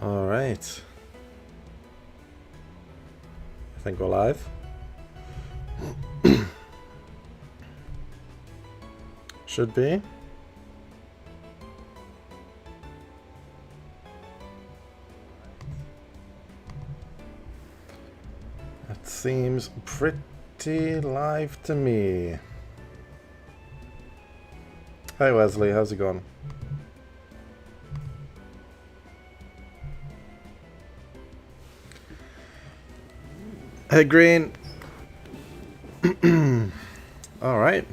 All right. I think we're live. Should be. It seems pretty live to me. Hi Wesley, how's it going? Hey Green. All right.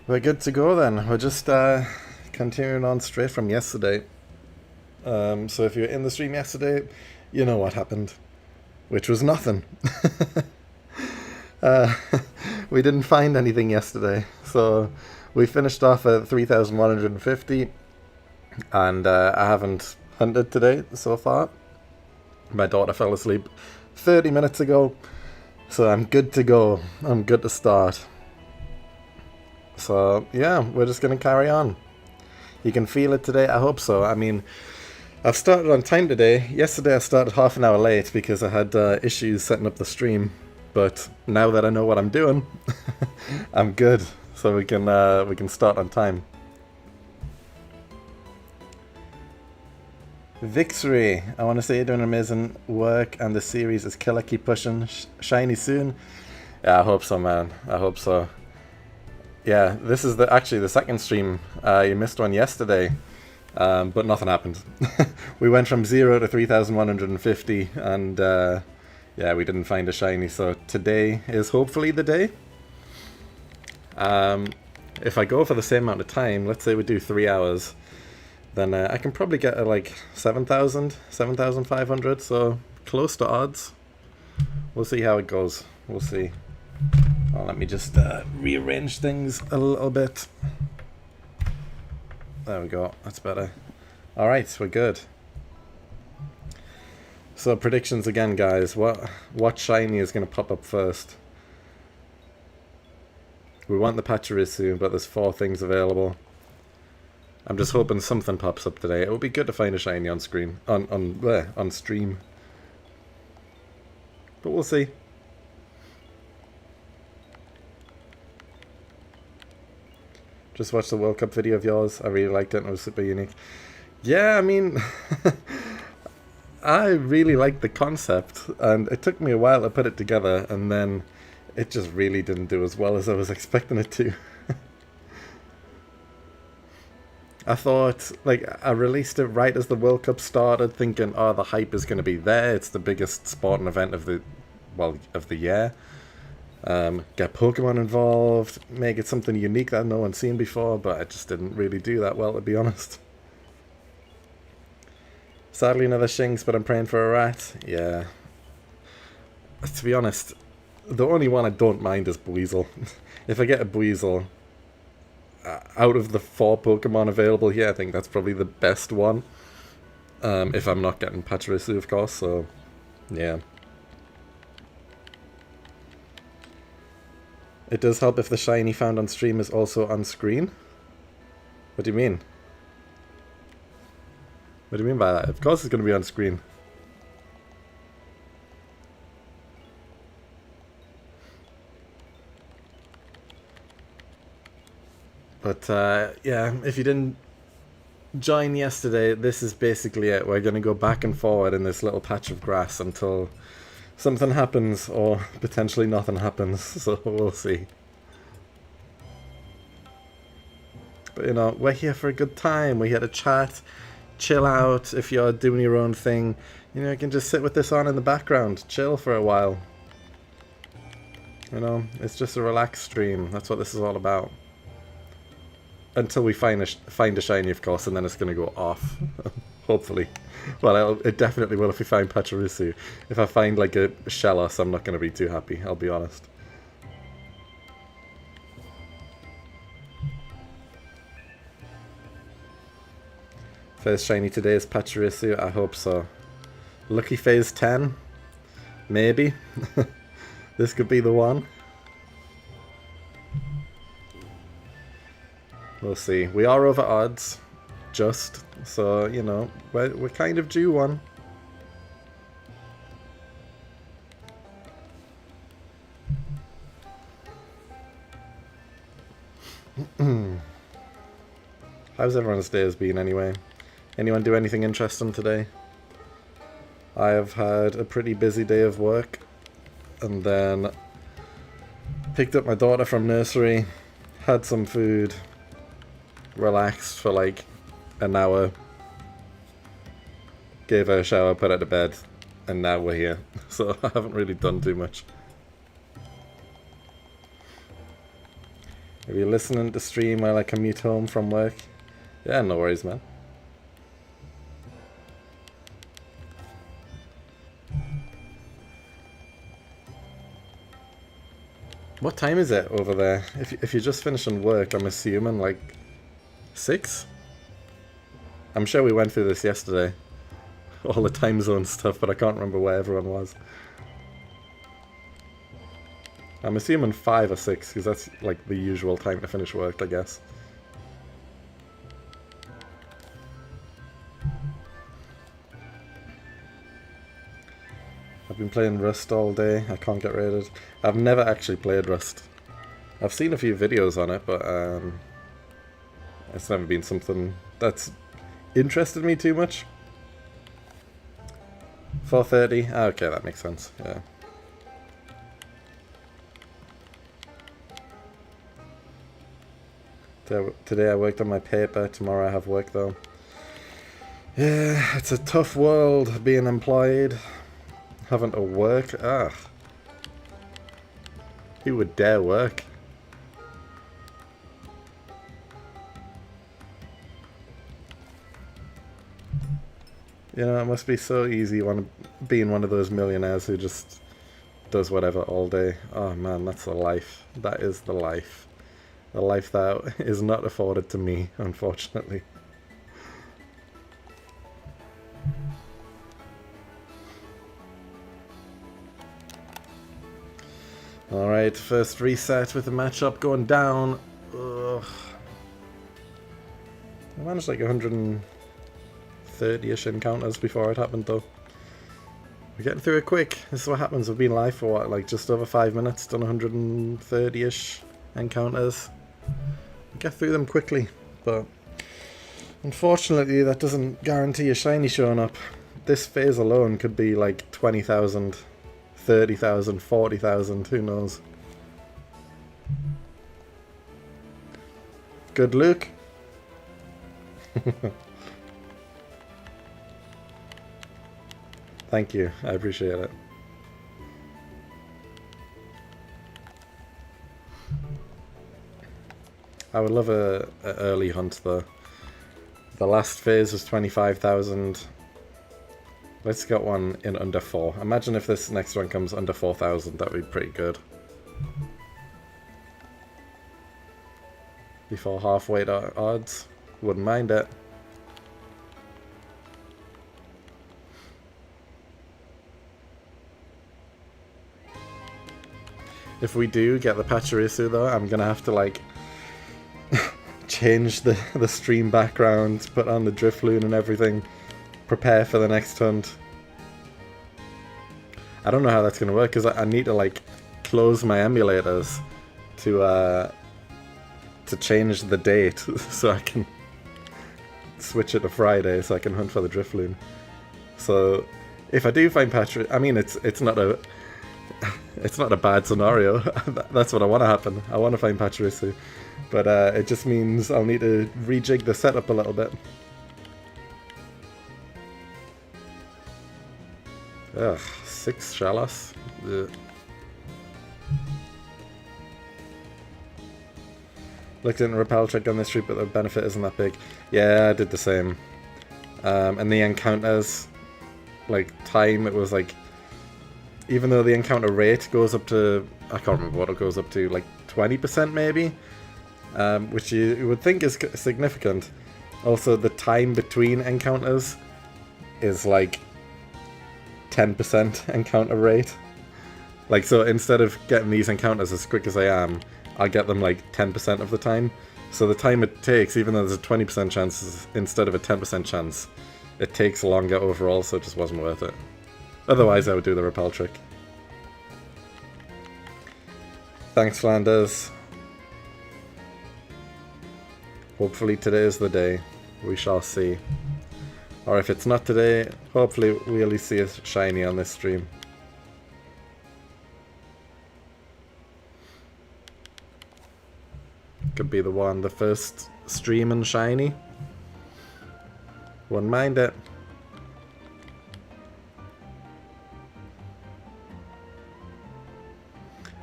We're good to go then. We're just continuing on straight from yesterday. So if you were in the stream yesterday, you know what happened, which was nothing. uh, we didn't find anything yesterday, so we finished off at 3,150, and I haven't hunted today so far. My daughter fell asleep 30 minutes ago, so I'm good to go. I'm good to start. So yeah, we're just gonna carry on. You can feel it today? I hope so. I mean, I've started on time today. Yesterday I started half an hour late because I had issues setting up the stream. But now that I know what I'm doing, I'm good. So we can start on time. Victory! I want to say you're doing amazing work and the series is killer. Keep pushing. Shiny soon. Yeah, I hope so, man. I hope so. Yeah, this is actually the second stream. You missed one yesterday, but nothing happened. We went from 0 to 3,150, and yeah, we didn't find a shiny. So today is hopefully the day. If I go for the same amount of time, let's say we do 3 hours, then I can probably get like 7,000, 7,500, so close to odds. We'll see how it goes. We'll see. Well, let me just rearrange things a little bit. There we go. That's better. Alright, we're good. So predictions again, guys. What shiny is going to pop up first? We want the Pachirisu, but there's 4 things available. I'm just hoping something pops up today. It would be good to find a shiny on screen. On stream. But we'll see. Just watched the World Cup video of yours. I really liked it and it was super unique. Yeah, I mean, I really liked the concept and it took me a while to put it together and then it just really didn't do as well as I was expecting it to. I thought, like, I released it right as the World Cup started thinking, oh, the hype is going to be there. It's the biggest sporting event of the year. Get Pokemon involved, make it something unique that no one's seen before, but it just didn't really do that well, to be honest. Sadly another Shinx, but I'm praying for a rat. Yeah. To be honest, the only one I don't mind is Buizel. If I get a Buizel, out of the 4 Pokemon available here, I think that's probably the best one. If I'm not getting Pachirisu, of course, so yeah. It does help if the shiny found on stream is also on screen. What do you mean? What do you mean by that? Of course it's going to be on screen. But yeah, if you didn't join yesterday, this is basically it. We're going to go back and forward in this little patch of grass until something happens, or potentially nothing happens, so we'll see. But you know, we're here for a good time, we're here to chat, chill out. If you're doing your own thing, you know, you can just sit with this on in the background, chill for a while. You know, it's just a relaxed stream, that's what this is all about. Until we find a shiny, of course, and then it's going to go off. Hopefully. Well, it definitely will if we find Pachirisu. If I find like a Shellos, I'm not going to be too happy, I'll be honest. First shiny today is Pachirisu, I hope so. Lucky phase 10? Maybe. This could be the one. We'll see. We are over odds. just. So, you know, we're kind of due one. How's everyone's days been anyway? Anyone do anything interesting today? I have had a pretty busy day of work, and then picked up my daughter from nursery, had some food, relaxed for like an hour, gave her a shower, put her to bed, and now we're here. So I haven't really done too much. If you're listening to stream while I commute home from work, yeah, no worries, man. What time is it over there? If you're just finishing work, I'm assuming like 6? I'm sure we went through this yesterday. All the time zone stuff, but I can't remember where everyone was. I'm assuming 5 or 6, because that's like the usual time to finish work, I guess. I've been playing Rust all day. I can't get rid of it. I've never actually played Rust. I've seen a few videos on it, but it's never been something that's interested me too much. 4:30? Ah, okay, that makes sense, yeah. Today I worked on my paper, tomorrow I have work though. Yeah, it's a tough world being employed. Having to work, who would dare work? You know, it must be so easy being one of those millionaires who just does whatever all day. Oh man, that's the life. That is the life. The life that is not afforded to me, unfortunately. Alright, first reset with the matchup going down. Ugh. I managed like 130-ish encounters before it happened though. We're getting through it quick. This is what happens. We've been live for what, like just over 5 minutes, done 130-ish encounters. We get through them quickly, but unfortunately that doesn't guarantee a shiny showing up. This phase alone could be like 20,000, 30,000, 40,000, who knows. Good luck. Thank you, I appreciate it. I would love a early hunt though. The last phase was 25,000. Let's get one in under 4. Imagine if this next one comes under 4,000, that would be pretty good. Before halfway to odds, wouldn't mind it. If we do get the Pachirisu though, I'm gonna have to like change the stream background, put on the Drifloon and everything, prepare for the next hunt. I don't know how that's gonna work because I need to like close my emulators to change the date so I can switch it to Friday so I can hunt for the Drifloon. So if I do find Pachirisu, I mean it's not a bad scenario. That's what I want to happen. I want to find Pachirisu. But it just means I'll need to rejig the setup a little bit. Ugh, 6 Shallows. Ugh. Looked into Repel Trick on this route, but the benefit isn't that big. Yeah, I did the same. And the encounters, like time, it was like, even though the encounter rate goes up to, I can't remember what it goes up to, like 20% maybe? Which you would think is significant. Also, the time between encounters is like 10% encounter rate. Like, so instead of getting these encounters as quick as I am, I'll get them like 10% of the time. So the time it takes, even though there's a 20% chance instead of a 10% chance, it takes longer overall, so it just wasn't worth it. Otherwise, I would do the repel trick. Thanks, Flanders. Hopefully today is the day. We shall see. Or if it's not today, hopefully we at least see a shiny on this stream. Could be the one, the first stream and shiny. Wouldn't mind it.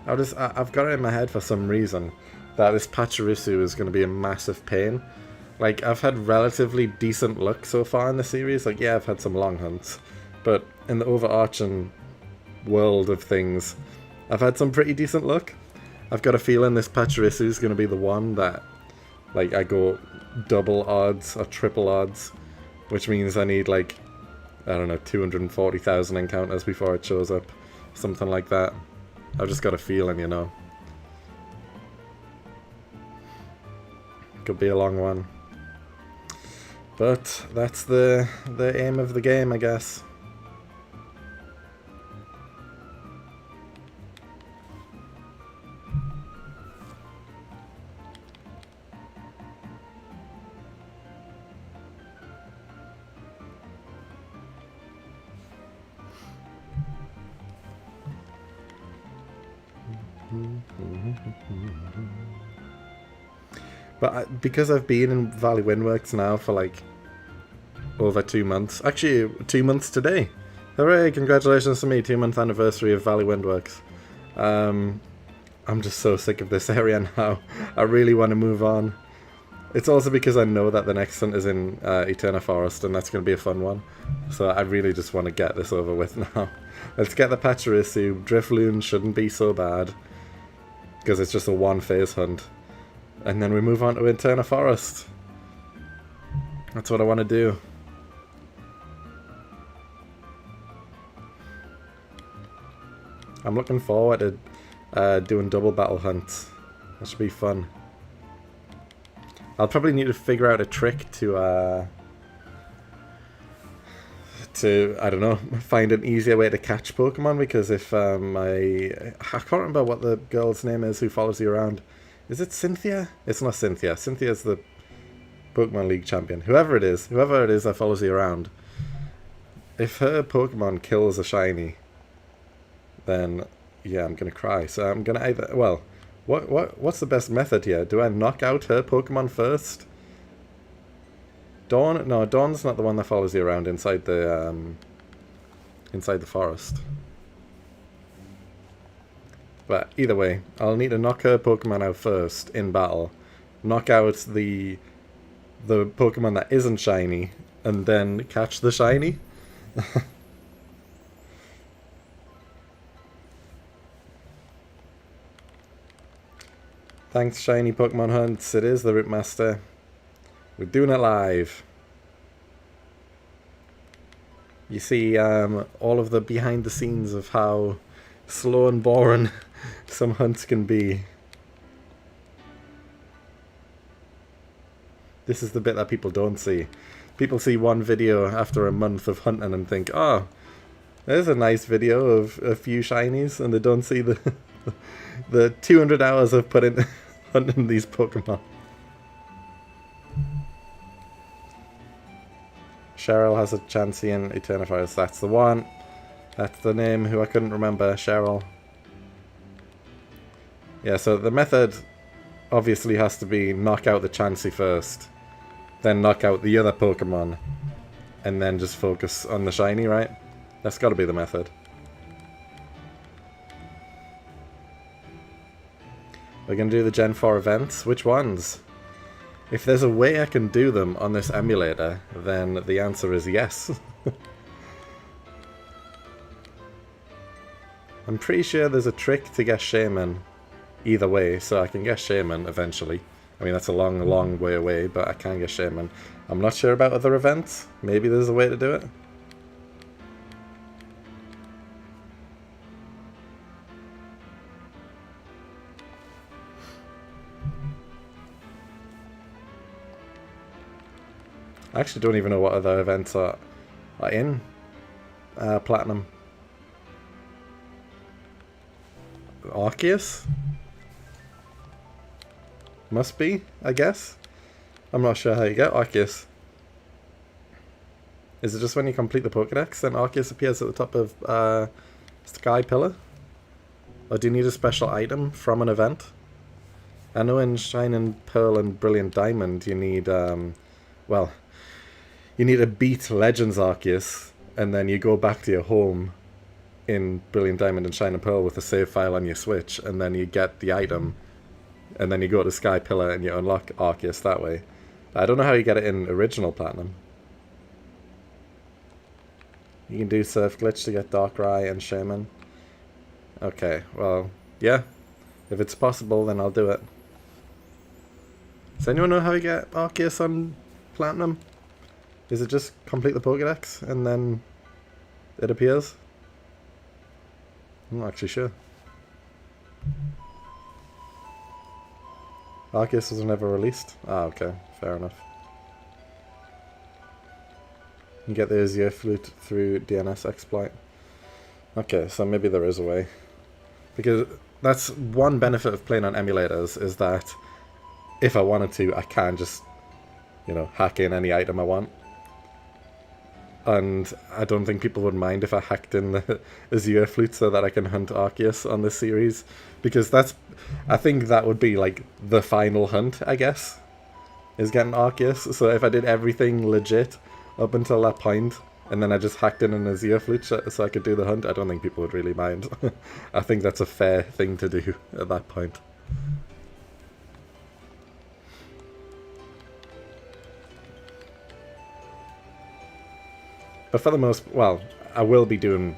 I've got it in my head for some reason that this Pachirisu is going to be a massive pain. Like, I've had relatively decent luck so far in the series. Like, yeah, I've had some long hunts. But in the overarching world of things, I've had some pretty decent luck. I've got a feeling this Pachirisu is going to be the one that, like, I go double odds or triple odds. Which means I need, like, I don't know, 240,000 encounters before it shows up. Something like that. I've just got a feeling, you know. Could be a long one. But that's the aim of the game, I guess. But because I've been in Valley Windworks now for like over 2 months, actually 2 months today. Hooray, congratulations to me, 2-month anniversary of Valley Windworks. I'm just so sick of this area now. I really want to move on. It's also because I know that the next hunt is in Eterna Forest and that's going to be a fun one. So I really just want to get this over with now. Let's get the Pachirisu. Drifloon shouldn't be so bad. Because it's just a one-phase hunt. And then we move on to Eterna Forest. That's what I want to do. I'm looking forward to doing double battle hunts. That should be fun. I'll probably need to figure out a trick to I don't know, find an easier way to catch Pokemon, because if I can't remember what the girl's name is who follows you around. Is it Cynthia? It's not Cynthia. Cynthia's the Pokemon League champion. Whoever it is that follows you around. If her Pokemon kills a shiny, then yeah, I'm gonna cry. So I'm gonna either, well, what's the best method here? Do I knock out her Pokemon first? Dawn? No, Dawn's not the one that follows you around inside the forest. But either way, I'll need to knock her Pokemon out first in battle, knock out the Pokemon that isn't shiny, and then catch the shiny. Thanks, Shiny Pokemon Hunts. It is the Ripmaster. We're doing it live. You see all of the behind the scenes of how slow and boring some hunts can be. This is the bit that people don't see. People see one video after a month of hunting and think, oh, there's a nice video of a few shinies, and they don't see the 200 hours I've put in hunting these Pokemon. Cheryl has a Chansey in Eterna Forest. That's the one. That's the name who I couldn't remember. Cheryl. Yeah, so the method obviously has to be knock out the Chansey first, then knock out the other Pokemon, and then just focus on the shiny, right? That's got to be the method. We're going to do the Gen 4 events. Which ones? If there's a way I can do them on this emulator, then the answer is yes. I'm pretty sure there's a trick to get Shaman either way, so I can get Shaman eventually. I mean, that's a long, long way away, but I can get Shaman. I'm not sure about other events. Maybe there's a way to do it. I actually don't even know what other events are in Platinum. Arceus? Must be, I guess. I'm not sure how you get Arceus. Is it just when you complete the Pokédex, then Arceus appears at the top of Sky Pillar? Or do you need a special item from an event? I know in Shining Pearl and Brilliant Diamond you need, well, you need to beat Legends Arceus, and then you go back to your home in Brilliant Diamond and Shining Pearl with a save file on your Switch, and then you get the item, and then you go to Sky Pillar and you unlock Arceus that way. I don't know how you get it in Original Platinum. You can do Surf Glitch to get Darkrai and Shaman. Okay, well, yeah. If it's possible, then I'll do it. Does anyone know how you get Arceus on Platinum? Is it just complete the Pokédex and then it appears? I'm not actually sure. Arceus was never released? Ah, okay. Fair enough. You get the Azure Flute through DNS exploit. Okay, so maybe there is a way. Because that's one benefit of playing on emulators, is that if I wanted to, I can just, you know, hack in any item I want. And I don't think people would mind if I hacked in the Azure Flute so that I can hunt Arceus on this series. Because that's, I think that would be like the final hunt, I guess, is getting Arceus. So if I did everything legit up until that point, and then I just hacked in an Azure Flute so I could do the hunt, I don't think people would really mind. I think that's a fair thing to do at that point. But for the most, well, I will be doing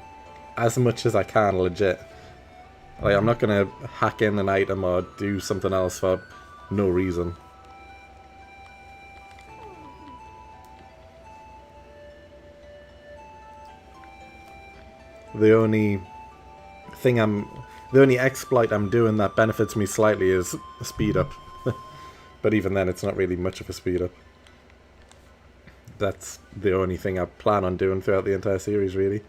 as much as I can legit. Like, I'm not going to hack in an item or do something else for no reason. The only exploit I'm doing that benefits me slightly is speed up. But even then, it's not really much of a speed up. That's the only thing I plan on doing throughout the entire series, really.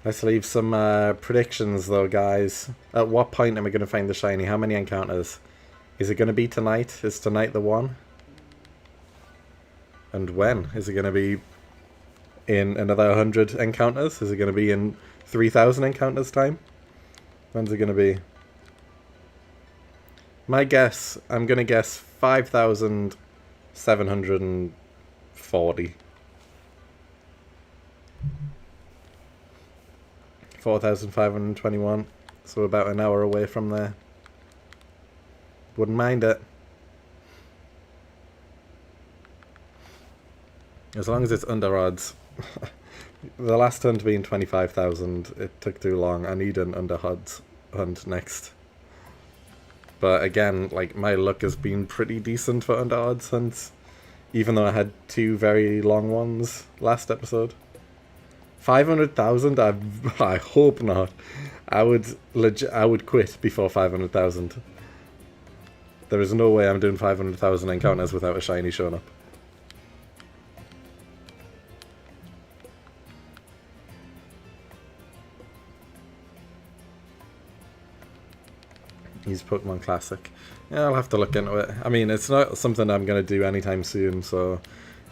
Let's leave some predictions, though, guys. At what point am I going to find the shiny? How many encounters? Is it going to be tonight? Is tonight the one? And when? Is it going to be in another 100 encounters? Is it going to be in 3,000 encounters time? When's it going to be? My guess, I'm going to guess 5,740. 4,521. So about an hour away from there. Wouldn't mind it. As long as it's under odds. The last hunt being 25,000, it took too long. I need an under odds hunt next. But again, like, my luck has been pretty decent for under odds hunts, even though I had two very long ones last episode. 500,000? I hope not. I would quit before 500,000. There is no way I'm doing 500,000 encounters without a shiny showing up. He's Pokemon Classic. Yeah, I'll have to look into it. I mean, it's not something I'm going to do anytime soon, so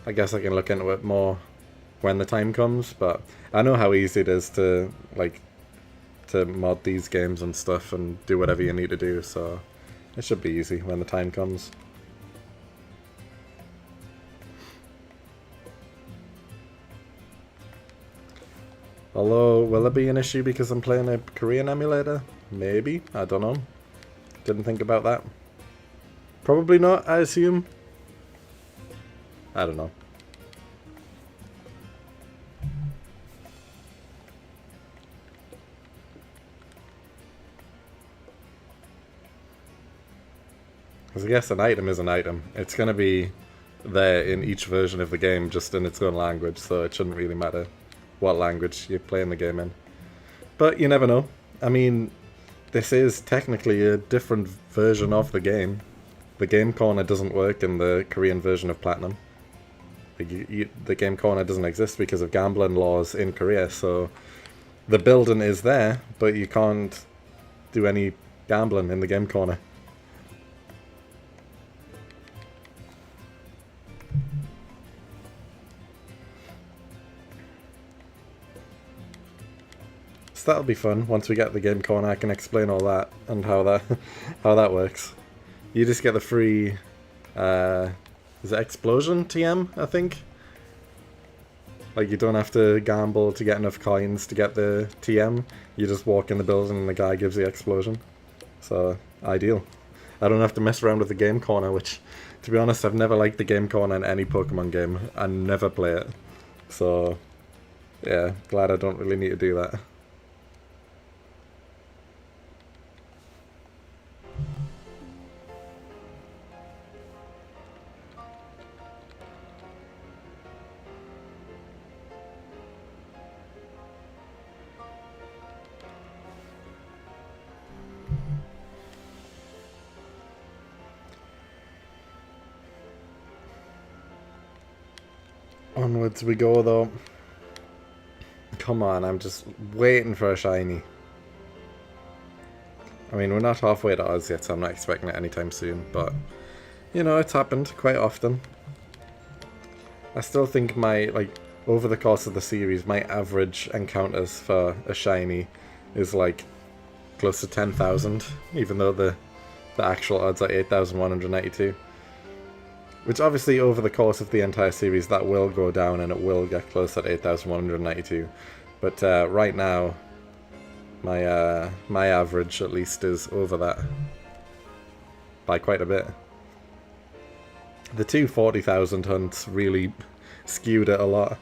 I guess I can look into it more when the time comes. But I know how easy it is to, like, to mod these games and stuff and do whatever you need to do, so it should be easy when the time comes. Although, will it be an issue because I'm playing a Korean emulator? Maybe, I don't know. Didn't think about that. Probably not, I assume. I don't know. Because I guess an item is an item. It's going to be there in each version of the game, just in its own language, so it shouldn't really matter what language you're playing the game in. But you never know. I mean, this is technically a different version of the game. The game corner doesn't work in the Korean version of Platinum. The game corner doesn't exist because of gambling laws in Korea, so the building is there, but you can't do any gambling in the game corner. So that'll be fun. Once we get the game corner, I can explain all that and how that works. You just get the free is it Explosion TM, I think? Like, you don't have to gamble to get enough coins to get the TM. You just walk in the building and the guy gives the explosion. So, ideal. I don't have to mess around with the game corner, which, to be honest, I've never liked the game corner in any Pokemon game. I never play it. So, yeah, glad I don't really need to do that. Onwards we go, though. Come on, I'm just waiting for a shiny. I mean, we're not halfway to Oz yet, so I'm not expecting it anytime soon, but, you know, it's happened quite often. I still think over the course of the series, my average encounters for a shiny is, like, close to 10,000, even though the actual odds are 8,192. Which obviously over the course of the entire series that will go down and it will get close at 8,192. But right now, my average at least is over that by quite a bit. The two 40,000 hunts really skewed it a lot.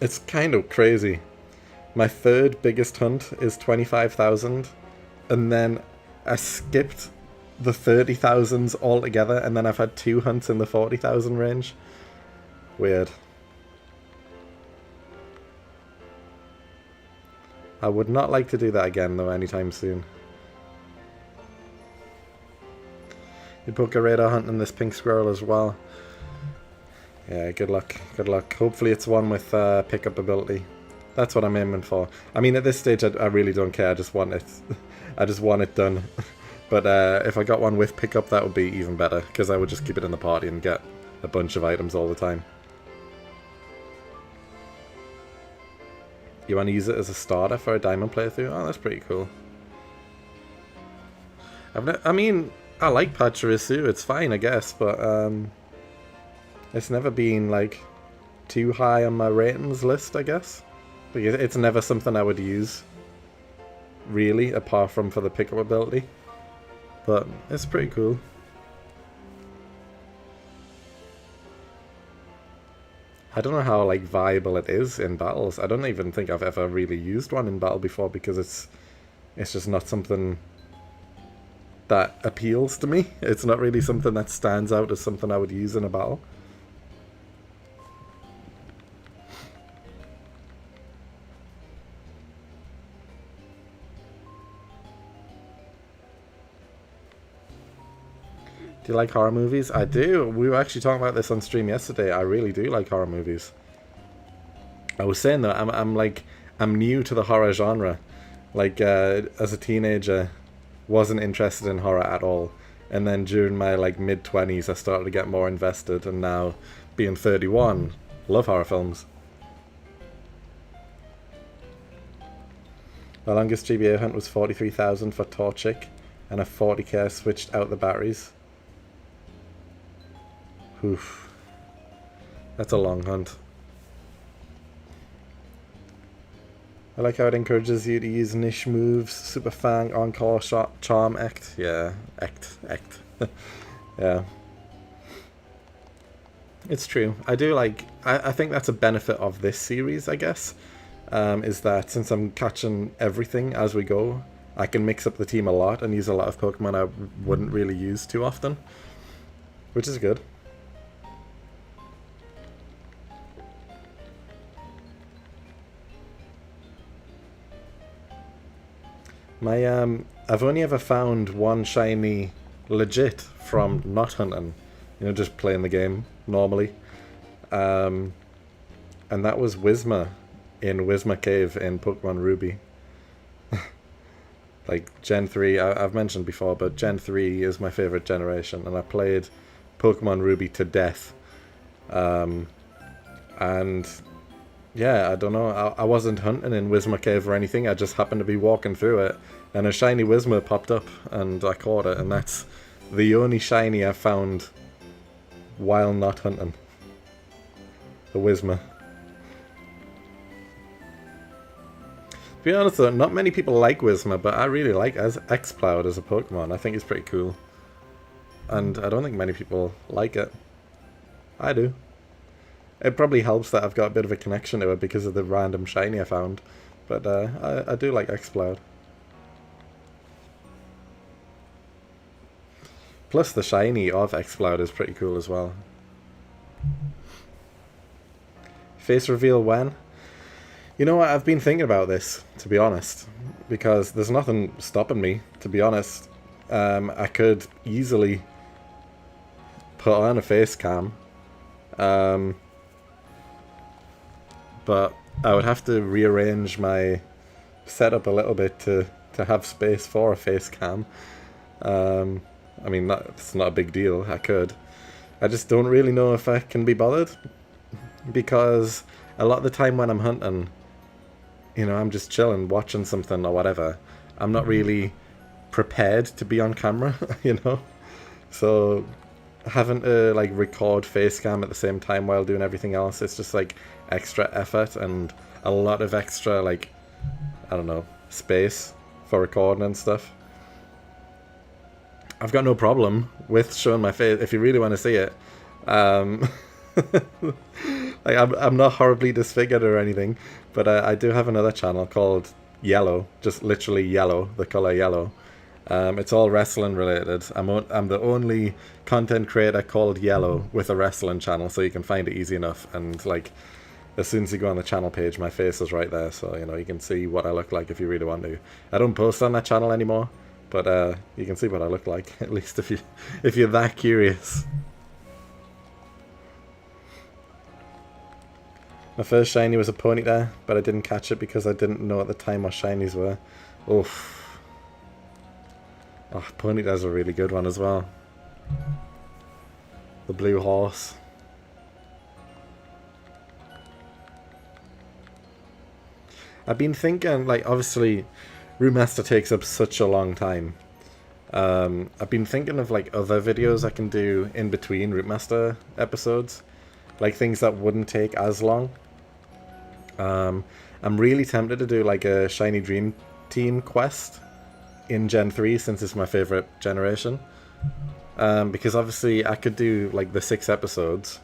It's kind of crazy. My third biggest hunt is 25,000, and then I skipped the 30,000s altogether, and then I've had two hunts in the 40,000 range. Weird. I would not like to do that again, though, anytime soon. You book a radar hunting this pink squirrel as well. Yeah, good luck. Good luck. Hopefully it's one with pickup ability. That's what I'm aiming for. I mean, at this stage, I really don't care. I just want it. I just want it done. But if I got one with pickup, that would be even better, because I would just keep it in the party and get a bunch of items all the time. You want to use it as a starter for a diamond playthrough? Oh, that's pretty cool. I mean, I like Pachirisu, it's fine, I guess, but it's never been, like, too high on my ratings list, I guess. Like, it's never something I would use, really, apart from for the pickup ability. But it's pretty cool. I don't know how, like, viable it is in battles. I don't even think I've ever really used one in battle before, because it's just not something that appeals to me. It's not really something that stands out as something I would use in a battle. Do you like horror movies? I do. We were actually talking about this on stream yesterday. I really do like horror movies. I was saying that I'm new to the horror genre. Like, as a teenager, wasn't interested in horror at all. And then during my, like, mid-20s, I started to get more invested. And now, being 31, love horror films. My longest GBA hunt was 43,000 for Torchic. And a 40k switched out the batteries. Oof. That's a long hunt. I like how it encourages you to use niche moves, Super Fang, Encore Shot, Charm, Act. Yeah, Act. Yeah. It's true. I do like... I think that's a benefit of this series, I guess. Is that since I'm catching everything as we go, I can mix up the team a lot and use a lot of Pokemon I wouldn't really use too often. Which is good. My I've only ever found one shiny legit from not hunting, just playing the game normally. And that was Whismur in Whismur Cave in Pokemon Ruby. Like Gen 3, I've mentioned before, but Gen 3 is my favorite generation, and I played Pokemon Ruby to death. And yeah, I don't know, I wasn't hunting in Whismur Cave or anything, I just happened to be walking through it, and a shiny Whismur popped up, and I caught it, and that's the only shiny I've found while not hunting. The Whismur. To be honest though, not many people like Whismur, but I really like Exploud as a Pokemon. I think it's pretty cool. And I don't think many people like it. I do. It probably helps that I've got a bit of a connection to it because of the random shiny I found. But I do like Exploud. Plus the shiny of Exploud is pretty cool as well. Face reveal when? You know what, I've been thinking about this, to be honest, because there's nothing stopping me, to be honest. I could easily put on a face cam, but I would have to rearrange my setup a little bit to have space for a face cam. I mean, it's not a big deal, I could. I just don't really know if I can be bothered, because a lot of the time when I'm hunting, I'm just chilling, watching something or whatever. I'm not really prepared to be on camera, So having to like record face cam at the same time while doing everything else, it's just like extra effort and a lot of extra, like, I don't know, space for recording and stuff. I've got no problem with showing my face if you really want to see it. Like, I'm not horribly disfigured or anything, but I do have another channel called Yellow, just literally yellow, the color yellow. It's all wrestling related. I'm the only content creator called Yellow with a wrestling channel, so you can find it easy enough. And like, as soon as you go on the channel page, my face is right there, so you can see what I look like if you really want to. I don't post on that channel anymore, but you can see what I look like, at least if you're that curious. My first shiny was a Ponyta, but I didn't catch it because I didn't know at the time what shinies were. Oof. Oh, Ponyta's a really good one as well. The blue horse. I've been thinking, like, obviously, Route Master takes up such a long time. I've been thinking of, like, other videos I can do in between Route Master episodes. Like, things that wouldn't take as long. I'm really tempted to do like a Shiny Dream Team quest in Gen 3 since it's my favorite generation. Because obviously I could do like the 6 episodes,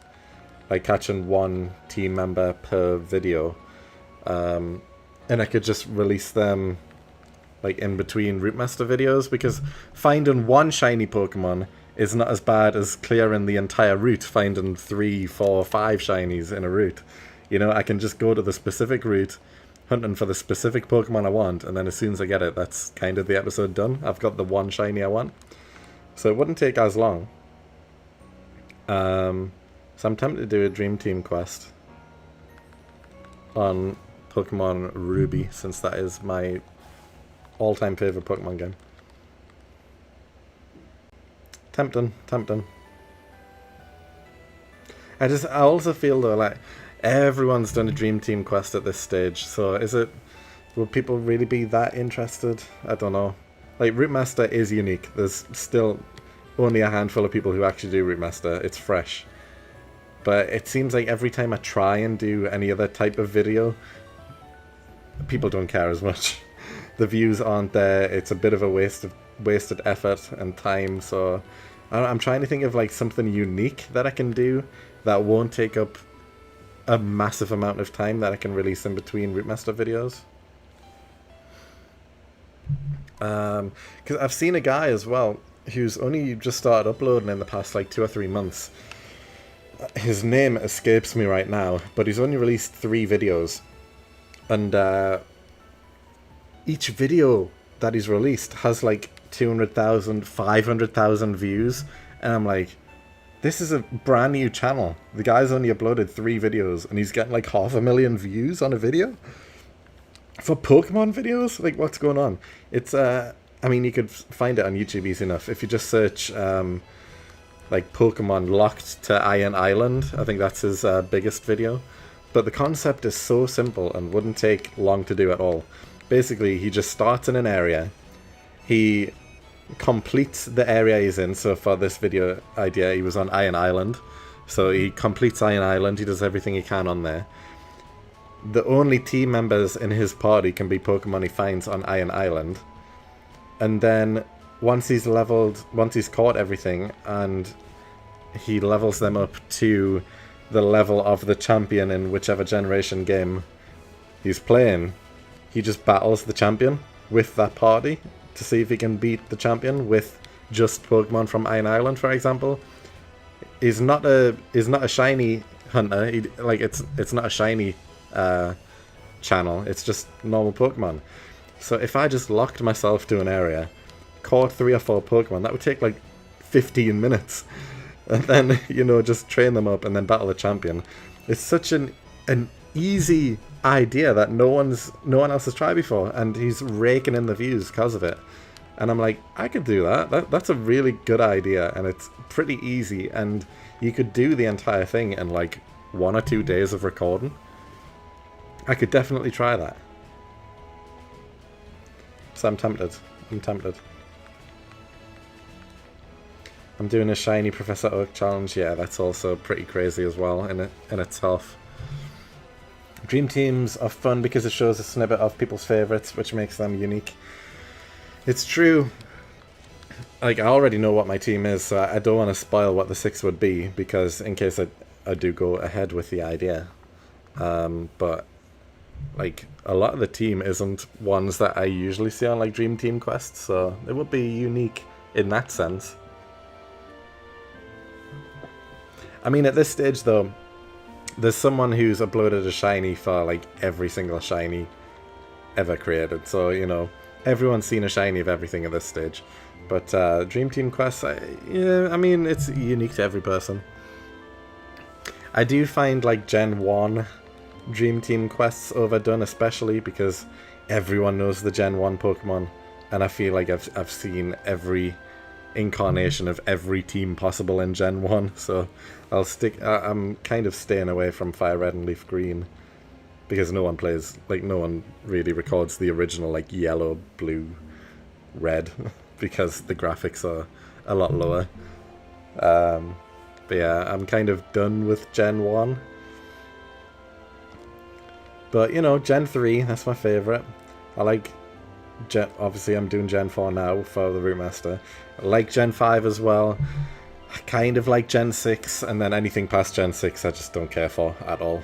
like catching one team member per video. And I could just release them like in between Route Master videos, because finding one shiny Pokemon is not as bad as clearing the entire route, finding 3, 4, 5 shinies in a route. I can just go to the specific route, hunting for the specific Pokemon I want, and then as soon as I get it, that's kind of the episode done. I've got the one shiny I want. So it wouldn't take as long. So I'm tempted to do a Dream Team quest on Pokemon Ruby, since that is my all-time favorite Pokemon game. Tempting. I also feel though, like, everyone's done a Dream Team quest at this stage, so will people really be that interested? I don't know. Like, Route Master is unique. There's still only a handful of people who actually do Route Master. It's fresh. But it seems like every time I try and do any other type of video, people don't care as much. The views aren't there. It's a bit of a wasted effort and time, so I'm trying to think of like something unique that I can do that won't take up a massive amount of time, that I can release in between Route Master videos. Because I've seen a guy as well who's only just started uploading in the past like 2 or 3 months. His name escapes me right now, but he's only released 3 videos, and each video that he's released has like 200,000, 500,000 views, and I'm like, this is a brand new channel. The guy's only uploaded 3 videos, and he's getting like 500,000 views on a video for Pokemon videos. Like, what's going on? It's I mean, you could find it on YouTube easy enough if you just search like Pokemon locked to Iron Island. I think that's his biggest video. But the concept is so simple and wouldn't take long to do at all. Basically, he just starts in an area. He completes the area he's in. So for this video idea, he was on Iron Island. So he completes Iron Island. He does everything he can on there. The only team members in his party can be Pokemon he finds on Iron Island. And then once he's caught everything and he levels them up to the level of the champion in whichever generation game he's playing, he just battles the champion with that party to see if he can beat the champion with just Pokemon from Iron Island, for example. He's not a shiny hunter. It's not a shiny channel. It's just normal Pokemon. So if I just locked myself to an area, caught 3 or 4 Pokemon, that would take like 15 minutes. And then, you know, just train them up and then battle the champion. It's such an easy idea that no one else has tried before, and he's raking in the views because of it. And I'm like, I could do that. That's a really good idea, and it's pretty easy, and you could do the entire thing in like 1 or 2 days of recording. I could definitely try that. So I'm tempted. I'm doing a shiny Professor Oak challenge. Yeah, that's also pretty crazy as well in itself. Dream Teams are fun because it shows a snippet of people's favourites, which makes them unique. It's true. Like, I already know what my team is, so I don't want to spoil what the 6 would be, because in case I do go ahead with the idea. But, like, a lot of the team isn't ones that I usually see on, like, Dream Team quests, so it would be unique in that sense. I mean, at this stage, though, there's someone who's uploaded a shiny for, like, every single shiny ever created. So, you know, everyone's seen a shiny of everything at this stage. But Dream Team quests, yeah, I mean, it's unique to every person. I do find, like, Gen 1 Dream Team quests overdone, especially because everyone knows the Gen 1 Pokemon. And I feel like I've seen every incarnation of every team possible in Gen 1, so I'm kind of staying away from Fire Red and Leaf Green, because no one really records the original, like, Yellow, Blue, Red, because the graphics are a lot lower. But yeah, I'm kind of done with Gen 1. But, you know, Gen 3, that's my favourite. I like obviously I'm doing Gen 4 now for the Route Master. I like Gen 5 as well. I kind of like Gen 6, and then anything past Gen 6 I just don't care for at all.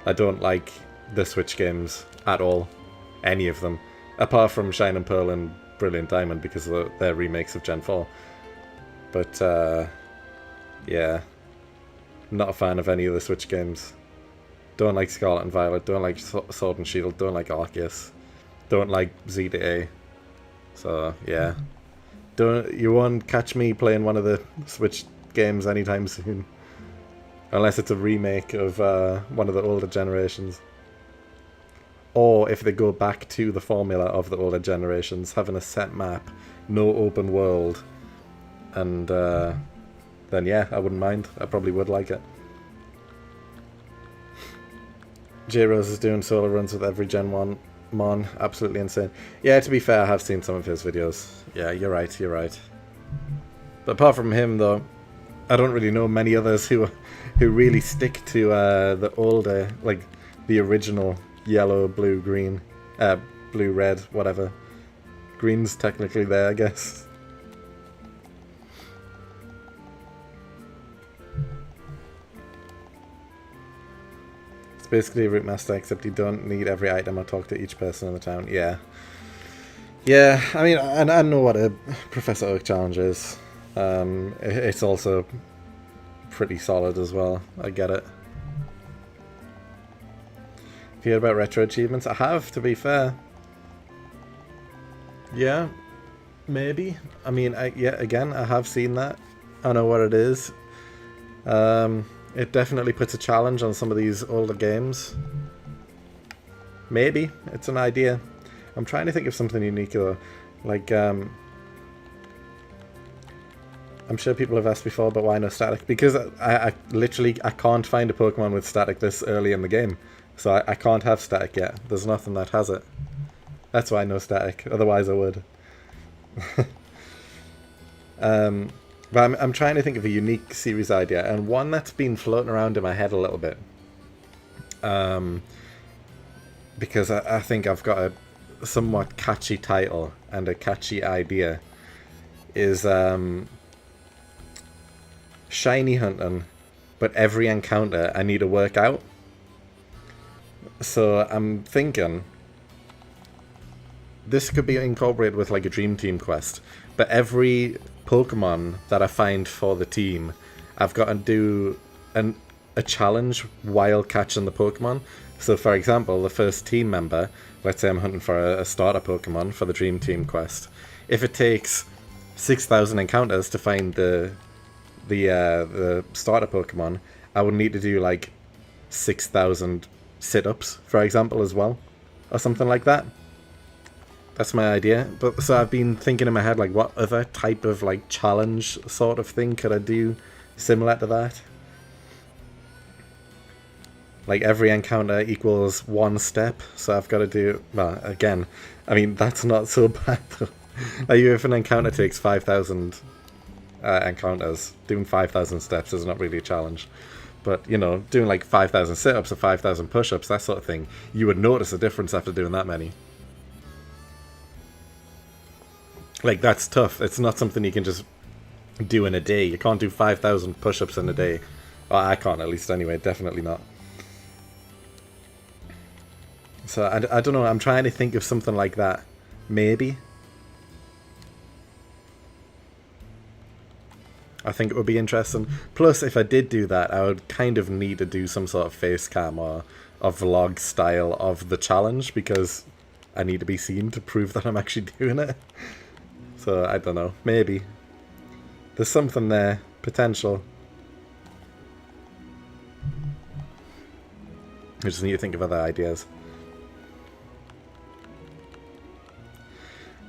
I don't like the Switch games at all. Any of them. Apart from Shine and Pearl and Brilliant Diamond, because they're remakes of Gen 4. But, yeah. Not a fan of any of the Switch games. Don't like Scarlet and Violet, don't like Sword and Shield, don't like Arceus. Don't like Z to A. So, yeah. You won't catch me playing one of the Switch games anytime soon. Unless it's a remake of one of the older generations. Or if they go back to the formula of the older generations, having a set map, no open world. And then yeah, I wouldn't mind. I probably would like it. J-Rose is doing solo runs with every Gen 1 Mon. Absolutely insane. Yeah, to be fair, I have seen some of his videos. Yeah, you're right. But apart from him, though, I don't really know many others who really stick to the older, like, the original yellow, blue, green, blue, red, whatever. Green's technically there, I guess. Basically a Route Master, except you don't need every item or talk to each person in the town. Yeah. Yeah, I mean, I know what a Professor Oak challenge is. It's also pretty solid as well. I get it. Have you heard about retro achievements? I have, to be fair. Yeah, maybe. I mean, yeah, again, I have seen that. I know what it is. It definitely puts a challenge on some of these older games. Maybe. It's an idea. I'm trying to think of something unique though. Like, I'm sure people have asked before, but why no static? Because I literally can't find a Pokemon with static this early in the game. So I can't have static yet. There's nothing that has it. That's why no static. Otherwise I would. But I'm trying to think of a unique series idea, and one that's been floating around in my head a little bit. Because I think I've got a somewhat catchy title and a catchy idea. Is shiny hunting, but every encounter I need to work out. So I'm thinking this could be incorporated with like a Dream Team quest, but every Pokemon that I find for the team, I've got to do a challenge while catching the Pokemon. So for example, the first team member, let's say I'm hunting for a starter Pokemon for the Dream Team quest. If it takes 6,000 encounters to find the starter Pokemon, I would need to do like 6,000 sit-ups, for example, as well, or something like that. That's my idea. But so I've been thinking in my head, like, what other type of like challenge sort of thing could I do similar to that? Like every encounter equals 1 step, so I've got to do, well, again, I mean, that's not so bad though. Like, if an encounter takes 5,000 encounters, doing 5,000 steps is not really a challenge. But, you know, doing like 5,000 sit-ups or 5,000 push-ups, that sort of thing, you would notice a difference after doing that many. Like, that's tough. It's not something you can just do in a day. You can't do 5,000 push-ups in a day. Well, I can't, at least anyway, definitely not. So, I don't know, I'm trying to think of something like that. Maybe. I think it would be interesting. Plus, if I did do that, I would kind of need to do some sort of face cam or vlog style of the challenge, because I need to be seen to prove that I'm actually doing it. So, I don't know. Maybe. There's something there. Potential. I just need to think of other ideas.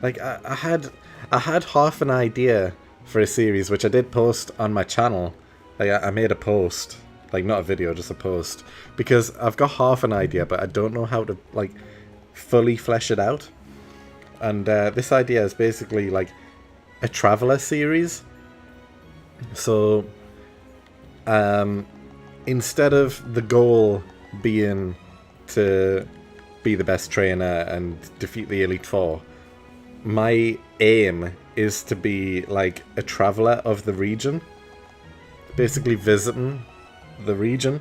Like, I had half an idea for a series, which I did post on my channel. Like, I made a post. Like, not a video, just a post. Because I've got half an idea, but I don't know how to, like, fully flesh it out. And this idea is basically, like, a Traveler series. So, instead of the goal being to be the best trainer and defeat the Elite Four, my aim is to be like a traveler of the region, basically visiting the region.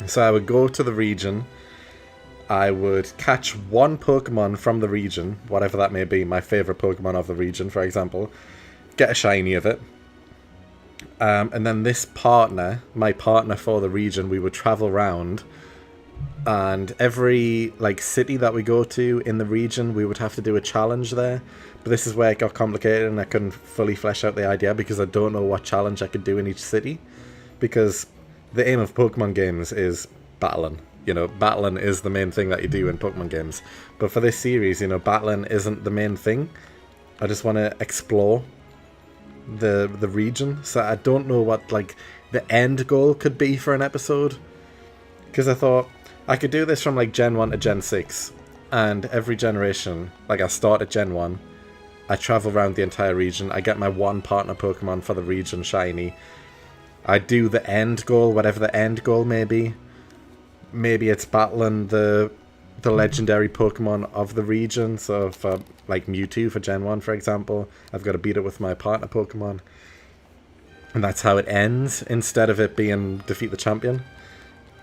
So I would go to the region, I would catch one Pokemon from the region, whatever that may be, my favorite Pokemon of the region, for example, get a shiny of it, and then this partner, my partner for the region, we would travel around. And every like city that we go to in the region, we would have to do a challenge there. But this is where it got complicated, and I couldn't fully flesh out the idea because I don't know what challenge I could do in each city. Because the aim of Pokemon games is battling. You know, battling is the main thing that you do in Pokemon games. But for this series, you know, battling isn't the main thing. I just want to explore the region. So I don't know what like the end goal could be for an episode. Because I thought I could do this from like Gen 1 to Gen 6, and every generation, like I start at Gen 1, I travel around the entire region, I get my one partner Pokemon for the region shiny, I do the end goal, whatever the end goal may be. Maybe it's battling the legendary Pokemon of the region, so for like Mewtwo for Gen 1 for example, I've got to beat it with my partner Pokemon. And that's how it ends, instead of it being defeat the champion.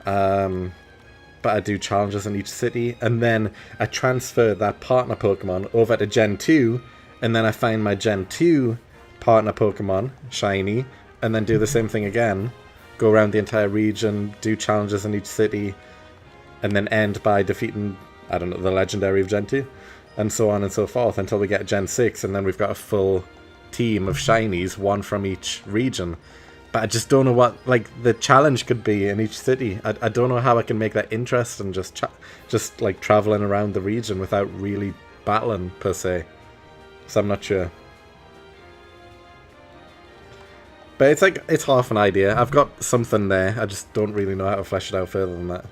But I do challenges in each city, and then I transfer that partner Pokemon over to Gen 2, and then I find my Gen 2 partner Pokemon, shiny, and then do the same thing again, go around the entire region, do challenges in each city, and then end by defeating, I don't know, the legendary of Gen 2. and so on and so forth until we get Gen 6, and then we've got a full team of shinies, one from each region. But I just don't know what like the challenge could be in each city. I don't know how I can make that interesting, just like traveling around the region without really battling per se. So I'm not sure. But it's like, it's half an idea. I've got something there. I just don't really know how to flesh it out further than that.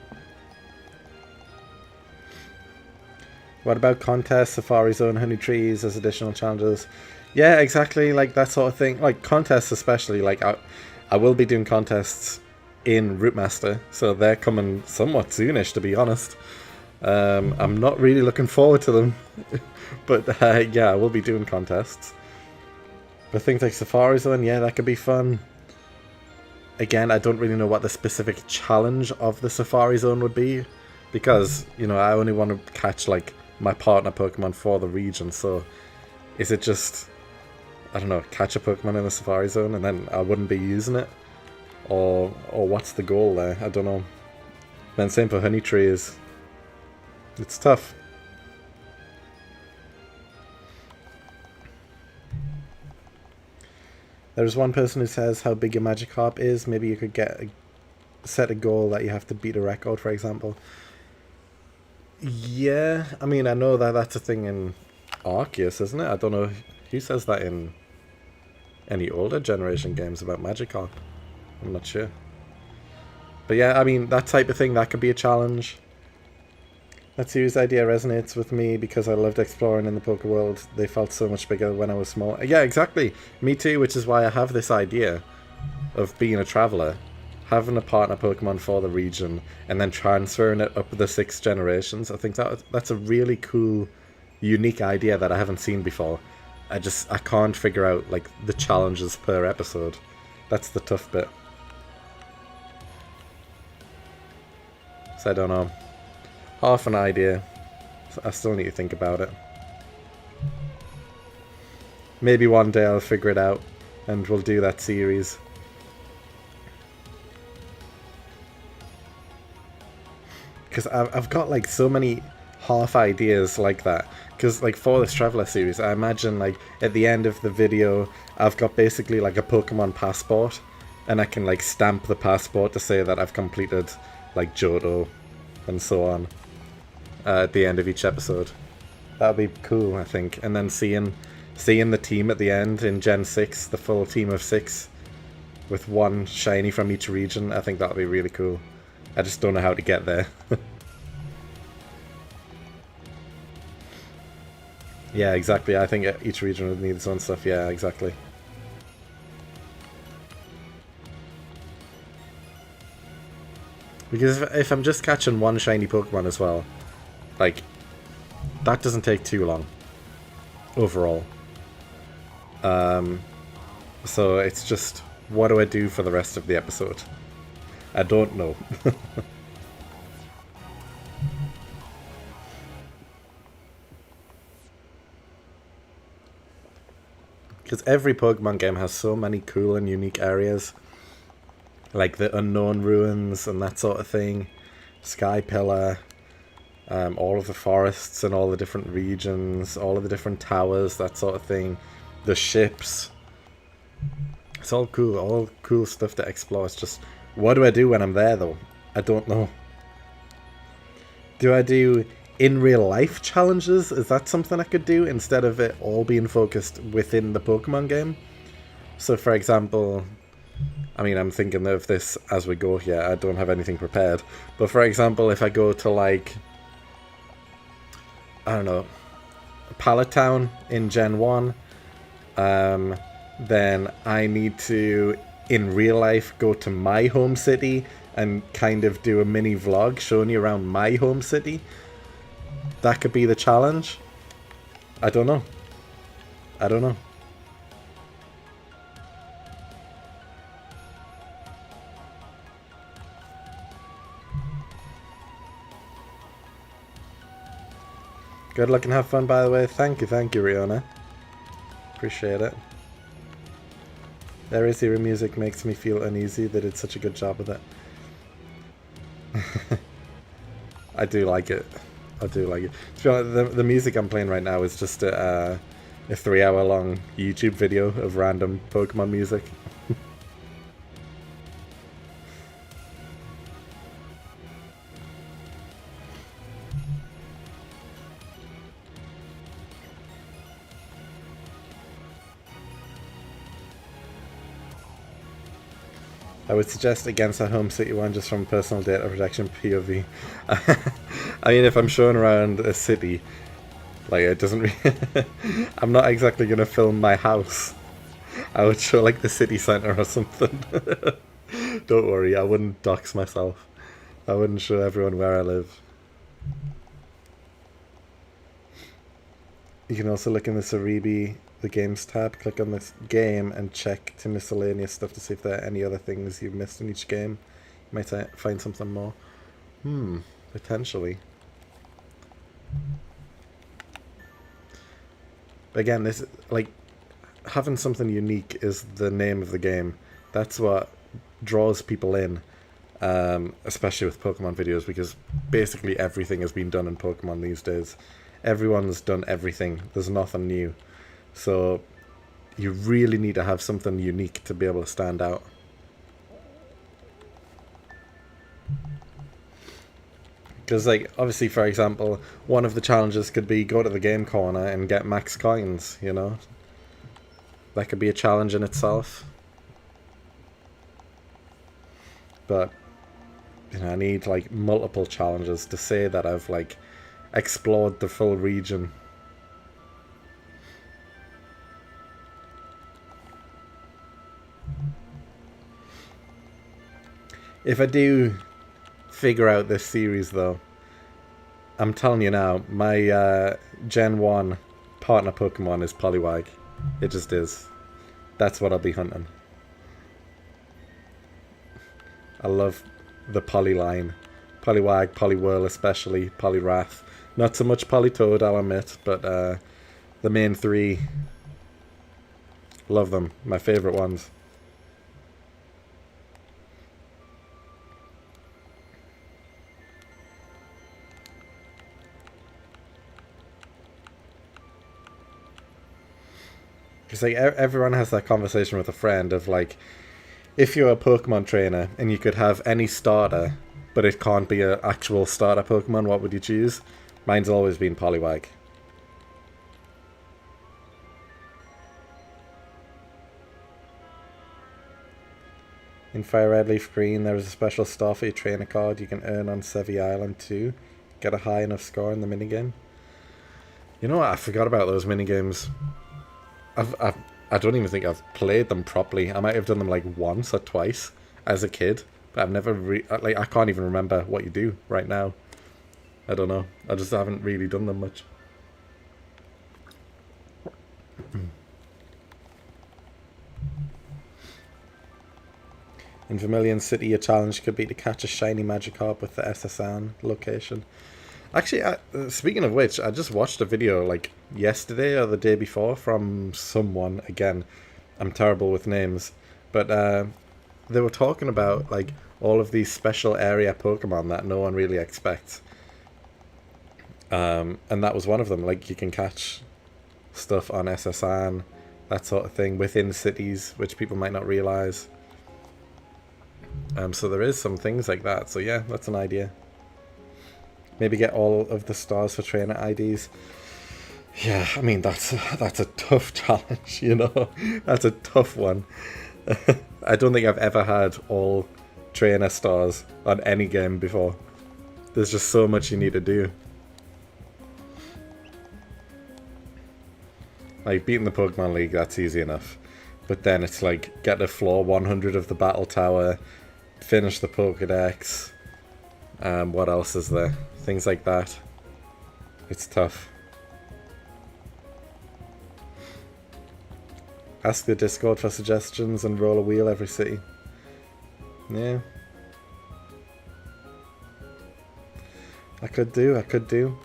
What about contests, Safari Zone, Honey Trees as additional challenges? Yeah, exactly, like that sort of thing. Like contests especially, like I will be doing contests in Route Master, so they're coming somewhat soonish, to be honest. I'm not really looking forward to them, but yeah, I will be doing contests. But things like Safari Zone, yeah, that could be fun. Again, I don't really know what the specific challenge of the Safari Zone would be, because, you know, I only want to catch, like, my partner Pokemon for the region, so is it just, I don't know, catch a Pokemon in the Safari Zone and then I wouldn't be using it? Or what's the goal there? I don't know. Then same for Honey Trees. It's tough. There's one person who says how big your Magikarp is. Maybe you could set a goal that you have to beat a record, for example. Yeah, I mean, I know that that's a thing in Arceus, isn't it? I don't know who says that in any older generation games about Magikarp. I'm not sure. But yeah, I mean, that type of thing, that could be a challenge. That series idea resonates with me because I loved exploring in the Poké World. They felt so much bigger when I was small. Yeah, exactly. Me too, which is why I have this idea of being a traveller, having a partner Pokemon for the region, and then transferring it up the 6 generations. I think that's a really cool, unique idea that I haven't seen before. I can't figure out like the challenges per episode. That's the tough bit. So I don't know. Half an idea. I still need to think about it. Maybe one day I'll figure it out and we'll do that series. Because I've got like so many half ideas like that. Because like for this Traveller series, I imagine like at the end of the video I've got basically like a Pokemon passport, and I can like stamp the passport to say that I've completed like Johto and so on at the end of each episode. That would be cool, I think. And then seeing the team at the end in Gen 6, the full team of 6 with one shiny from each region, I think that would be really cool. I just don't know how to get there. Yeah, exactly. I think each region would need its own stuff. Yeah, exactly. Because if I'm just catching one shiny Pokemon as well, like, that doesn't take too long overall. So it's just, what do I do for the rest of the episode? I don't know. Because every Pokemon game has so many cool and unique areas. Like the Unknown Ruins and that sort of thing. Sky Pillar. All of the forests and all the different regions. All of the different towers, that sort of thing. The ships. It's all cool. All cool stuff to explore. It's just, what do I do when I'm there though? I don't know. Do I do in real life challenges? Is that something I could do instead of it all being focused within the Pokemon game? So for example, I mean, I'm thinking of this as we go here. I don't have anything prepared. But for example, if I go to like, I don't know, Pallet Town in Gen 1, then I need to, in real life, go to my home city and kind of do a mini vlog showing you around my home city. That could be the challenge. I don't know. I don't know. Good luck and have fun, by the way. Thank you, Riona. Appreciate it. Their Zero music makes me feel uneasy. They did such a good job with it. I do like it. I do like it. To be honest, the music I'm playing right now is just a 3-hour long YouTube video of random Pokemon music. I would suggest against a home city one just from personal data protection POV. I mean, if I'm showing around a city, like it doesn't really I'm not exactly going to film my house. I would show like the city centre or something. Don't worry, I wouldn't dox myself. I wouldn't show everyone where I live. You can also look in the Cerebi, the games tab, click on this game and check to miscellaneous stuff to see if there are any other things you've missed in each game. You might find something more. Potentially. But again, this, like, having something unique is the name of the game. That's what draws people in, especially with Pokemon videos, because basically everything has been done in Pokemon these days. Everyone's done everything. There's nothing new. So you really need to have something unique to be able to stand out. Because, like, obviously, for example, one of the challenges could be go to the game corner and get max coins, you know? That could be a challenge in itself. But, you know, I need, like, multiple challenges to say that I've, like, explored the full region. If I do figure out this series, though, I'm telling you now, my Gen 1 partner Pokemon is Poliwag. It just is. That's what I'll be hunting. I love the Poly line. Poliwag, Poliwhirl especially, Poliwrath. Not so much Politoed, I'll admit, but the main three, love them. My favourite ones. Because like everyone has that conversation with a friend of like, if you're a Pokemon trainer and you could have any starter, but it can't be an actual starter Pokemon, what would you choose? Mine's always been Poliwag. In Fire Red Leaf Green, there is a special Starfleet trainer card you can earn on Sevi Island too. Get a high enough score in the minigame. You know what? I forgot about those minigames. I don't even think I've played them properly. I might have done them like once or twice as a kid, but I've never like I can't even remember what you do right now. I don't know. I just haven't really done them much. In Vermilion City, a challenge could be to catch a shiny Magikarp with the SSN location. Actually, speaking of which, I just watched a video like yesterday or the day before from someone. Again, I'm terrible with names, but they were talking about like all of these special area Pokemon that no one really expects. And that was one of them. Like you can catch stuff on SSN, that sort of thing, within cities, which people might not realize. So there is some things like that. So yeah, that's an idea. Maybe get all of the stars for trainer IDs. Yeah, I mean, that's a tough challenge, you know? That's a tough one. I don't think I've ever had all trainer stars on any game before. There's just so much you need to do. Like, beating the Pokemon League, that's easy enough. But then it's like, get the floor 100 of the Battle Tower, finish the Pokedex. What else is there? Things like that. It's tough. Ask the Discord for suggestions and roll a wheel every city. Yeah. I could do.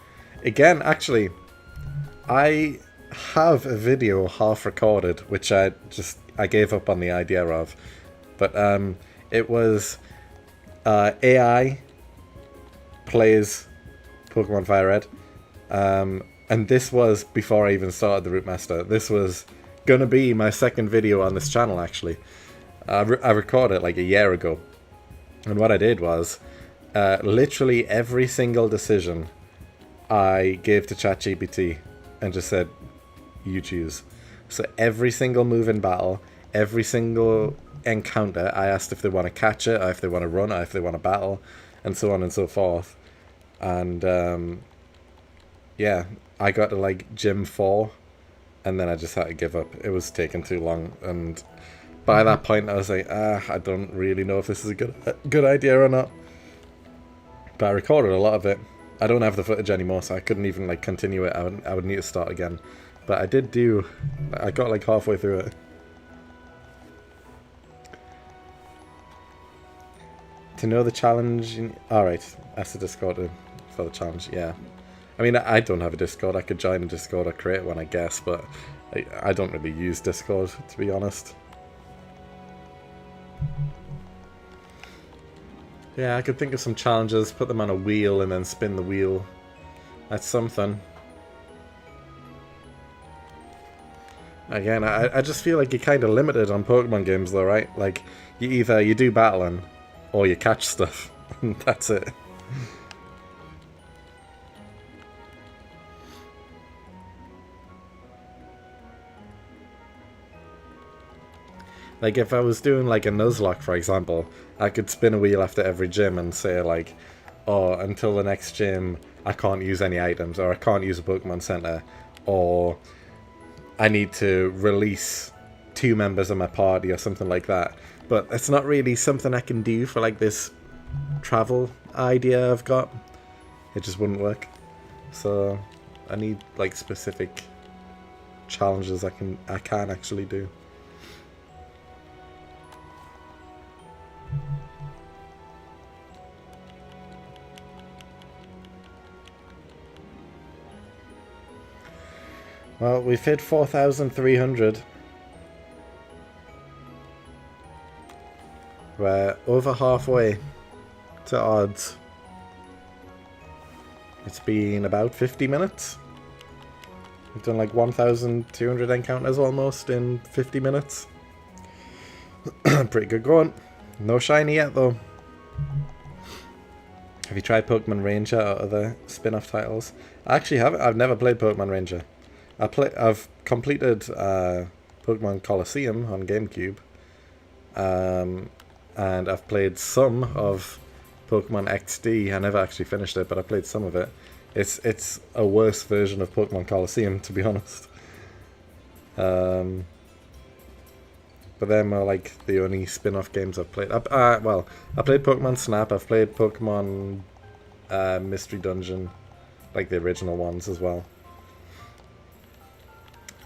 Again, actually, I have a video half recorded, which I gave up on the idea of. But it was AI plays Pokemon Fire Red. And this was before I even started the Route Master. This was gonna be my second video on this channel, actually. I recorded it like a year ago. And what I did was, literally every single decision I gave to ChatGPT and just said, you choose. So every single move in battle, every single encounter, I asked if they want to catch it, or if they want to run, or if they want to battle, and so on and so forth. And yeah, I got to like Gym 4, and then I just had to give up. It was taking too long, and by that point I was like, I don't really know if this is a good idea or not. But I recorded a lot of it. I don't have the footage anymore, so I couldn't even like continue it. I would need to start again. But I got like halfway through it. To know the challenge... Alright, ask the Discord for the challenge, yeah. I mean, I don't have a Discord. I could join a Discord or create one, I guess, but I don't really use Discord, to be honest. Yeah, I could think of some challenges, put them on a wheel and then spin the wheel. That's something. Again, I just feel like you're kind of limited on Pokemon games though, right? Like, you do battling, or you catch stuff, and that's it. Like, if I was doing, like, a Nuzlocke, for example, I could spin a wheel after every gym and say, like, oh, until the next gym, I can't use any items, or I can't use a Pokemon Center, or I need to release 2 members of my party, or something like that. But it's not really something I can do for, like, this travel idea I've got. It just wouldn't work. So, I need, like, specific challenges I can actually do. Well, we've hit 4,300. We're over halfway to odds. It's been about 50 minutes. We've done like 1,200 encounters almost in 50 minutes. Pretty good going. No shiny yet though. Have you tried Pokemon Ranger or other spin-off titles? I actually haven't. I've never played Pokemon Ranger. I've completed Pokemon Colosseum on GameCube, and I've played some of Pokemon XD. I never actually finished it, but I played some of it. It's a worse version of Pokemon Colosseum, to be honest. But they're more like the only spin-off games I've played. Well, I played Pokemon Snap. I've played Pokemon Mystery Dungeon, like the original ones as well.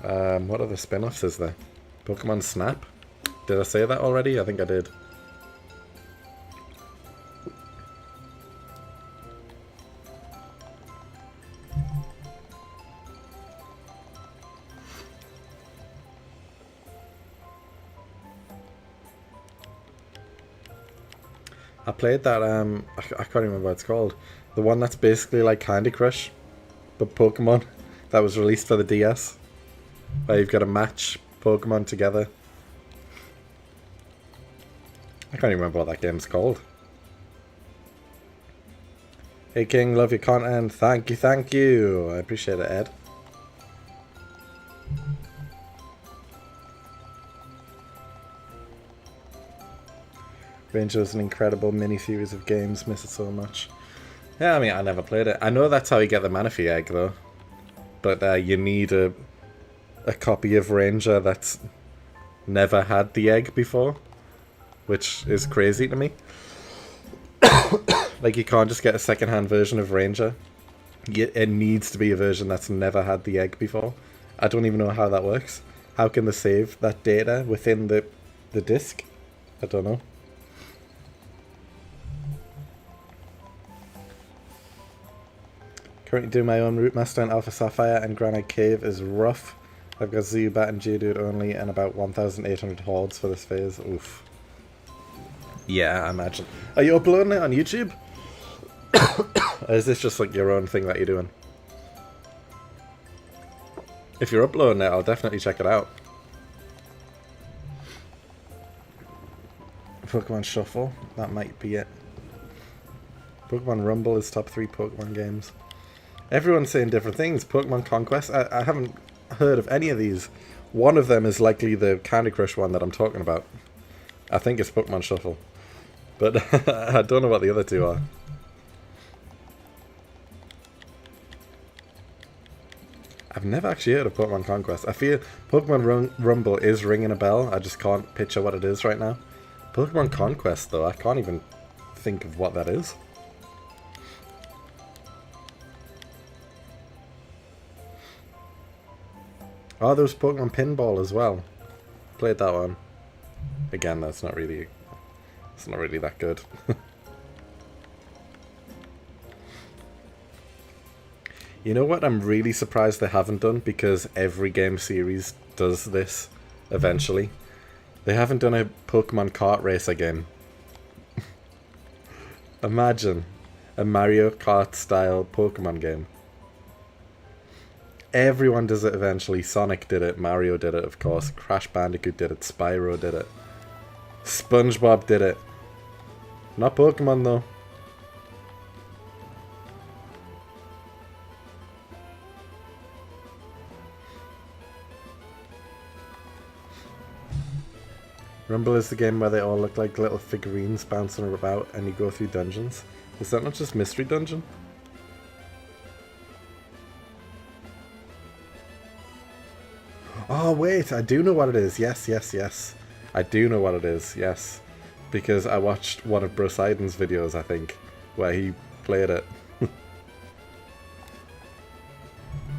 What other spin-offs is there? Pokemon Snap? Did I say that already? I think I did. I played that, I can't remember what it's called. The one that's basically like Candy Crush, but Pokemon, that was released for the DS. Where you've got to match Pokemon together. I can't even remember what that game's called. Hey King, love your content. Thank you. I appreciate it, Ed. Ranger is an incredible mini-series of games. Miss it so much. Yeah, I mean, I never played it. I know that's how you get the Manaphy egg, though. But you need a copy of Ranger that's never had the egg before, which is crazy to me. Like, you can't just get a second-hand version of Ranger. It needs to be a version that's never had the egg before. I don't even know how that works. How can they save that data within the disc? I don't know. Currently doing my own Route Master in Alpha Sapphire, and Granite Cave is rough. I've got Zubat and Geodude only, and about 1,800 hordes for this phase. Oof. Yeah, I imagine. Are you uploading it on YouTube? Or is this just like your own thing that you're doing? If you're uploading it, I'll definitely check it out. Pokemon Shuffle, that might be it. Pokemon Rumble is top 3 Pokemon games. Everyone's saying different things. Pokemon Conquest, I haven't heard of any of these. One of them is likely the Candy Crush one that I'm talking about. I think it's Pokemon Shuffle. But I don't know what the other two are. I've never actually heard of Pokemon Conquest. I feel Pokemon Rumble is ringing a bell. I just can't picture what it is right now. Pokemon Conquest, though, I can't even think of what that is. Oh, there was Pokemon Pinball as well. Played that one. Again, it's not really that good. You know what I'm really surprised they haven't done, because every game series does this eventually. They haven't done a Pokemon Kart Racer game. Imagine a Mario Kart style Pokemon game. Everyone does it eventually. Sonic did it, Mario did it, of course, Crash Bandicoot did it, Spyro did it, SpongeBob did it. Not Pokemon though. Rumble is the game where they all look like little figurines bouncing about and you go through dungeons. Is that not just Mystery Dungeon? Oh wait, I do know what it is. Yes. I do know what it is, yes. Because I watched one of Brosidon's videos, I think, where he played it.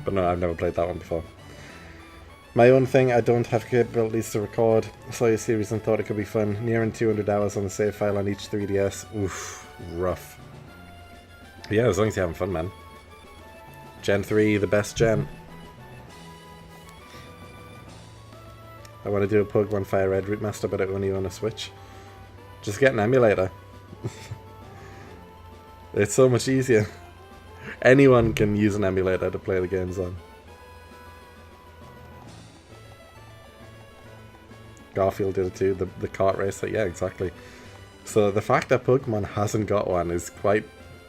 But no, I've never played that one before. My own thing, I don't have capabilities to record. Saw your series and thought it could be fun. Nearing 200 hours on the save file on each 3DS. Oof, rough. But yeah, as long as you're having fun, man. Gen 3, the best gen. I want to do a Pokemon Fire Red remaster, but only on a Switch. Just get an emulator. It's so much easier. Anyone can use an emulator to play the games on. Garfield did it too, the kart racer, yeah, exactly. So the fact that Pokemon hasn't got one is quite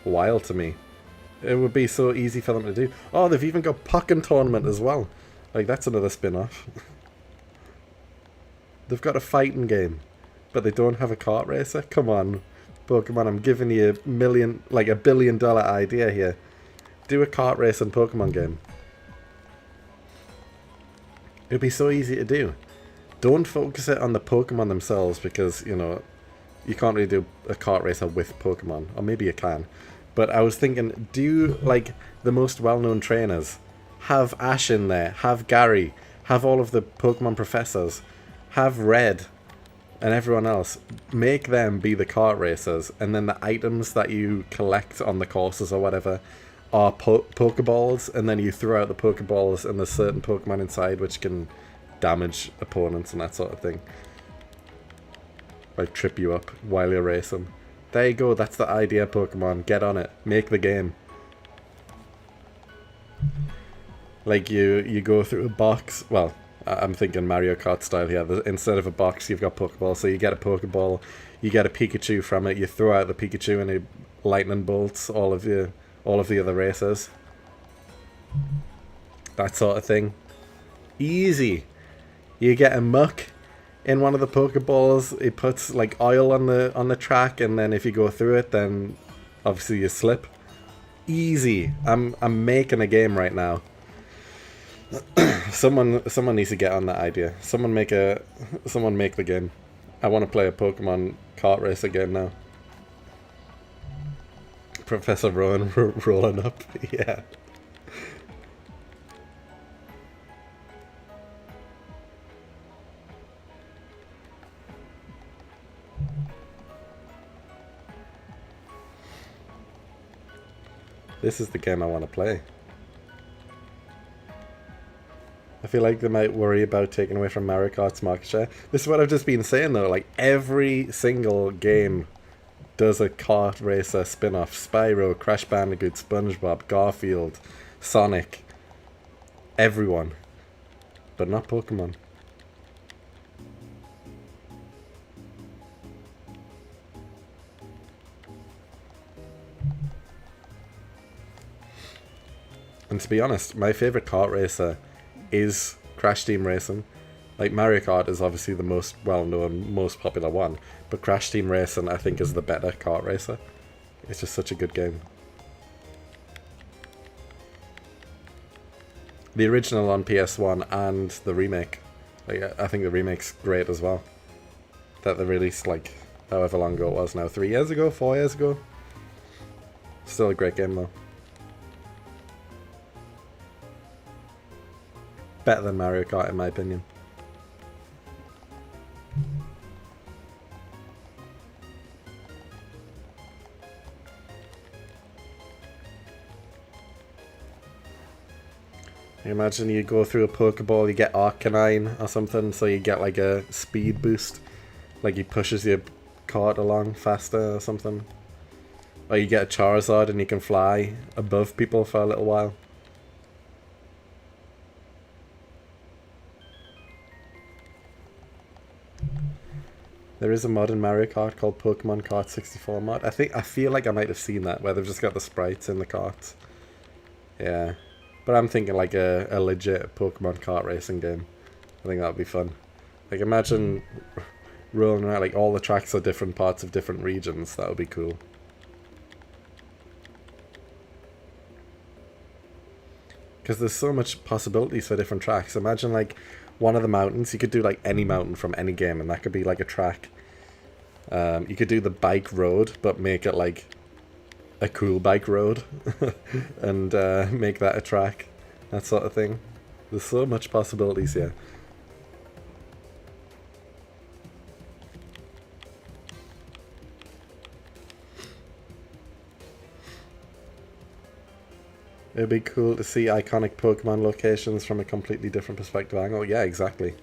wild to me. It would be so easy for them to do. Oh, they've even got Pokken Tournament as well. Like, that's another spin-off. They've got a fighting game, but they don't have a kart racer? Come on, Pokemon, I'm giving you a $1 billion idea here. Do a kart race and Pokemon game. It'd be so easy to do. Don't focus it on the Pokemon themselves, because, you know, you can't really do a kart racer with Pokemon. Or maybe you can. But I was thinking, do, like, the most well-known trainers. Have Ash in there. Have Gary. Have all of the Pokemon professors. Have Red. And everyone else. Make them be the kart racers. And then the items that you collect on the courses or whatever are Pokeballs. And then you throw out the Pokeballs and there's certain Pokemon inside which can damage opponents and that sort of thing. Like trip you up while you're racing. There you go, that's the idea, Pokemon. Get on it. Make the game. Like you go through a box. Well, I'm thinking Mario Kart style here. Instead of a box, you've got Pokeballs. So you get a Pokeball, you get a Pikachu from it, you throw out the Pikachu and it lightning bolts all of the other racers. That sort of thing. Easy. You get a Muck in one of the Pokeballs. It puts like oil on the track, and then if you go through it, then obviously you slip. Easy. I'm making a game right now. Someone needs to get on that idea. Someone make the game. I want to play a Pokemon kart racer game now. Professor Rowan rolling up. Yeah. This is the game I want to play. I feel like they might worry about taking away from Mario Kart's market share. This is what I've just been saying though, like every single game does a kart racer spin-off. Spyro, Crash Bandicoot, SpongeBob, Garfield, Sonic, everyone, but not Pokemon. And to be honest, my favorite kart racer is Crash Team Racing. Like, Mario Kart is obviously the most well-known, most popular one, but Crash Team Racing I think is the better kart racer. It's just such a good game. The original on PS1 and the remake. Like, I think the remake's great as well. That they released, like, however long ago it was now. 3 years ago? 4 years ago? Still a great game though. Better than Mario Kart in my opinion. Imagine you go through a Pokeball, you get Arcanine or something, so you get like a speed boost. Like he pushes your cart along faster or something. Or you get a Charizard and you can fly above people for a little while. There is a mod in Mario Kart called Pokemon Kart 64 mod. I feel like I might have seen that, where they've just got the sprites in the carts. Yeah. But I'm thinking like a legit Pokemon kart racing game. I think that would be fun. Like imagine rolling around, like all the tracks are different parts of different regions. That would be cool. Because there's so much possibilities for different tracks. Imagine like one of the mountains, you could do like any mountain from any game and that could be like a track. You could do the bike road but make it like a cool bike road and make that a track, that sort of thing. There's so much possibilities here. It'd be cool to see iconic Pokemon locations from a completely different perspective angle. Yeah, exactly.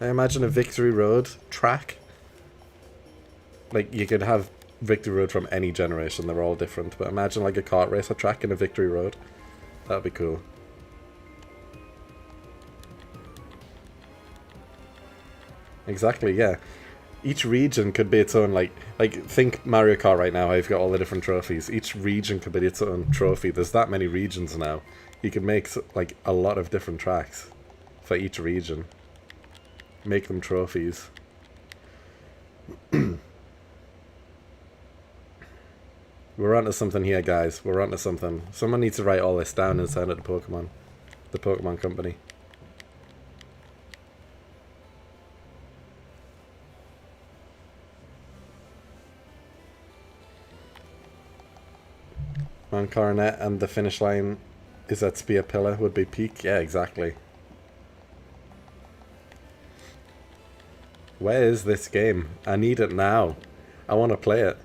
I imagine a Victory Road track. Like, you could have Victory Road from any generation, they're all different. But imagine like a kart racer track in a Victory Road. That'd be cool. Exactly, yeah. Each region could be its own, like think Mario Kart right now, how you've got all the different trophies. Each region could be its own trophy. There's that many regions now. You could make like a lot of different tracks for each region. Make them trophies. We're onto something here, guys. We're onto something. Someone needs to write all this down and send it to Pokemon. The Pokemon Company. Mount Coronet and the finish line is at Spear Pillar would be peak. Yeah, exactly. Where is this game? I need it now. I want to play it.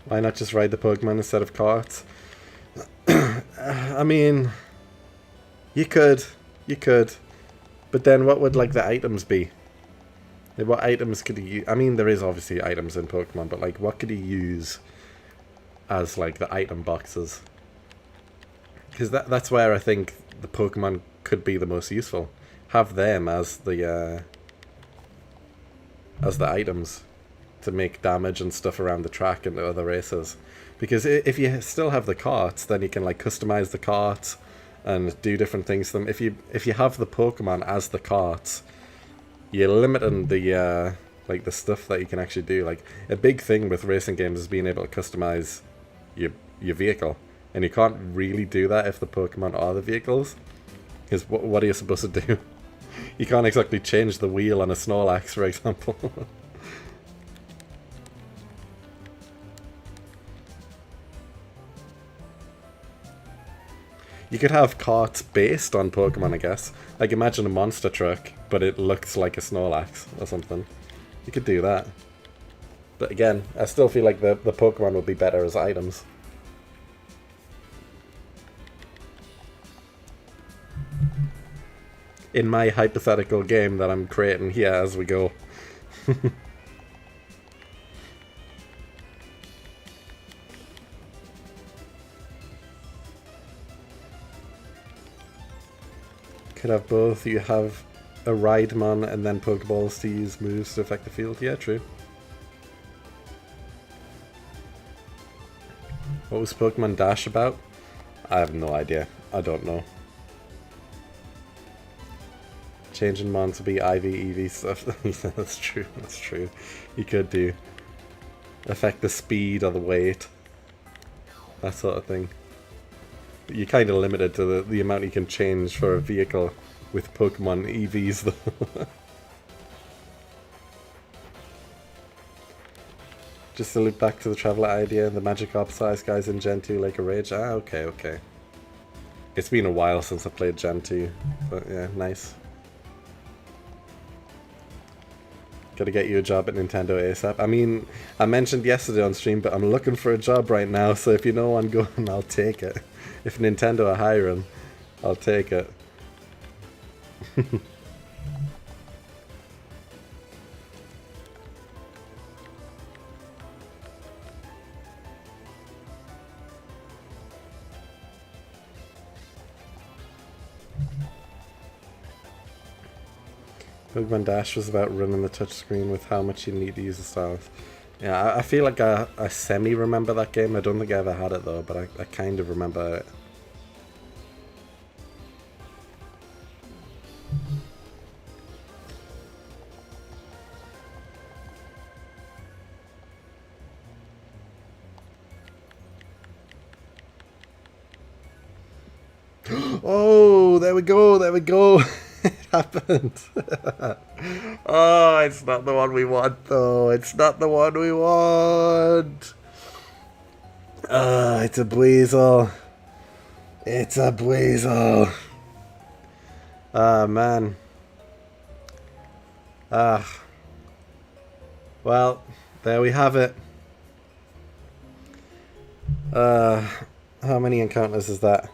Why not just ride the Pokemon instead of carts? I mean, you could, but then what would like the items be? Like, what items could you use? I mean, there is obviously items in Pokemon, but like, what could you use as like the item boxes? Because that's where I think the Pokemon could be the most useful. Have them as the items to make damage and stuff around the track and the other races. Because if you still have the carts, then you can like customize the carts and do different things to them. If you have the Pokemon as the carts, you're limiting the like the stuff that you can actually do. Like a big thing with racing games is being able to customize your vehicle, and you can't really do that if the Pokemon are the vehicles. Because what are you supposed to do? You can't exactly change the wheel on a Snorlax, for example. You could have carts based on Pokemon, I guess. Like, imagine a monster truck, but it looks like a Snorlax or something. You could do that. But again, I still feel like the Pokemon would be better as items. In my hypothetical game that I'm creating here as we go. Could have both. You have a Ride-mon and then Pokeballs to use moves to affect the field. Yeah, true. What was Pokemon Dash about? I have no idea. I don't know. Changing Mon to be IV, EV stuff. That's true, that's true. You could do. Affect the speed or the weight. That sort of thing. But you're kind of limited to the amount you can change for a vehicle with Pokemon EVs though. Just to loop back to the Traveler idea, the Magikarp size guys in Gen 2 like a Rage. Ah, okay, okay. It's been a while since I played Gen 2, but yeah, nice. Gotta get you a job at Nintendo ASAP. I mean, I mentioned yesterday on stream, but I'm looking for a job right now, so if you know one going, I'll take it. If Nintendo are hiring, I'll take it. Pokemon Dash was about running the touchscreen with how much you need to use the styles. Yeah, I feel like I semi-remember that game. I don't think I ever had it though, but I kind of remember it. Oh, there we go, there we go. It happened. Oh, it's not the one we want though. It's not the one we want. It's a Buizel. It's a Buizel. Ah, man. Well, there we have it. How many encounters is that?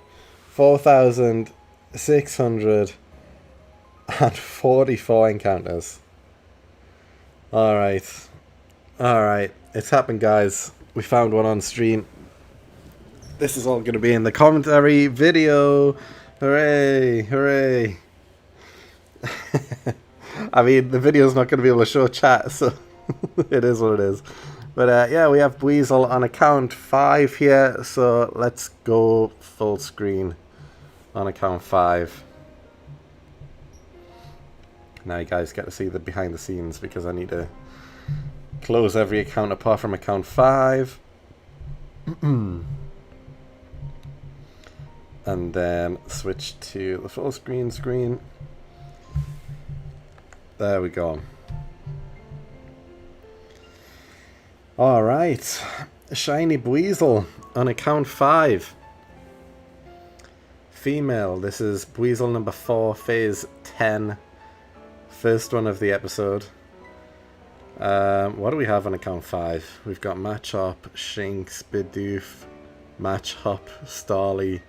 4,644 encounters. Alright. Alright. It's happened, guys. We found one on stream. This is all going to be in the commentary video. Hooray! Hooray! I mean, the video's not going to be able to show chat, so it is what it is. But yeah, we have Buizel on account 5 here, so let's go full screen on account 5. Now you guys get to see the behind the scenes because I need to close every account apart from account 5. And then switch to the full screen. There we go. Alright, Shiny Buizel on account 5. Female, this is Buizel number 4, phase 10. First one of the episode. What do we have on account 5? We've got Machop, Shinx, Bidoof, Machop, Starly,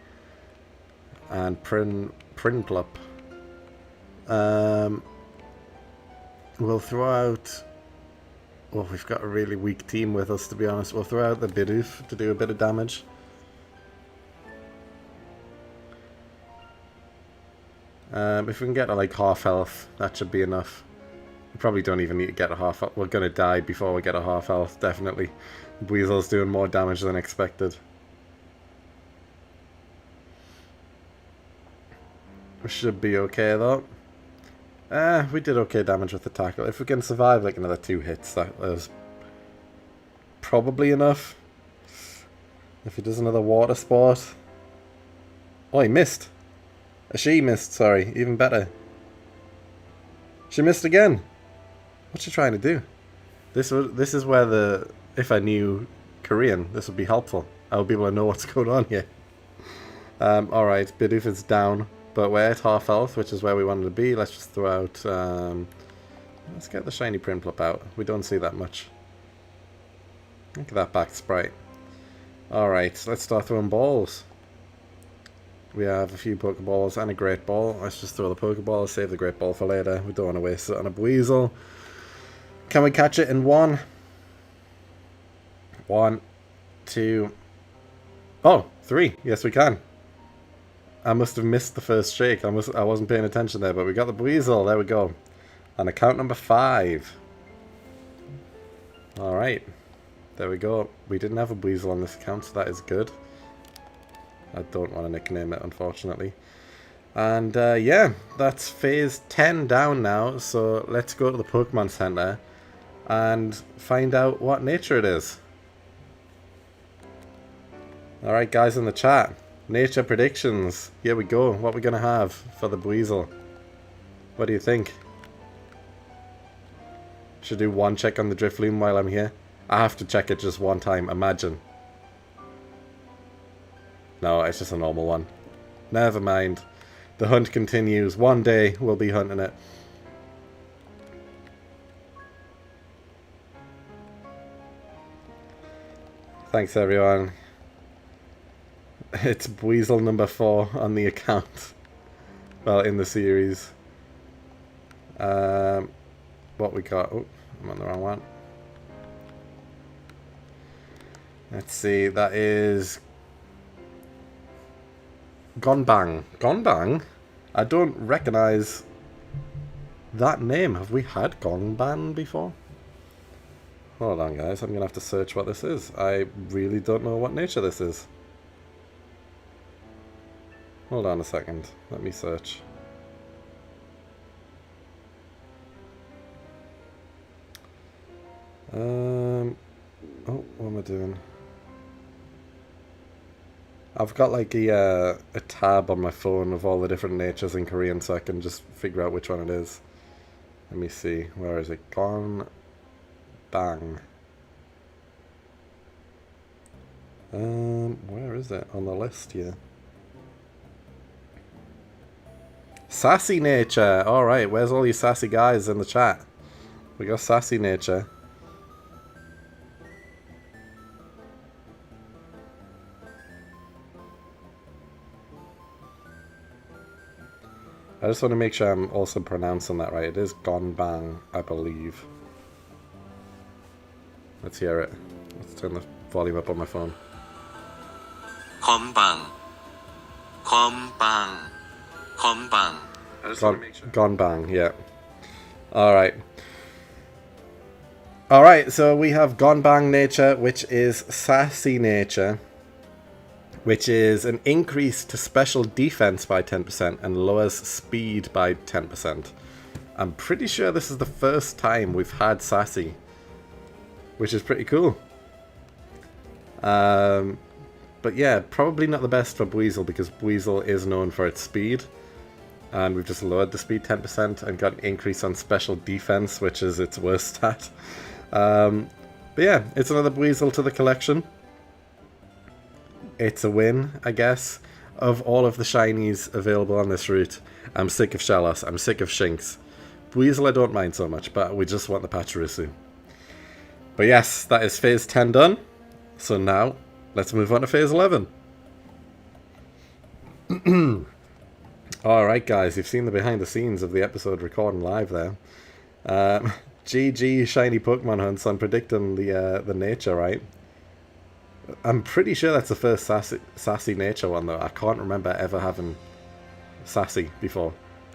and Prinplup. We'll throw out... Well, we've got a really weak team with us, to be honest. We'll throw out the Bidoof to do a bit of damage. If we can get to like half health, that should be enough. We probably don't even need to get a half health. We're going to die before we get a half health, definitely. Buizel's doing more damage than expected. We should be okay though. We did okay damage with the tackle. If we can survive like another 2 hits, that is probably enough. If he does another water sport. Oh, he missed. She missed, sorry. Even better. She missed again. What's she trying to do? This is where the... If I knew Korean, this would be helpful. I would be able to know what's going on here. Alright, Bidoof is down. But we're at half health, which is where we wanted to be. Let's just throw out... let's get the shiny Prinplup out. We don't see that much. Look at that back sprite. Alright, let's start throwing balls. We have a few Pokeballs and a Great Ball. Let's just throw the Pokeball, save the Great Ball for later. We don't want to waste it on a Buizel. Can we catch it in one? 1, 2... Oh, 3. Yes, we can. I must have missed the first shake. I wasn't paying attention there, but we got the Buizel. There we go. On account number 5. Alright. There we go. We didn't have a Buizel on this account, so that is good. I don't want to nickname it, unfortunately. And yeah, that's phase 10 down now. So let's go to the Pokemon Center and find out what nature it is. Alright guys in the chat, nature predictions. Here we go. What we're going to have for the Buizel. What do you think? Should do one check on the Drifloon while I'm here. I have to check it just one time, imagine. No, it's just a normal one. Never mind. The hunt continues. One day we'll be hunting it. Thanks everyone. It's Buizel number 4 on the account. Well, in the series. What we got? Oh, I'm on the wrong one. Let's see, that is Gonbang. Gonbang? I don't recognize that name. Have we had Gonbang before? Hold on guys, I'm going to have to search what this is. I really don't know what nature this is. Hold on a second, let me search. Oh, what am I doing? I've got like a tab on my phone of all the different natures in Korean, so I can just figure out which one it is. Let me see, where is it? Gonbang. Where is it on the list here? Sassy nature! Alright, where's all you sassy guys in the chat? We got sassy nature. I just want to make sure I'm also pronouncing that right. It is Gonbang, I believe. Let's hear it. Let's turn the volume up on my phone. Gonbang. Gonbang. Gonbang. I just want to make sure. Gonbang, yeah. Alright. Alright, so we have Gonbang nature, which is sassy nature, which is an increase to special defense by 10% and lowers speed by 10%. I'm pretty sure this is the first time we've had sassy, which is pretty cool. But yeah, probably not the best for Buizel because Buizel is known for its speed. And we've just lowered the speed 10% and got an increase on special defense, which is its worst stat. But yeah, it's another Buizel to the collection. It's a win, I guess. Of all of the shinies available on this route, I'm sick of Shellos, I'm sick of Shinx. Buizel I don't mind so much, but we just want the Pachirisu. But yes, that is phase 10 done. So now, let's move on to phase 11. Alright guys, you've seen the behind the scenes of the episode recording live there. GG shiny Pokemon hunts on predicting the nature, right? I'm pretty sure that's the first sassy nature one though. I can't remember ever having sassy before.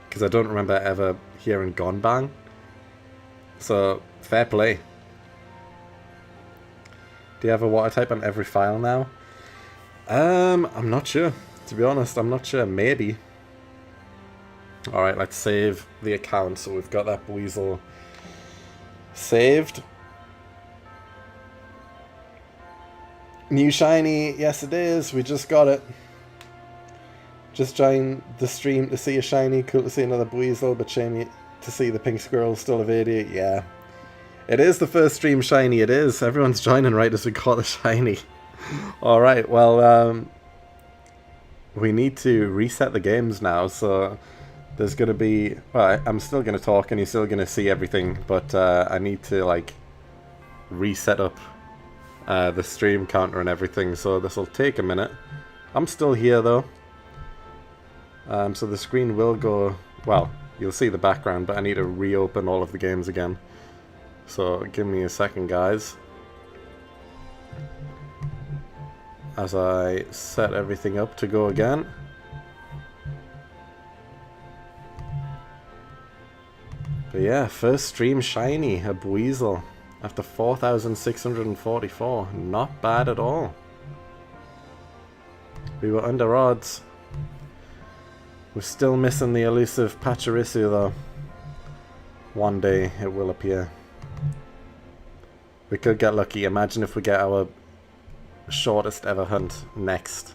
Because I don't remember ever hearing Gonbang. So, fair play. Do you have a water type on every file now? I'm not sure. To be honest, I'm not sure. Maybe. Alright, let's save the account. So we've got that Buizel saved. New shiny, yes it is, we just got it. Just joined the stream to see a shiny, cool to see another Buizel, but shame to see the pink squirrel still evading. Yeah. It is the first stream shiny, it is. Everyone's joining right as we got the shiny. Alright, well, we need to reset the games now, so there's going to be... Well, I'm still going to talk and you're still going to see everything, but I need to, like, reset up the stream counter and everything, so this will take a minute. I'm still here though. So the screen will go, well, you'll see the background, but I need to reopen all of the games again. So give me a second, guys, as I set everything up to go again. But yeah, first stream shiny, a Buizel, after 4,644. Not bad at all. We were under odds. We're still missing the elusive Pachirisu though. One day it will appear. We could get lucky. Imagine if we get our shortest ever hunt next.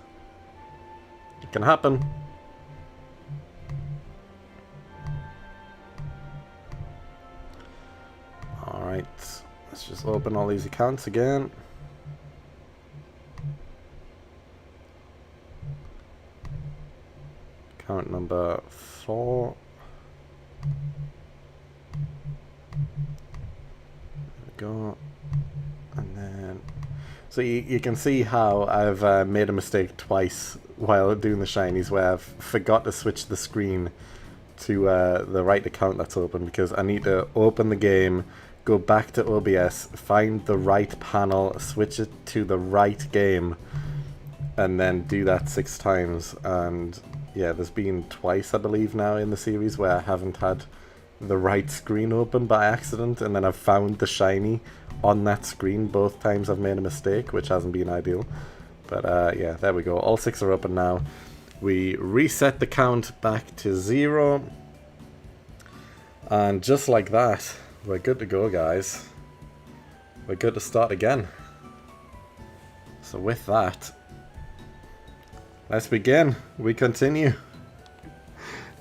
It can happen. Alright, let's just open all these accounts again. Account number 4. There we go. And then, so you can see how I've made a mistake twice while doing the shinies, where I've forgot to switch the screen to the right account that's open, because I need to open the game, go back to OBS, find the right panel, switch it to the right game, and then do that 6 times. And yeah, there's been twice, I believe, now in the series where I haven't had the right screen open by accident, and then I've found the shiny on that screen. Both times I've made a mistake, which hasn't been ideal. But yeah, there we go. All 6 are open now. We reset the count back to 0. And just like that, we're good to go, guys. We're good to start again. So with that, let's begin. We continue.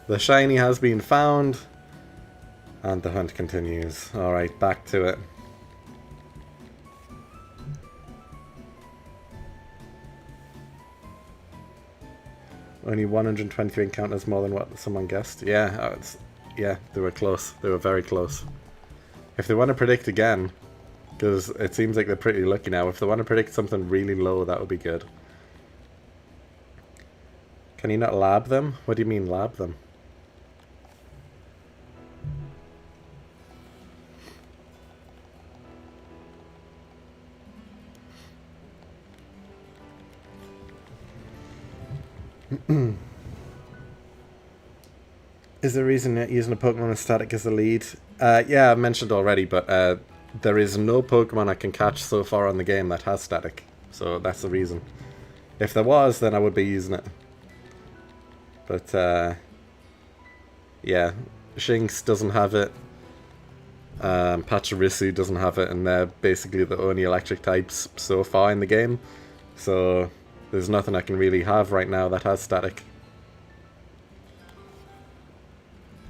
The shiny has been found, and the hunt continues. Alright, back to it. Only 123 encounters more than what someone guessed. Yeah, yeah, they were close. They were very close. If they want to predict again, because it seems like they're pretty lucky now, if they want to predict something really low, that would be good. Can you not lab them? What do you mean lab them? Is the reason that using a Pokemon as static as the lead? Yeah, I mentioned already, but there is no Pokemon I can catch so far on the game that has static. So that's the reason. If there was, then I would be using it. But yeah, Shinx doesn't have it. Pachirisu doesn't have it, and they're basically the only electric types so far in the game. So there's nothing I can really have right now that has static.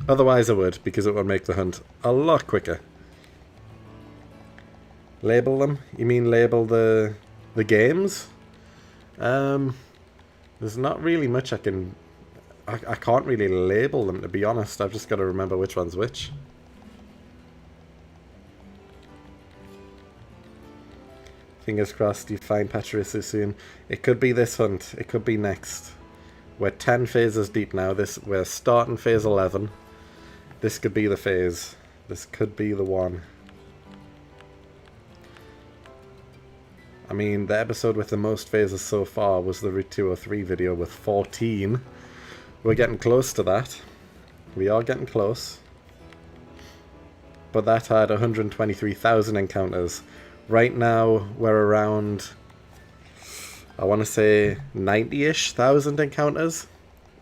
Otherwise I would, because it would make the hunt a lot quicker. Label them? You mean label the games? There's not really much I can... I can't really label them, to be honest. I've just got to remember which one's which. Fingers crossed you find Pachirisu soon. It could be this hunt. It could be next. We're 10 phases deep now. We're starting phase 11. This could be the phase. This could be the one. I mean, the episode with the most phases so far was the Route 203 video with 14. We're getting close to that. We are getting close. But that had 123,000 encounters. Right now, we're around, I want to say, 90-ish thousand encounters.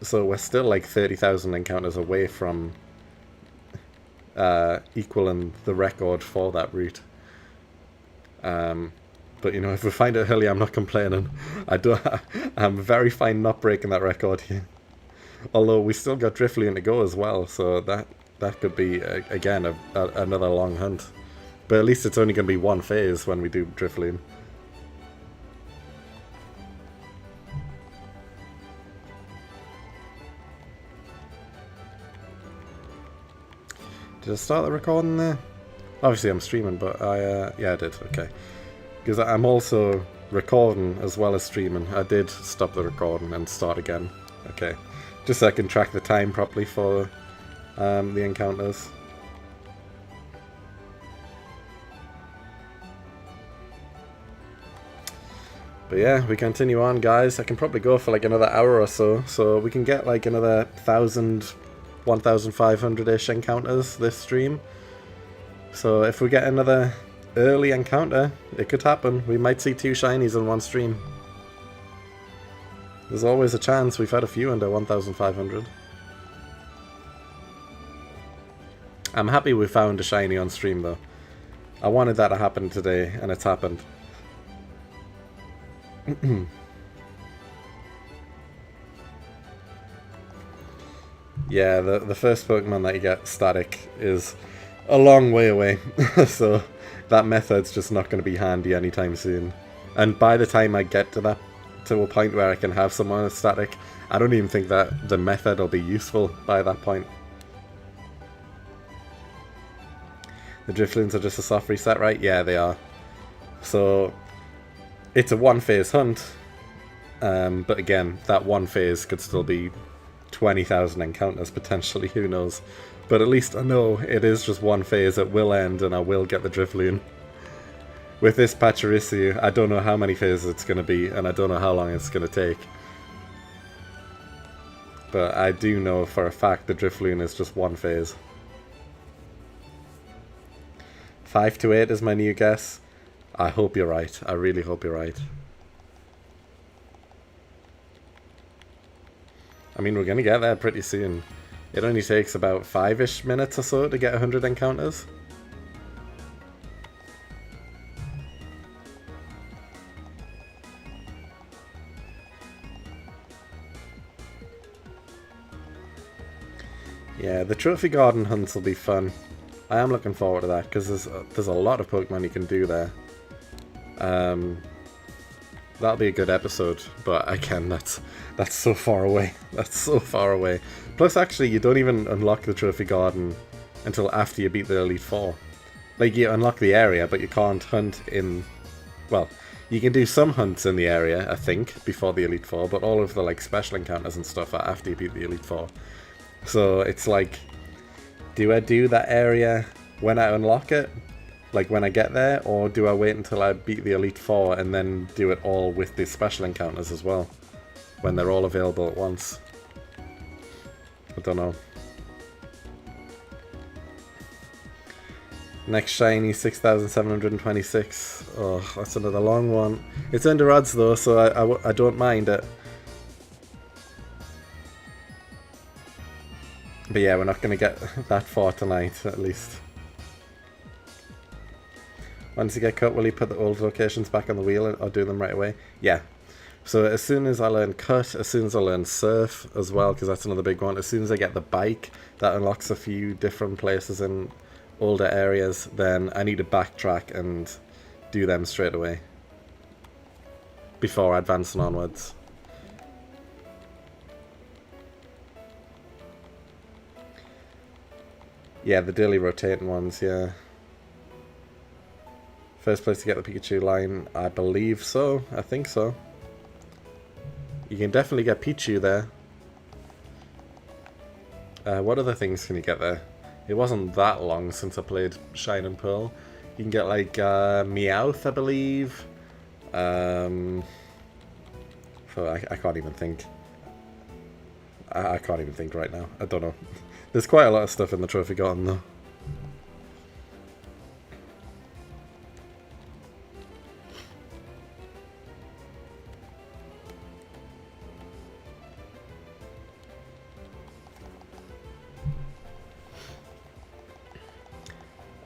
So we're still like 30,000 encounters away from equaling the record for that route. But you know, if we find it early, I'm not complaining. I'm very fine not breaking that record here. Although we still got Drifloon to go as well, so that could be again another long hunt. But at least it's only going to be one phase when we do Drifloon. Did I start the recording there? Obviously I'm streaming, but yeah, I did. Okay. because I'm also recording as well as streaming. I did stop the recording and start again. Okay, just so I can track the time properly for the encounters. But yeah, we continue on, guys. I can probably go for like another hour or so, so we can get like another 1,000, 1,500-ish encounters this stream. So if we get another early encounter, it could happen. We might see 2 shinies in one stream. There's always a chance. We've had a few under 1,500. I'm happy we found a shiny on stream though. I wanted that to happen today, and it's happened. Yeah, the first Pokemon that you get static is a long way away, so that method's just not going to be handy anytime soon. And by the time I get to a point where I can have someone with static, I don't even think that the method will be useful by that point. The Drifloons are just a soft reset, right? Yeah, they are. So it's a one-phase hunt, but again, that one phase could still be 20,000 encounters potentially, who knows. But at least I know it is just one phase, it will end and I will get the Drifloon. With this Pachirisu, I don't know how many phases it's going to be, and I don't know how long it's going to take. But I do know for a fact the Drifloon is just one phase. 5 to 8 is my new guess. I hope you're right. I really hope you're right. I mean, we're going to get there pretty soon. It only takes about 5-ish minutes or so to get 100 encounters. Yeah, the Trophy Garden hunts will be fun. I am looking forward to that, because there's a lot of Pokemon you can do there. That'll be a good episode, but again, that's so far away. That's so far away. Plus, actually, you don't even unlock the Trophy Garden until after you beat the Elite Four. Like, you unlock the area, but you can't hunt in... Well, you can do some hunts in the area, I think, before the Elite Four, but all of the, like, special encounters and stuff are after you beat the Elite Four. So, it's like, do I do that area when I unlock it? Like when I get there, or do I wait until I beat the Elite Four and then do it all with the special encounters as well, when they're all available at once? I don't know. Next shiny, 6,726. Oh, that's another long one. It's under odds though, so I don't mind it. But yeah, we're not going to get that far tonight, at least. Once you get cut, will you put the old locations back on the wheel or do them right away? Yeah. So as soon as I learn cut, as soon as I learn surf as well, because that's another big one, as soon as I get the bike, that unlocks a few different places in older areas, then I need to backtrack and do them straight away before advancing onwards. Yeah, the daily rotating ones, yeah. First place to get the Pikachu line, I believe so. I think so. You can definitely get Pichu there. What other things can you get there? It wasn't that long since I played Shine and Pearl. You can get like Meowth, I believe. So I can't even think. I can't even think right now. I don't know. There's quite a lot of stuff in the Trophy Garden though.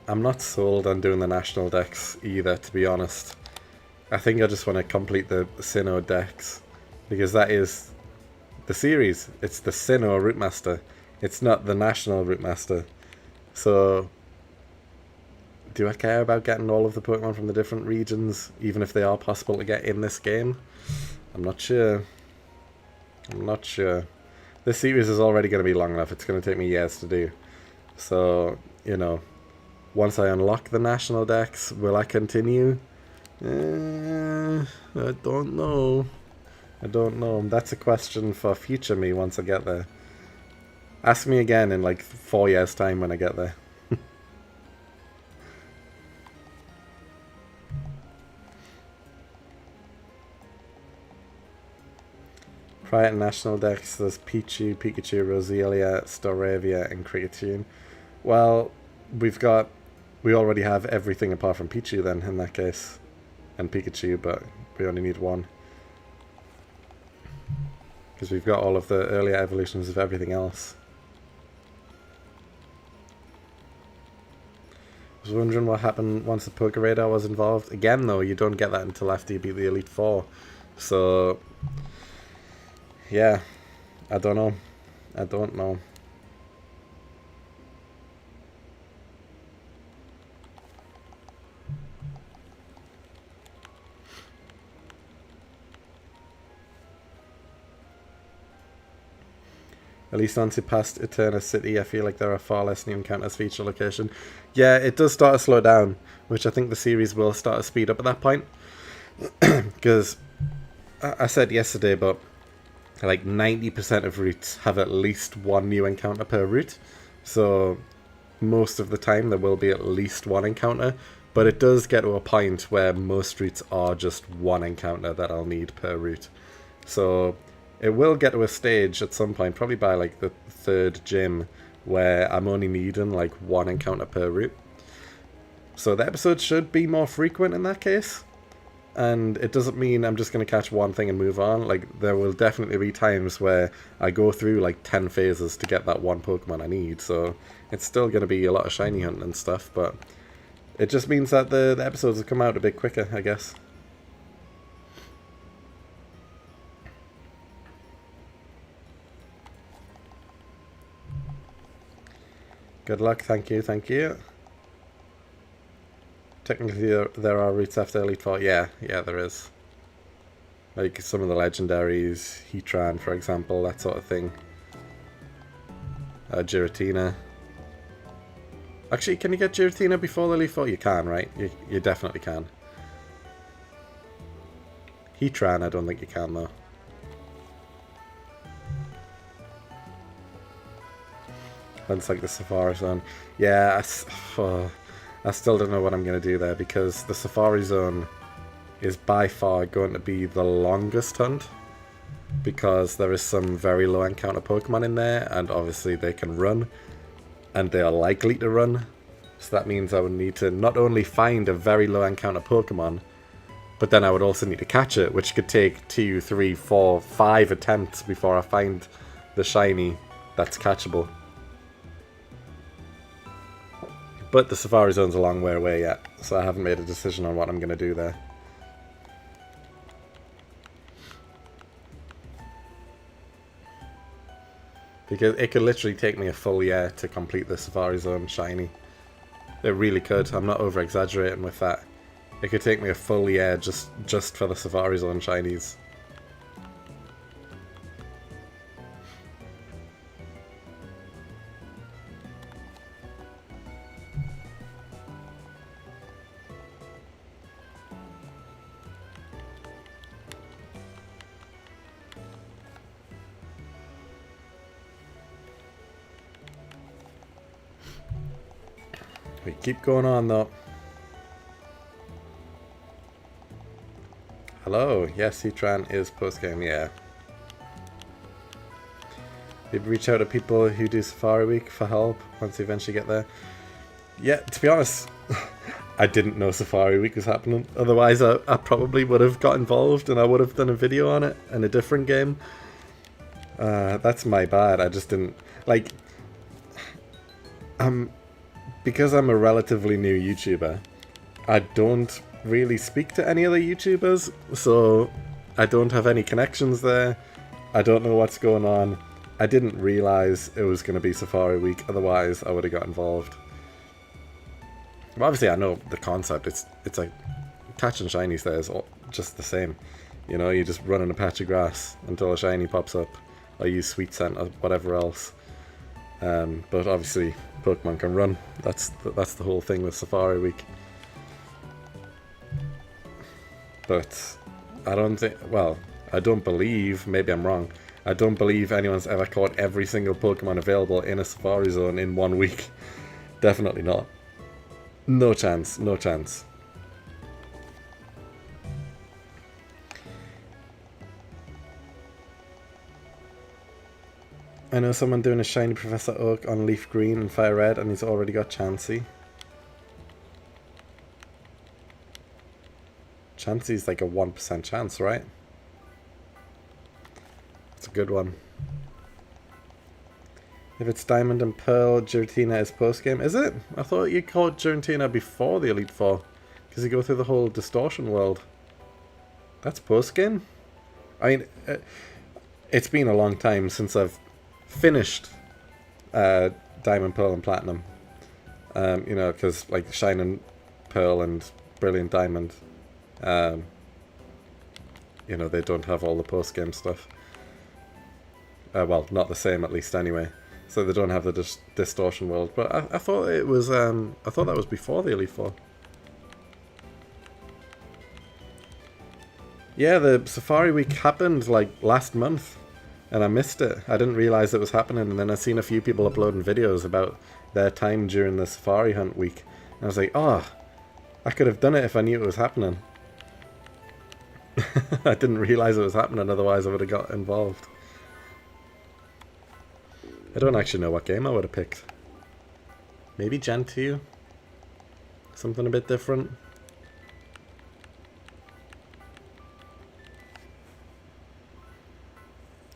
I'm not sold on doing the national decks either, to be honest. I think I just want to complete the Sinnoh decks, because that is the series. It's the Sinnoh Route Master. It's not the national Route Master. So, do I care about getting all of the Pokemon from the different regions, even if they are possible to get in this game? I'm not sure. I'm not sure. This series is already going to be long enough. It's going to take me years to do. So, you know, once I unlock the national decks, will I continue? I don't know. I don't know. That's a question for future me once I get there. Ask me again in like 4 years' time when I get there. Prior to National Dex, there's Pichu, Pikachu, Roselia, Staravia, and Krigatune. Well, we already have everything apart from Pichu then, in that case. And Pikachu, but we only need one. Because we've got all of the earlier evolutions of everything else. I was wondering what happened once the Poké Radar was involved. Again, though, you don't get that until after you beat the Elite Four. So, yeah, I don't know. I don't know. At least once you passed Eterna City, I feel like there are far less new encounters for each location. Yeah, it does start to slow down, which I think the series will start to speed up at that point. Because I said yesterday, but like 90% of routes have at least one new encounter per route. So most of the time there will be at least one encounter. But it does get to a point where most routes are just one encounter that I'll need per route. So it will get to a stage at some point, probably by like the 3rd gym, where I'm only needing like one encounter per route. So the episodes should be more frequent in that case. And it doesn't mean I'm just going to catch one thing and move on. Like, there will definitely be times where I go through like 10 phases to get that one Pokemon I need. So it's still going to be a lot of shiny hunting and stuff, but it just means that the episodes will come out a bit quicker, I guess. Good luck, thank you, thank you. Technically, there are routes after Elite Four. Yeah, there is. Like some of the legendaries, Heatran, for example, that sort of thing. Giratina. Actually, can you get Giratina before the Elite Four? You can, right? You definitely can. Heatran, I don't think you can, though. That's like the Safari Zone. Yeah, I still don't know what I'm going to do there, because the Safari Zone is by far going to be the longest hunt, because there is some very low encounter Pokemon in there, and obviously they can run, and they are likely to run. So that means I would need to not only find a very low encounter Pokemon, but then I would also need to catch it, which could take 2, 3, 4, 5 attempts before I find the shiny that's catchable. But the Safari Zone's a long way away yet, so I haven't made a decision on what I'm going to do there. Because it could literally take me a full year to complete the Safari Zone shiny. It really could. I'm not over-exaggerating with that. It could take me a full year just for the Safari Zone shinies. We keep going on though. Hello, yes, Heatran is post-game, yeah. Maybe reach out to people who do Safari Week for help once you eventually get there. Yeah, to be honest, I didn't know Safari Week was happening. Otherwise, I probably would have got involved and I would have done a video on it in a different game. That's my bad. I just didn't... Like... Because I'm a relatively new YouTuber, I don't really speak to any other YouTubers, so I don't have any connections there. I don't know what's going on. I didn't realise it was going to be Safari Week, otherwise I would have got involved. But obviously I know the concept. It's like catching shinies there is all just the same. You know, you just run in a patch of grass until a shiny pops up, or use Sweet Scent or whatever else. But obviously Pokemon can run. That's the whole thing with Safari Week. but I don't think, well, I don't believe, maybe I'm wrong, I don't believe anyone's ever caught every single Pokemon available in a Safari Zone in 1 week. Definitely not. No chance, no chance. I know someone doing a shiny Professor Oak on Leaf Green and Fire Red, and he's already got Chansey. Chansey's like a 1% chance, right? It's a good one. If it's Diamond and Pearl, Giratina is post-game. Is it? I thought you caught Giratina before the Elite Four. Because you go through the whole Distortion world. That's post-game? I mean, it's been a long time since I've finished Diamond, Pearl and Platinum. You know, because like Shining Pearl and Brilliant Diamond, you know, they don't have all the post-game stuff. Well, not the same at least anyway. So they don't have the Distortion world. But I thought it was, I thought that was before the Elite Four. Yeah, the Safari Week happened like last month. And I missed it. I didn't realise it was happening. And then I seen a few people uploading videos about their time during the Safari Hunt week. And I was like, oh, I could have done it if I knew it was happening. I didn't realise it was happening, otherwise I would have got involved. I don't actually know what game I would have picked. Maybe Gen 2? Something a bit different.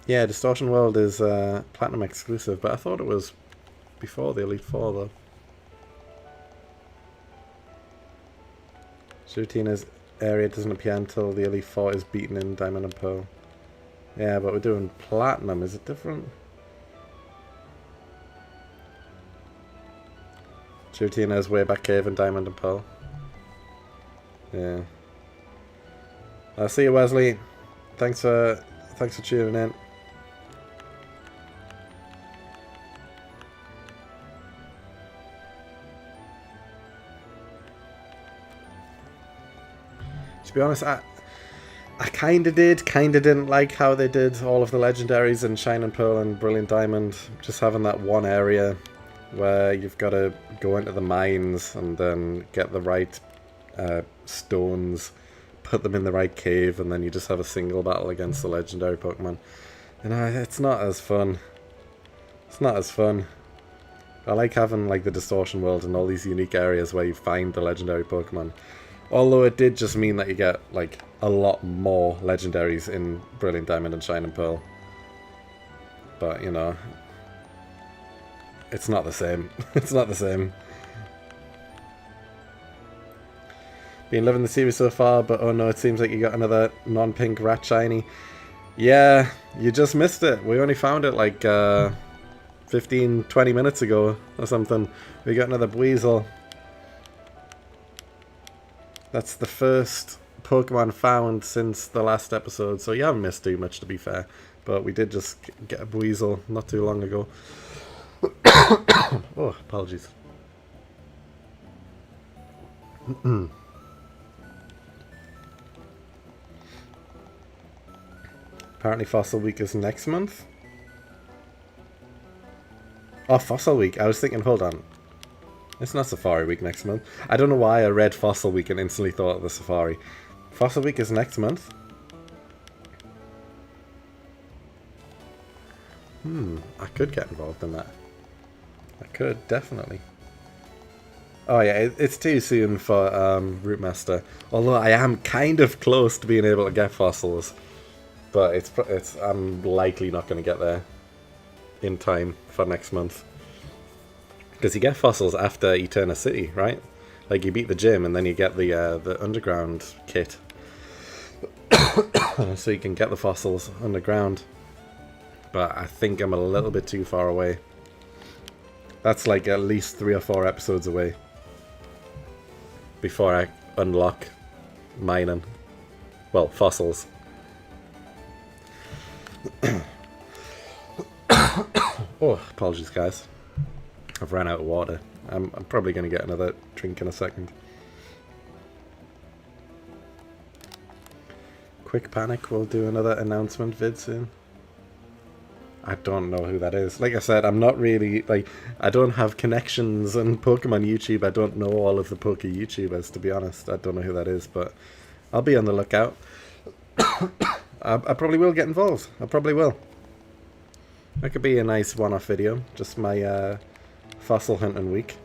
Yeah, Distortion World is Platinum exclusive, but I thought it was before the Elite Four, though. Giratina's area doesn't appear until the Elite Four is beaten in Diamond and Pearl. Yeah, but we're doing Platinum. Is it different? Giratina's way back cave in Diamond and Pearl. Yeah. I'll see you, Wesley. Thanks for tuning in. To be honest, I kind of didn't like how they did all of the legendaries in Shining Pearl and Brilliant Diamond. Just having that one area where you've got to go into the mines and then get the right stones, put them in the right cave, and then you just have a single battle against the legendary Pokemon. You know, it's not as fun. It's not as fun. I like having like the Distortion world and all these unique areas where you find the legendary Pokemon. Although it did just mean that you get like a lot more legendaries in Brilliant Diamond and Shining Pearl. But, you know, it's not the same. It's not the same. Been loving the series so far, but oh no, it seems like you got another non-pink rat shiny. Yeah, you just missed it. We only found it like 15-20 minutes ago or something. We got another Buizel. That's the first Pokemon found since the last episode, so you haven't missed too much, to be fair. But we did just get a Buizel not too long ago. Oh, apologies. Apparently Fossil Week is next month. Oh, Fossil Week. I was thinking, hold on. It's not Safari Week next month. I don't know why I read Fossil Week and instantly thought of the Safari. Fossil Week is next month. I could get involved in that. I could, definitely. Oh yeah, it's too soon for Route Master. Although I am kind of close to being able to get fossils. But I'm likely not going to get there in time for next month. Because you get fossils after Eterna City, right? Like you beat the gym and then you get the underground kit. So you can get the fossils underground. But I think I'm a little bit too far away. That's like at least 3 or 4 episodes away. Before I unlock mining. Well, fossils. Oh, apologies guys. I've ran out of water. I'm probably going to get another drink in a second. Quick Panic will do another announcement vid soon. I don't know who that is. Like I said, I'm not really, like, I don't have connections on Pokemon YouTube. I don't know all of the Poke YouTubers, to be honest. I don't know who that is, but I'll be on the lookout. I probably will get involved. I probably will. That could be a nice one-off video. Just my fossil hunting week.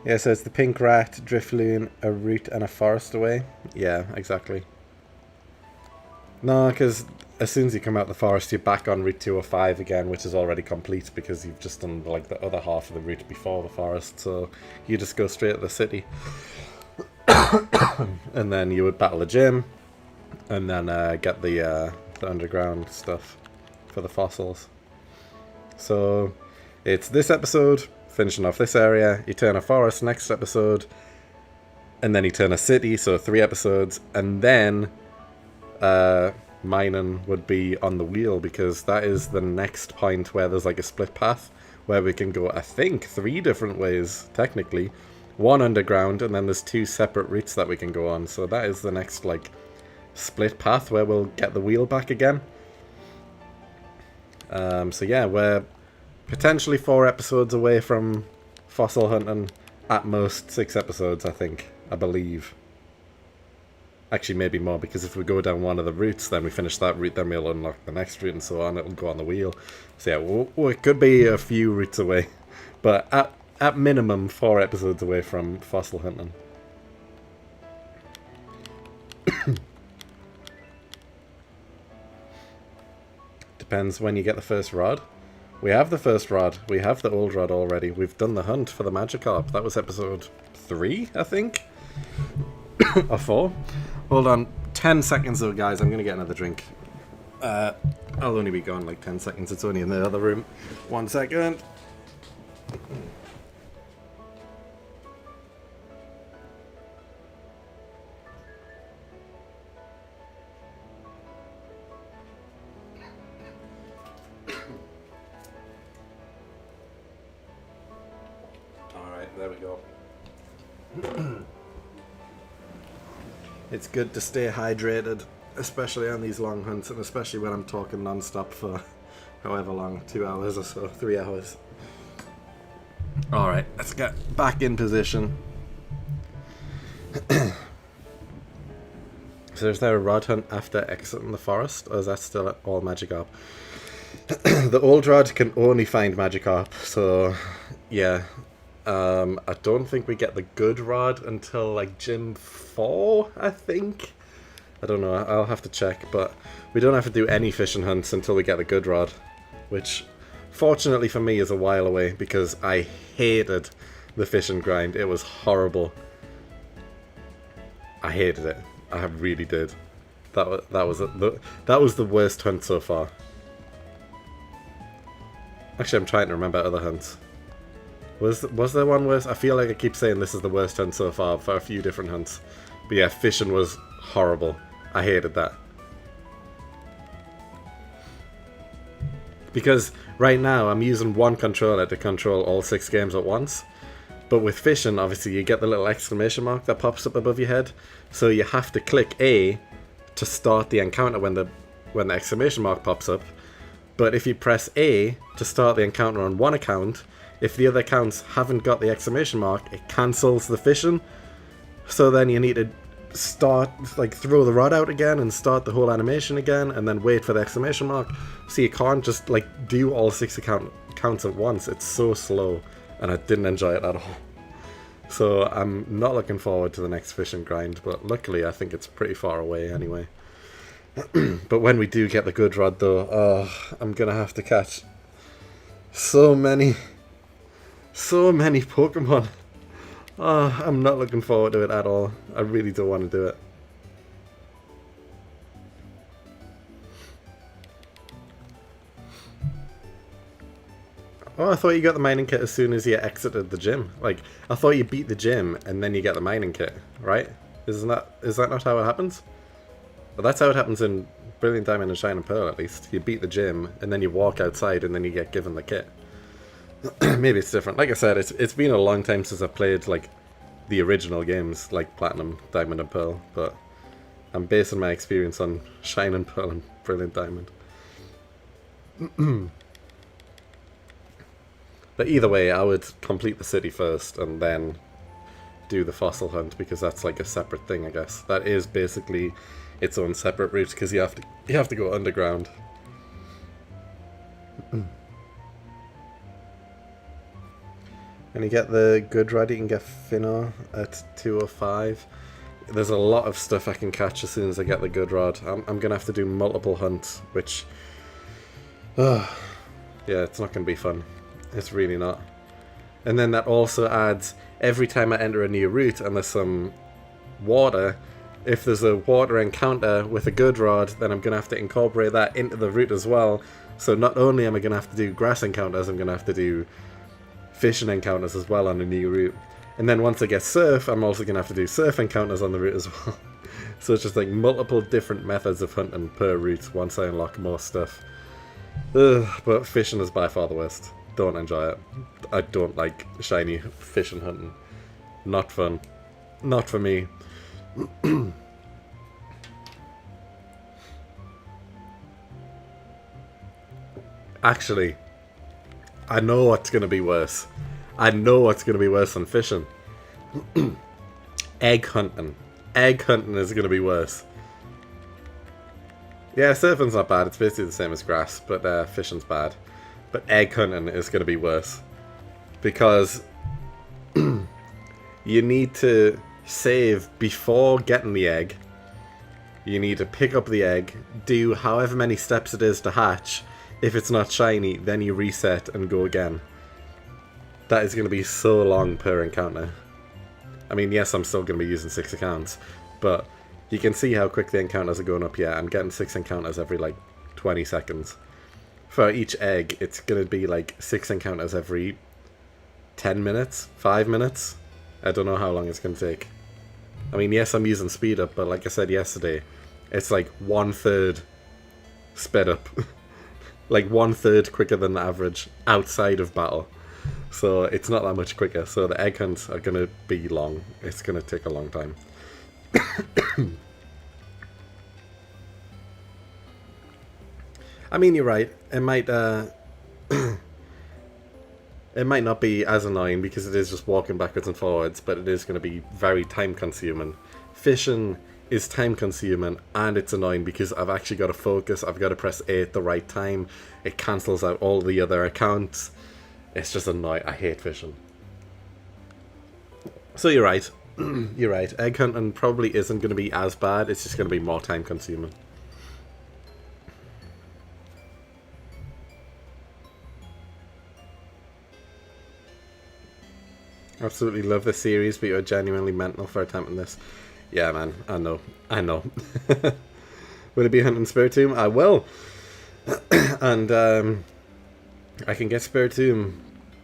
Yeah, so it's the pink rat, Drifloon, a root, and a forest away. Yeah, exactly. No, because as soon as you come out the forest, you're back on Route 205 again, which is already complete because you've just done like the other half of the route before the forest. So you just go straight to the city, and then you would battle a gym, and then get the underground stuff for the fossils. So it's this episode. Finishing off this area, you turn a forest next episode, and then you turn a city, so 3 episodes, and then mining would be on the wheel, because that is the next point where there's like a split path where we can go, I think, 3 different ways, technically. 1 underground, and then there's 2 separate routes that we can go on, so that is the next like split path where we'll get the wheel back again. So yeah, we're potentially 4 episodes away from fossil hunting. At most 6 episodes, I believe. Actually, maybe more, because if we go down one of the routes, then we finish that route, then we'll unlock the next route and so on. It'll go on the wheel. So yeah, it could be a few routes away. But at minimum, 4 episodes away from fossil hunting. Depends when you get the first rod. We have the first rod. We have the old rod already. We've done the hunt for the Magikarp. That was episode 3, I think? Or 4? Hold on. 10 seconds though, guys. I'm going to get another drink. I'll only be gone like 10 seconds. It's only in the other room. 1 second. There we go. It's good to stay hydrated, especially on these long hunts, and especially when I'm talking non-stop for however long, 2 hours or so, 3 hours. Alright, let's get back in position. So is there a rod hunt after exiting the forest, or is that still all Magikarp? The old rod can only find Magikarp, so yeah. I don't think we get the good rod until like Gym 4, I think. I don't know, I'll have to check, but we don't have to do any fishing hunts until we get the good rod, which fortunately for me is a while away, because I hated the fishing grind. It was horrible. I hated it. I really did. That was the worst hunt so far. Actually, I'm trying to remember other hunts. Was there one worse? I feel like I keep saying this is the worst hunt so far for a few different hunts. But yeah, fishing was horrible. I hated that. Because right now I'm using one controller to control all 6 games at once. But with fishing, obviously, you get the little exclamation mark that pops up above your head. So you have to click A to start the encounter when the exclamation mark pops up. But if you press A to start the encounter on one account, if the other accounts haven't got the exclamation mark, it cancels the fishing. So then you need to start, like, throw the rod out again and start the whole animation again, and then wait for the exclamation mark. So you can't just, like, do all 6 accounts at once. It's so slow, and I didn't enjoy it at all. So I'm not looking forward to the next fishing grind, but luckily I think it's pretty far away anyway. But when we do get the good rod though, I'm gonna have to catch so many Pokemon. I'm not looking forward to it at all. I really don't want to do it. Oh, I thought you got the mining kit as soon as you exited the gym. Like, I thought you beat the gym and then you get the mining kit, right? Is that not how it happens? Well, that's how it happens in Brilliant Diamond and Shining Pearl, at least. You beat the gym, and then you walk outside, and then you get given the kit. Maybe it's different. Like I said, it's been a long time since I've played, like, the original games, like Platinum, Diamond and Pearl, but I'm basing my experience on Shining Pearl and Brilliant Diamond. But either way, I would complete the city first, and then do the fossil hunt, because that's like a separate thing, I guess. That is basically its own separate route, because you have to go underground. And you get the good rod, you can get Finno at 205. There's a lot of stuff I can catch as soon as I get the good rod. I'm gonna have to do multiple hunts, which yeah, it's not gonna be fun. It's really not. And then that also adds, every time I enter a new route and there's some water, if there's a water encounter with a good rod, then I'm going to have to incorporate that into the route as well. So not only am I going to have to do grass encounters, I'm going to have to do fishing encounters as well on a new route. And then once I get surf, I'm also going to have to do surf encounters on the route as well. So it's just like multiple different methods of hunting per route once I unlock more stuff. But fishing is by far the worst. Don't enjoy it. I don't like shiny fishing hunting. Not fun. Not for me. Actually, I know what's going to be worse. I know what's going to be worse than fishing. Egg hunting. Egg hunting is going to be worse. Yeah, surfing's not bad. It's basically the same as grass, but fishing's bad. But egg hunting is going to be worse. Because you need to save before getting the egg. You need to pick up the egg, do however many steps it is to hatch. If it's not shiny, then you reset and go again. That is going to be so long per encounter. I mean, yes, I'm still going to be using 6 accounts, but you can see how quick the encounters are going up. Yeah, I'm getting 6 encounters every like 20 seconds. For each egg, it's going to be like 6 encounters every 10 minutes, 5 minutes. I don't know how long it's going to take. I mean, yes, I'm using speed up, but like I said yesterday, it's like 1/3 sped up. Like 1/3 quicker than the average outside of battle. So it's not that much quicker. So the egg hunts are going to be long. It's going to take a long time. I mean, you're right. It might it might not be as annoying because it is just walking backwards and forwards, but it is going to be very time consuming. Fishing is time consuming and it's annoying because I've actually got to focus. I've got to press A at the right time. It cancels out all the other accounts. It's just annoying. I hate fishing. So you're right. You're right. Egg hunting probably isn't going to be as bad. It's just going to be more time consuming. Absolutely love the series, but you're genuinely mental for attempting this. Yeah, man. I know. I know. Will it be hunting Spiritomb? I will. And I can get Spiritomb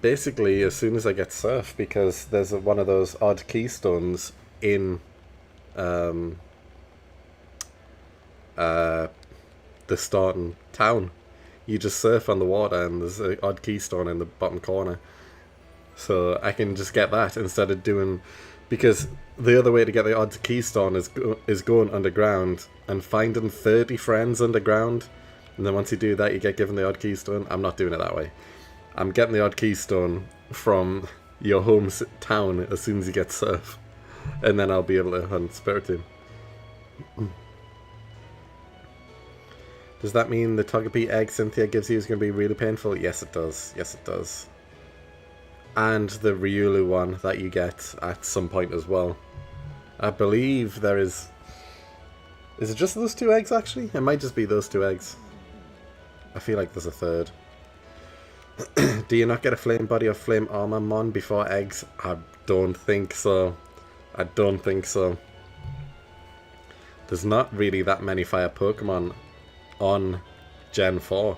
basically as soon as I get surf, because there's one of those odd keystones in the starting town. You just surf on the water and there's an odd keystone in the bottom corner. So I can just get that instead of doing... Because the other way to get the odd keystone is going underground and finding 30 friends underground. And then once you do that, you get given the odd keystone. I'm not doing it that way. I'm getting the odd keystone from your home town as soon as you get surf. And then I'll be able to hunt Spiritomb. Does that mean the Togepi egg Cynthia gives you is going to be really painful? Yes, it does. Yes, it does. And the Riolu one that you get at some point as well. I believe there is... Is it just those 2 eggs, actually? It might just be those 2 eggs. I feel like there's a third. Do you not get a flame body or flame armor mon before eggs? I don't think so. I don't think so. There's not really that many fire Pokemon on Gen 4.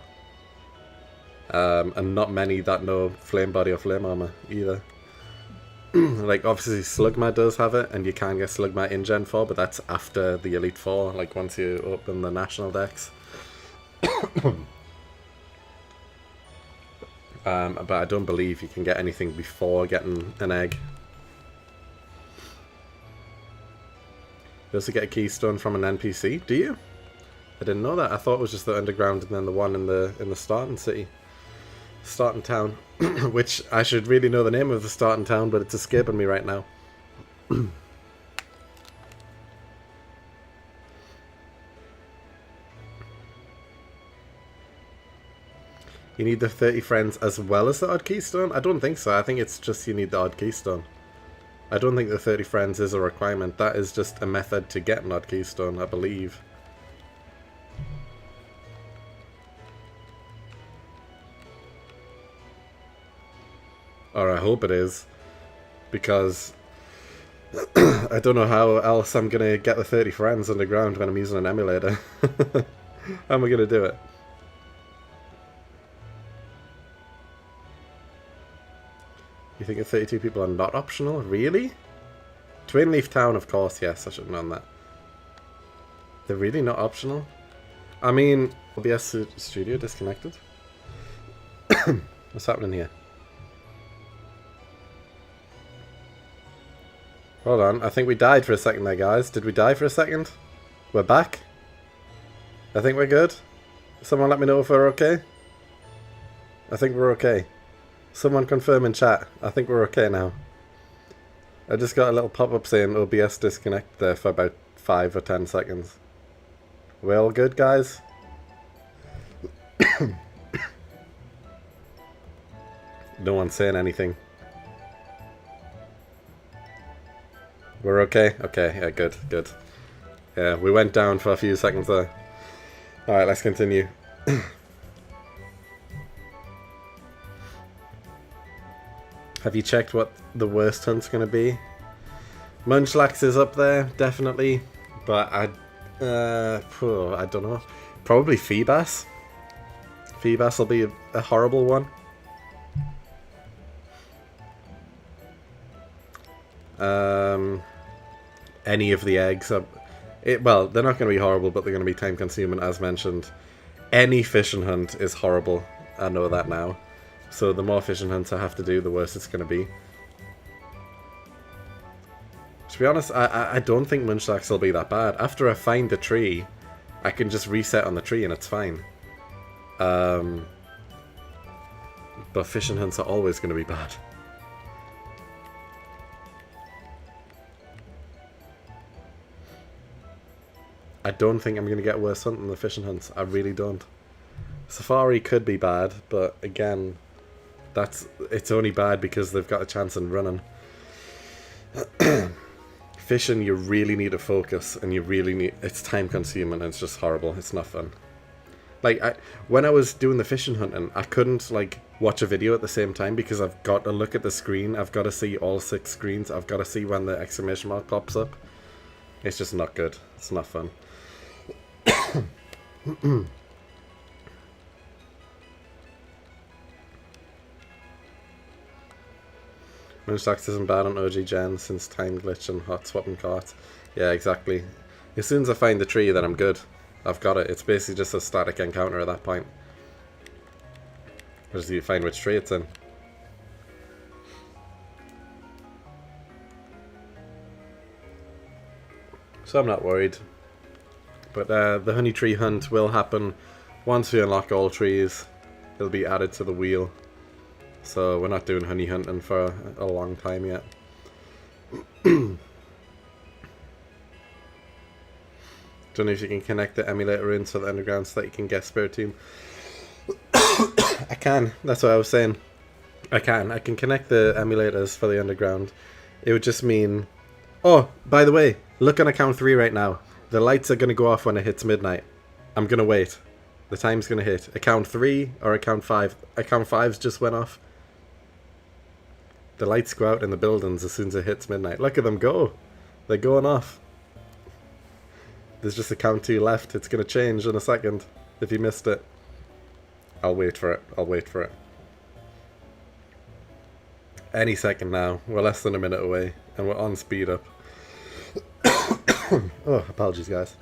And not many that know flame body or flame armor either. Like, obviously Slugma does have it, and you can get Slugma in Gen 4, but that's after the Elite Four, like once you open the national decks. But I don't believe you can get anything before getting an egg. You also get a keystone from an NPC, do you? I didn't know that. I thought it was just the underground and then the one in the starting city. Starting town. Which I should really know the name of the starting town, but it's escaping me right now. You need the 30 friends as well as the odd keystone? I don't think so. I think it's just you need the odd keystone. I don't think the 30 friends is a requirement. That is just a method to get an odd keystone, I believe. Or I hope it is. Because I don't know how else I'm going to get the 30 friends underground when I'm using an emulator. How am I going to do it? You think 32 people are not optional? Really? Twin Leaf Town, of course, yes, I should have known that. They're really not optional? I mean, OBS Studio disconnected? What's happening here? Hold on, I think we died for a second there, guys. Did we die for a second? We're back? I think we're good. Someone let me know if we're okay. I think we're okay. Someone confirm in chat. I think we're okay now. I just got a little pop-up saying OBS disconnect there for about 5 or 10 seconds. We all good, guys? No one's saying anything. We're okay? Okay, yeah, good, good. Yeah, we went down for a few seconds there. Alright, let's continue. Have you checked what the worst hunt's going to be? Munchlax is up there, definitely. But I don't know. Probably Feebas. Feebas will be a horrible one. Any of the eggs. Well, they're not going to be horrible, but they're going to be time consuming, as mentioned. Any fishing hunt is horrible. I know that now. So the more fishing hunts I have to do, the worse it's going to be. To be honest, I don't think Munchlax will be that bad. After I find the tree, I can just reset on the tree and it's fine. But fishing hunts are always going to be bad. I don't think I'm going to get worse hunt than the fishing hunts. I really don't. Safari could be bad, but again, it's only bad because they've got a chance in running. Fishing, you really need to focus, and you really need... It's time consuming, and it's just horrible. It's not fun. Like, when I was doing the fishing hunting, I couldn't, like, watch a video at the same time because I've got to look at the screen. I've got to see all 6 screens. I've got to see when the exclamation mark pops up. It's just not good. It's not fun. Munchlax isn't bad on OG Gen since time glitch and hot swapping carts. Yeah, exactly. As soon as I find the tree, then I'm good. I've got it. It's basically just a static encounter at that point. Just you find which tree it's in. So I'm not worried. But the honey tree hunt will happen once we unlock all trees. It'll be added to the wheel. So we're not doing honey hunting for a long time yet. Don't know if you can connect the emulator into the underground so that you can get Spiritomb. I can. That's what I was saying. I can connect the emulators for the underground. It would just mean... Oh, by the way, look on account 3 right now. The lights are going to go off when it hits midnight. I'm going to wait. The time's going to hit. Account 3 or account 5? Account 5's just went off. The lights go out in the buildings as soon as it hits midnight. Look at them go. They're going off. There's just account 2 left. It's going to change in a second if you missed it. I'll wait for it. I'll wait for it. Any second now. We're less than a minute away, and we're on speed up. Oh, apologies, guys.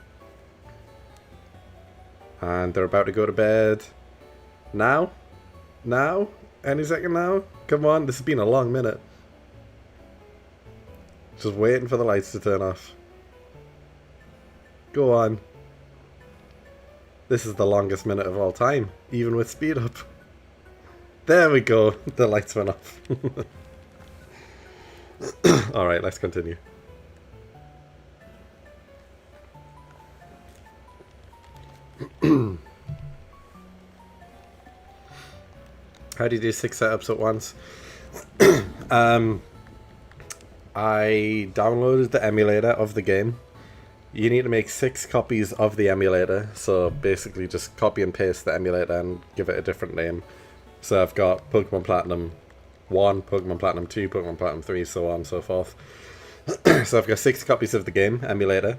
And they're about to go to bed. Now? Now? Any second now? Come on, this has been a long minute. Just waiting for the lights to turn off. Go on. This is the longest minute of all time, even with speed up. There we go. The lights went off. Alright, let's continue. How do you do 6 setups at once? I downloaded the emulator of the game. You need to make 6 copies of the emulator, so basically just copy and paste the emulator and give it a different name. So I've got Pokemon Platinum 1, Pokemon Platinum 2, Pokemon Platinum 3, so on and so forth. So I've got 6 copies of the game emulator,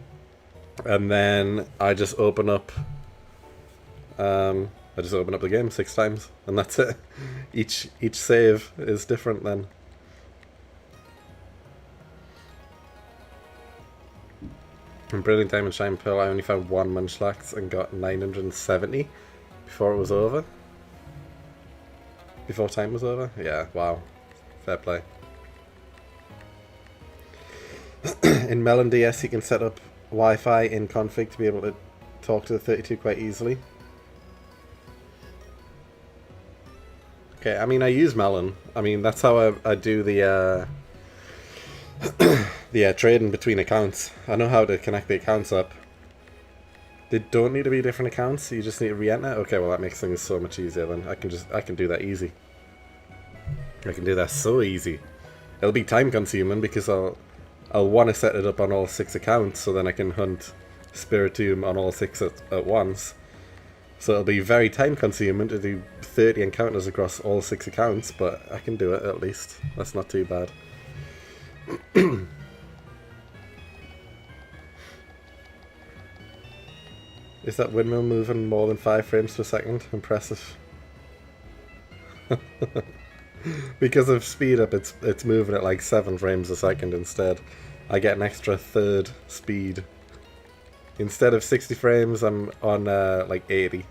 and then I just open up the game 6 times, and that's it. Each save is different then. In Brilliant Diamond Shine Pearl, I only found 1 Munchlax and got 970 before it was over. Before time was over? Yeah, wow. Fair play. In Melon DS, you can set up Wi-Fi in config to be able to talk to the 32 quite easily. Okay, I mean, I use Melon. I mean, that's how I do the trading between accounts. I know how to connect the accounts up. They don't need to be different accounts, you just need to re-enter. Okay, well that makes things so much easier then. I can do that easy. I can do that so easy. It'll be time consuming because I'll want to set it up on all 6 accounts so then I can hunt Spiritomb on all 6 at once. So it'll be very time consuming to do 30 encounters across all 6 accounts, but I can do it at least. That's not too bad. Is that windmill moving more than 5 frames per second? Impressive. Because of speed up, it's moving at like 7 frames a second instead. I get an extra third speed. Instead of 60 frames, I'm on like 80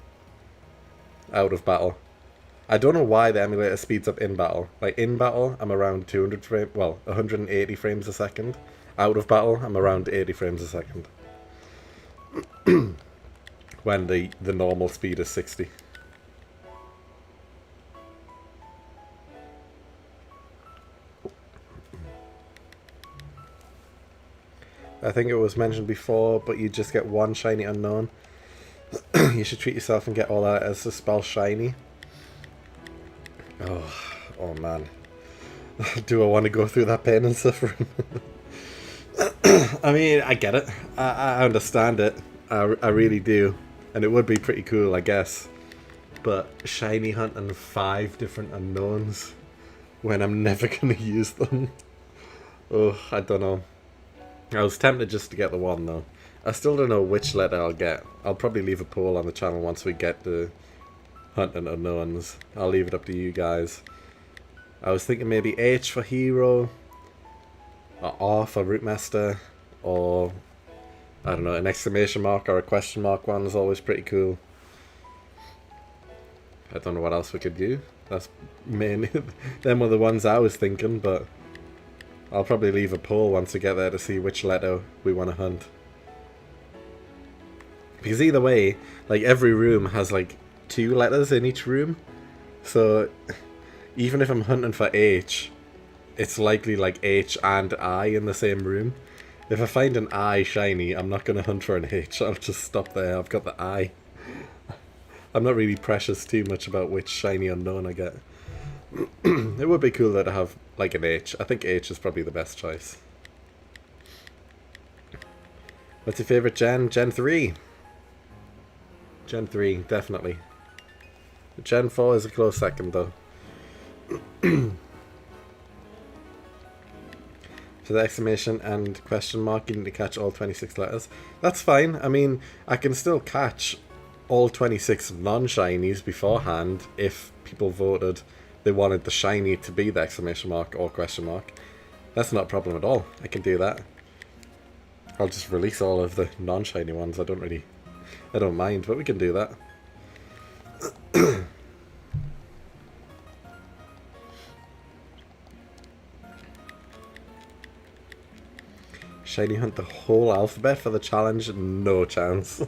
out of battle. I don't know why the emulator speeds up in battle. Like in battle, I'm around 180 frames a second. Out of battle, I'm around 80 frames a second. When the normal speed is 60. I think it was mentioned before, but you just get 1 shiny unknown. You should treat yourself and get all that as a spell shiny. Oh man. Do I want to go through that pain and suffering? I mean, I get it. I understand it. I really do. And it would be pretty cool, I guess. But shiny hunting 5 different unknowns when I'm never going to use them. Oh, I don't know. I was tempted just to get the 1 though. I still don't know which letter I'll get. I'll probably leave a poll on the channel once we get the hunting unknowns. I'll leave it up to you guys. I was thinking maybe H for hero, or R for route master, or I don't know, an exclamation mark or a question mark one is always pretty cool. I don't know what else we could do. That's mainly them were the ones I was thinking, but I'll probably leave a poll once we get there to see which letter we want to hunt. Because either way, like every room has like 2 letters in each room, so even if I'm hunting for H, it's likely like H and I in the same room. If I find an I shiny, I'm not going to hunt for an H, I'll just stop there, I've got the I. I'm not really precious too much about which shiny unknown I get. It would be cool though to have like an H. I think H is probably the best choice. What's your favourite gen? Gen 3. Gen 3, definitely. Gen 4 is a close second though. For the exclamation and question mark, you need to catch all 26 letters. That's fine. I mean, I can still catch all 26 non-shinies beforehand if people voted they wanted the shiny to be the exclamation mark or question mark. That's not a problem at all. I can do that. I'll just release all of the non-shiny ones. I don't mind, but we can do that. Shiny hunt the whole alphabet for the challenge? No chance.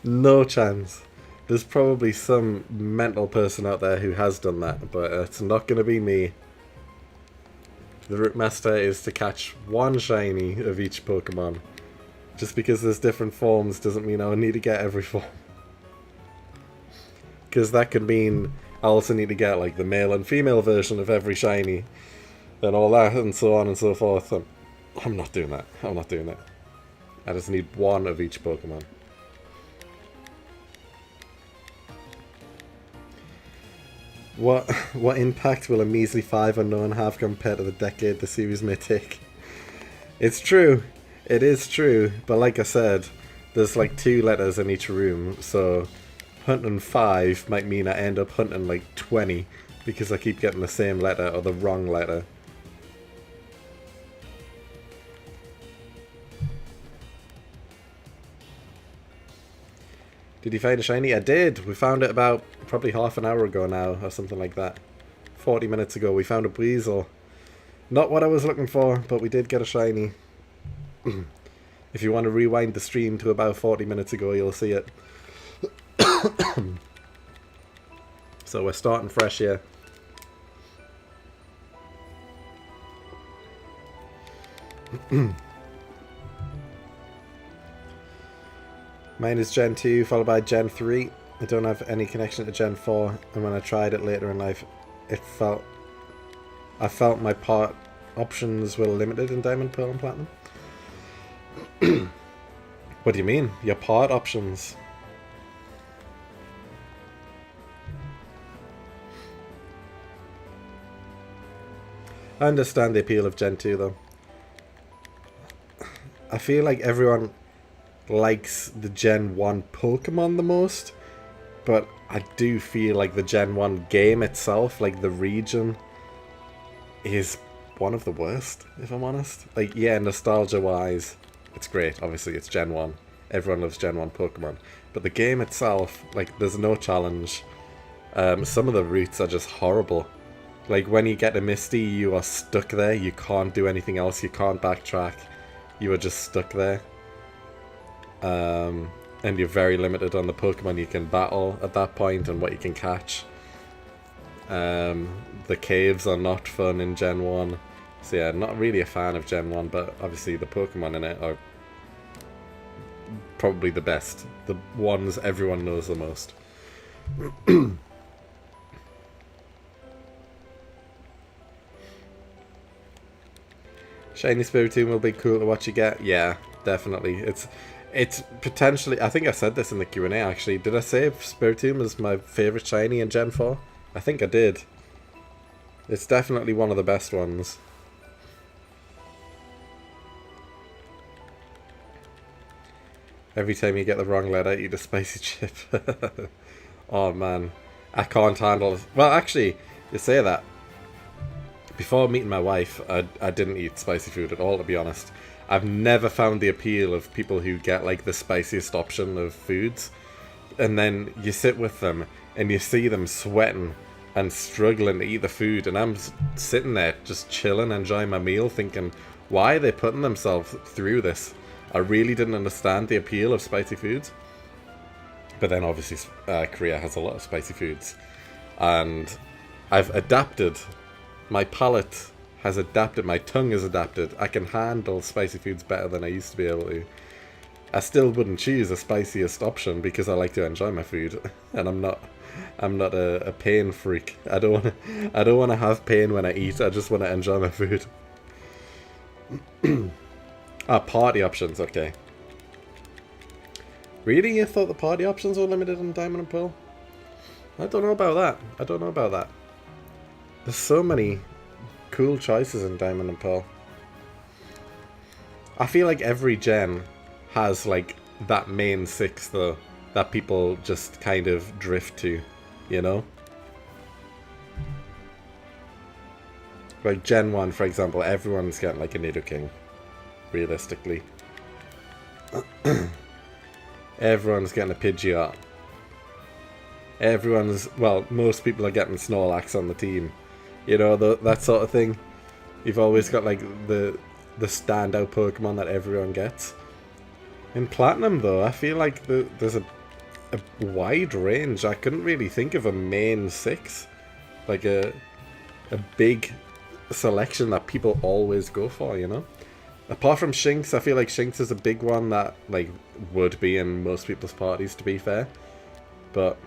No chance. There's probably some mental person out there who has done that, but it's not going to be me. The Route Master is to catch one shiny of each Pokemon. Just because there's different forms doesn't mean I need to get every form. Because that could mean I also need to get like the male and female version of every shiny. And all that and so on and so forth. And I'm not doing that. I'm not doing that. I just need one of each Pokemon. What impact will a measly 5 unknown have compared to the decade the series may take? It's true. It is true. But like I said, there's like 2 letters in each room. So hunting 5 might mean I end up hunting like 20 because I keep getting the same letter or the wrong letter. Did you find a shiny? I did. We found it about probably half an hour ago now, or something like that. 40 minutes ago we found a Breezel. Not what I was looking for, but we did get a shiny. If you want to rewind the stream to about 40 minutes ago, you'll see it. So we're starting fresh here. Mine is Gen 2 followed by Gen 3. I don't have any connection to Gen 4, and when I tried it later in life, I felt my part options were limited in Diamond, Pearl and Platinum. What do you mean? Your part options? I understand the appeal of Gen 2 though. I feel like everyone likes the Gen 1 Pokemon the most, but I do feel like the Gen 1 game itself, like the region, is one of the worst, if I'm honest. Like, yeah, nostalgia wise, it's great. Obviously, it's Gen 1. Everyone loves Gen 1 Pokemon. But the game itself, like, there's no challenge. Some of the routes are just horrible. Like, when you get to Misty, you are stuck there. You can't do anything else. You can't backtrack. You are just stuck there. And you're very limited on the Pokemon you can battle at that point and what you can catch. The caves are not fun in Gen 1. So yeah, not really a fan of Gen 1, but obviously the Pokemon in it are probably the best. The ones everyone knows the most. Shiny Spiritomb will be cool to watch you get. Yeah, definitely. It's potentially... I think I said this in the Q&A actually. Did I say Spiritomb is my favourite shiny in Gen 4? I think I did. It's definitely one of the best ones. Every time you get the wrong letter, eat a spicy chip. Oh man. I can't handle... Well, actually, you say that. Before meeting my wife, I didn't eat spicy food at all, to be honest. I've never found the appeal of people who get like the spiciest option of foods. And then you sit with them and you see them sweating and struggling to eat the food. And I'm sitting there just chilling, enjoying my meal, thinking, why are they putting themselves through this? I really didn't understand the appeal of spicy foods. But then obviously Korea has a lot of spicy foods. And I've adapted. My palate has adapted, my tongue has adapted. I can handle spicy foods better than I used to be able to. I still wouldn't choose the spiciest option because I like to enjoy my food, and I'm not a pain freak. I don't want to have pain when I eat. I just want to enjoy my food. Party options, okay. Really, you thought the party options were limited in Diamond and Pearl? I don't know about that. I don't know about that. There's so many cool choices in Diamond and Pearl. I feel like every gen has like that main 6 though, that people just kind of drift to, you know? Like Gen 1, for example, everyone's getting like a Nidoking, realistically. Everyone's getting a Pidgeot. Most people are getting Snorlax on the team. You know, that sort of thing. You've always got like the standout Pokemon that everyone gets. In Platinum, though, I feel like there's a wide range. I couldn't really think of a main 6. Like a big selection that people always go for, you know? Apart from Shinx, I feel like Shinx is a big one that like would be in most people's parties, to be fair. But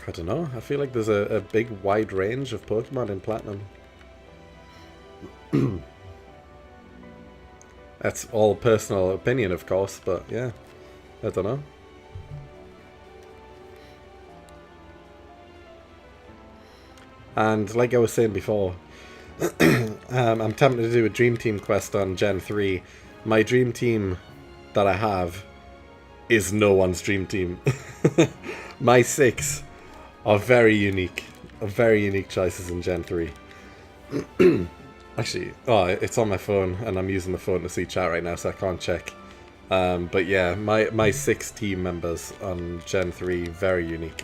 I don't know. I feel like there's a big wide range of Pokemon in Platinum. That's all personal opinion, of course, but yeah, I don't know. And like I was saying before, I'm tempted to do a Dream Team quest on Gen 3. My Dream Team that I have is no one's Dream Team. My 6 are very unique choices in Gen 3. Actually, it's on my phone, and I'm using the phone to see chat right now, so I can't check. But yeah, my 6 team members on Gen 3, very unique.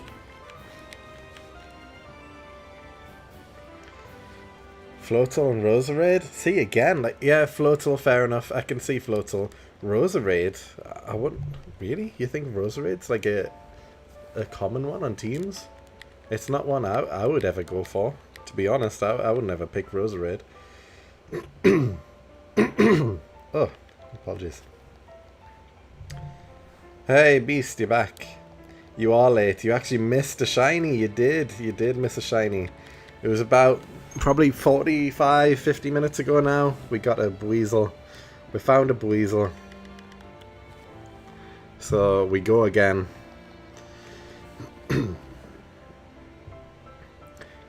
Floatzel and Roserade? See, again, like, yeah, Floatzel, fair enough. I can see Floatzel. Roserade? I wouldn't... Really? You think Roserade's like a common one on teams? It's not one I would ever go for. To be honest, I would never pick Roserade. Oh, apologies. Hey, Beast, you're back. You are late. You actually missed a shiny. You did miss a shiny. It was about probably 45, 50 minutes ago now. We got a Buizel. We found a Buizel. So we go again.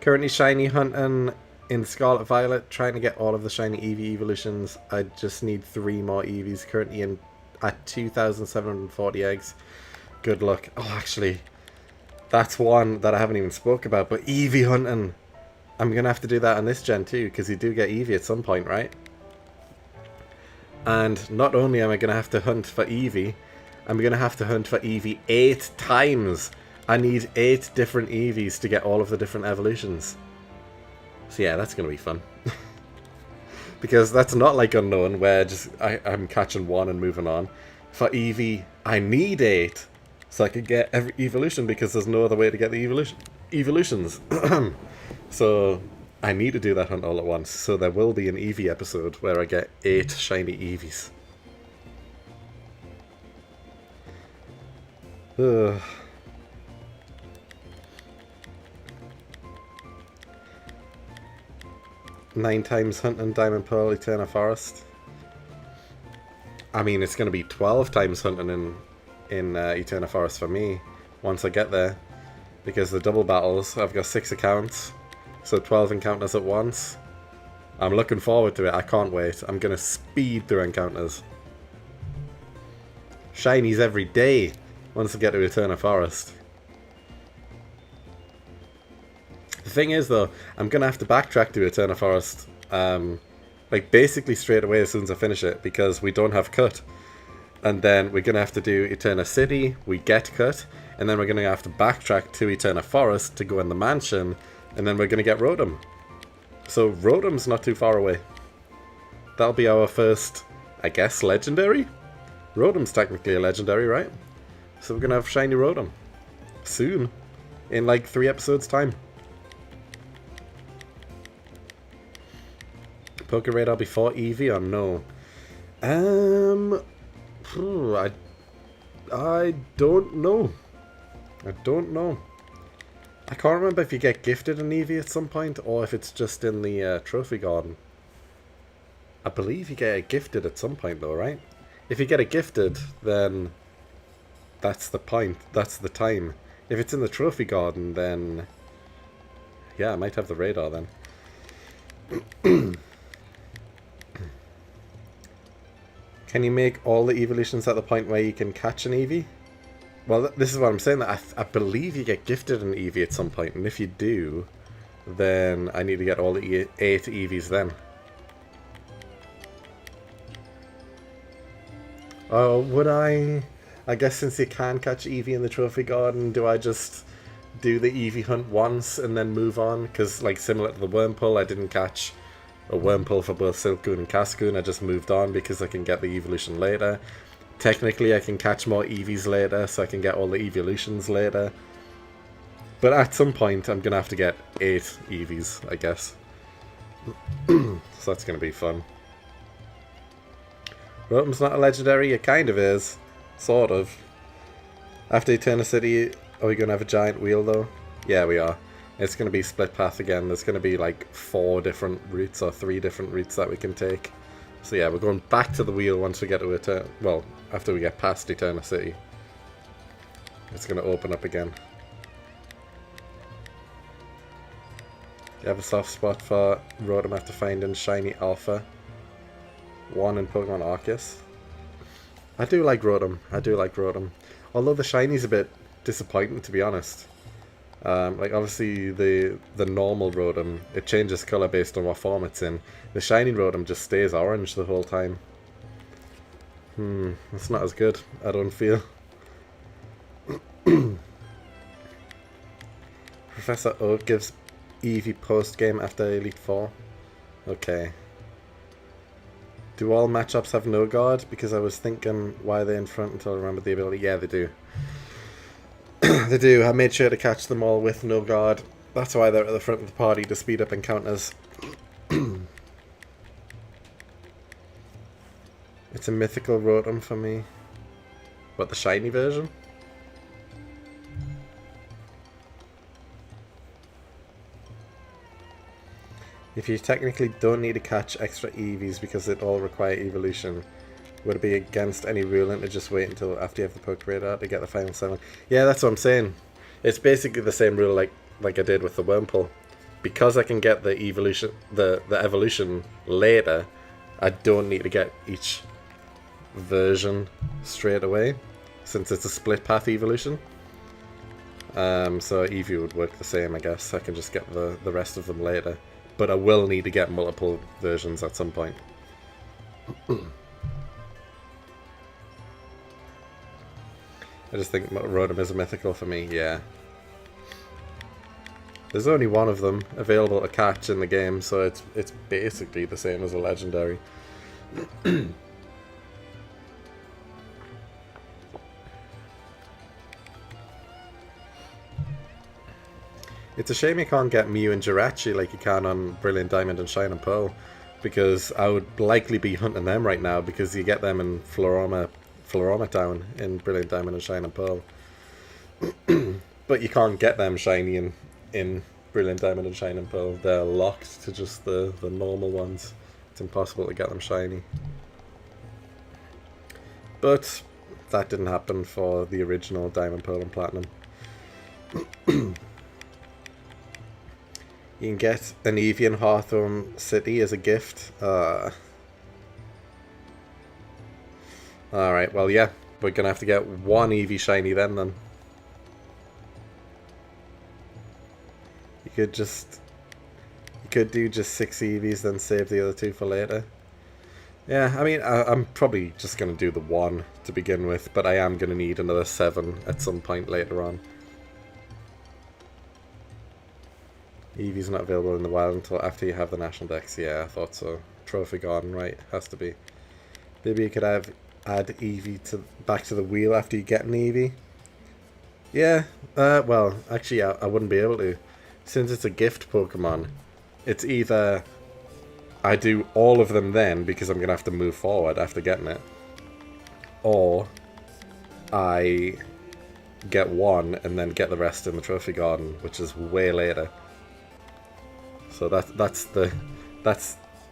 Currently shiny hunting in Scarlet Violet, trying to get all of the shiny Eevee evolutions. I just need 3 more Eevees, currently at 2,740 eggs. Good luck. Oh, actually, that's one that I haven't even spoke about, but Eevee hunting. I'm going to have to do that on this gen too, because you do get Eevee at some point, right? And not only am I going to have to hunt for Eevee, I'm going to have to hunt for Eevee 8 times. I need 8 different Eevees to get all of the different evolutions. So yeah, that's going to be fun. Because that's not like Unknown, where just I'm catching one and moving on. For Eevee, I need 8. So I can get every evolution, because there's no other way to get the evolutions. So I need to do that hunt all at once. So there will be an Eevee episode where I get 8 shiny Eevees. Ugh. 9 times hunting Diamond Pearl Eterna Forest. I mean, it's going to be 12 times hunting in Eterna Forest for me once I get there, because the double battles, I've got 6 accounts, so 12 encounters at once. I'm looking forward to it. I can't wait. I'm going to speed through encounters. Shinies every day once I get to Eterna Forest. The thing is, though, I'm going to have to backtrack to Eterna Forest, like, basically straight away as soon as I finish it, because we don't have Cut. And then we're going to have to do Eterna City, we get Cut, and then we're going to have to backtrack to Eterna Forest to go in the mansion, and then we're going to get Rotom. So Rotom's not too far away. That'll be our first, I guess, legendary? Rotom's technically a legendary, right? So we're going to have shiny Rotom. Soon. In like 3 episodes' time. Pokeradar before Eevee or no? I don't know. I don't know. I can't remember if you get gifted an Eevee at some point, or if it's just in the trophy garden. I believe you get it gifted at some point though, right? If you get it gifted, then that's the point. That's the time. If it's in the trophy garden, then yeah, I might have the radar then. Can you make all the evolutions at the point where you can catch an Eevee? Well, this is what I'm saying. That I believe you get gifted an Eevee at some point, and if you do, then I need to get all the 8 Eevees then. Oh, would I? I guess since you can catch Eevee in the Trophy Garden, do I just do the Eevee hunt once and then move on? Because, like, similar to the Wurmple, I didn't catch a Wurmple for both Silcoon and Cascoon. I just moved on because I can get the evolution later. Technically, I can catch more Eevees later, so I can get all the evolutions later. But at some point, I'm going to have to get 8 Eevees, I guess. So that's going to be fun. Rotom's not a legendary, it kind of is. Sort of. After Eternity, are we going to have a giant wheel though? Yeah, we are. It's going to be split path again. There's going to be like 4 different routes or 3 different routes that we can take. So yeah, we're going back to the wheel once we get to well, after we get past Eternity. It's going to open up again. You have a soft spot for Rotom after finding Shiny Alpha 1 in Pokemon Arceus. I do like Rotom. I do like Rotom. Although the Shiny's a bit disappointing, to be honest. Like, obviously, the normal Rotom, it changes colour based on what form it's in. The Shiny Rotom just stays orange the whole time. It's not as good, I don't feel. Professor Oak gives Eevee post-game after Elite Four. Okay. Do all matchups have no guard? Because I was thinking, why are they in front until I remembered the ability? Yeah, they do. They do. I made sure to catch them all with no guard. That's why they're at the front of the party, to speed up encounters. It's a mythical Rotom for me. What, the shiny version? If you technically don't need to catch extra Eevees because it all require evolution, would it be against any ruling to just wait until after you have the Poke Radar to get the final 7? Yeah, that's what I'm saying. It's basically the same rule like I did with the Wurmple. Because I can get the evolution later, I don't need to get each version straight away, since it's a split path evolution. So Eevee would work the same, I guess. I can just get the rest of them later. But I will need to get multiple versions at some point. I just think Rotom is a mythical for me, yeah. There's only one of them available to catch in the game, so it's basically the same as a legendary. It's a shame you can't get Mew and Jirachi like you can on Brilliant Diamond and Shining Pearl, because I would likely be hunting them right now, because you get them in Floroma Town in Brilliant Diamond and Shining Pearl. But you can't get them shiny in Brilliant Diamond and Shining Pearl. They're locked to just the normal ones. It's impossible to get them shiny. But that didn't happen for the original Diamond, Pearl and Platinum. You can get an Eevee in Hawthorne City as a gift. Alright, well yeah, we're gonna have to get one Eevee shiny then. You could do just 6 Eevees, then save the other 2 for later. Yeah, I mean, I'm probably just gonna do the 1 to begin with, but I am gonna need another 7 at some point later on. Eevee's not available in the wild until after you have the national dex. Yeah, I thought so. Trophy Garden, right? Has to be. Maybe you could add Eevee back to the wheel after you get an Eevee. Yeah, well, actually I wouldn't be able to. Since it's a gift Pokemon, it's either I do all of them then, because I'm going to have to move forward after getting it, or I get 1 and then get the rest in the Trophy Garden, which is way later. So that's the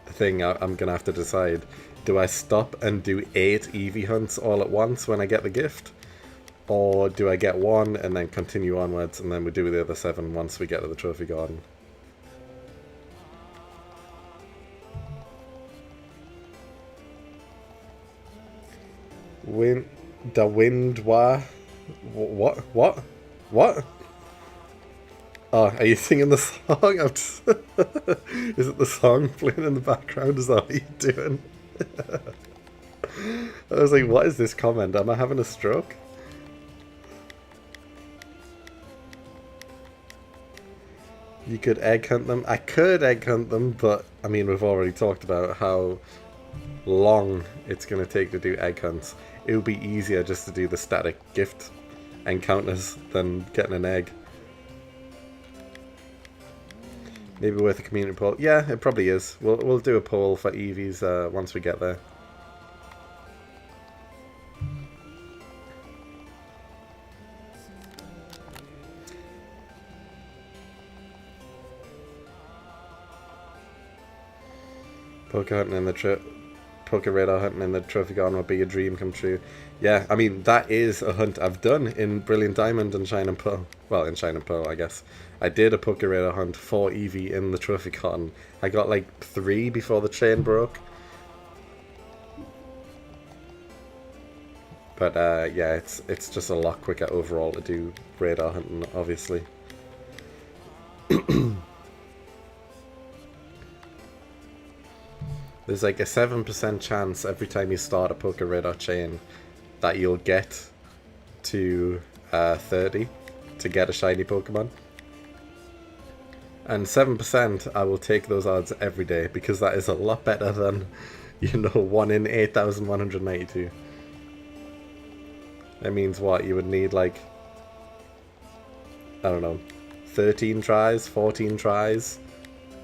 thing I'm gonna have to decide. Do I stop and do 8 Eevee hunts all at once when I get the gift? Or do I get 1 and then continue onwards and then we do the other 7 once we get to the Trophy Garden? What? Oh, are you singing the song? Is it the song playing in the background? Is that what you're doing? I was like, what is this comment? Am I having a stroke? You could egg hunt them. I could egg hunt them, but I mean, we've already talked about how long it's going to take to do egg hunts. It would be easier just to do the static gift encounters than getting an egg. Maybe worth a community poll. Yeah, it probably is. We'll do a poll for EVs once we get there. Poker hunting in the Poker radar hunting in the Trophy Garden would be a dream come true. Yeah, I mean, that is a hunt I've done in Brilliant Diamond and Shine and Pearl. Well, in Shine and Pearl, I guess. I did a Poker radar hunt for Eevee in the Trophy Garden. I got like 3 before the chain broke. But yeah, it's just a lot quicker overall to do radar hunting, obviously. There's like a 7% chance every time you start a Poker Radar chain that you'll get to 30 to get a shiny Pokemon. And 7%, I will take those odds every day because that is a lot better than, 1 in 8,192. That means what? You would need like, I don't know, 13 tries, 14 tries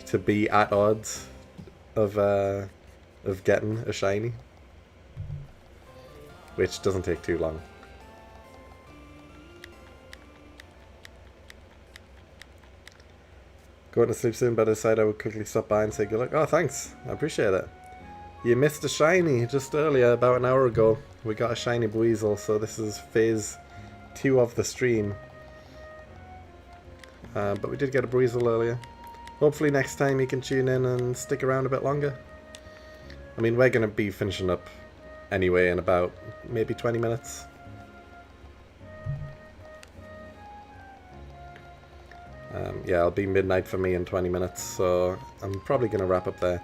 to be at odds of getting a shiny, which doesn't take too long. Going to sleep soon, but I decided I would quickly stop by and say good luck. Oh, thanks. I appreciate it. You missed a shiny just earlier, about an hour ago. We got a shiny Buizel, so this is phase 2 of the stream. But we did get a Buizel earlier. Hopefully next time you can tune in and stick around a bit longer. I mean, we're going to be finishing up anyway in about maybe 20 minutes. Yeah, it'll be midnight for me in 20 minutes, so I'm probably going to wrap up there.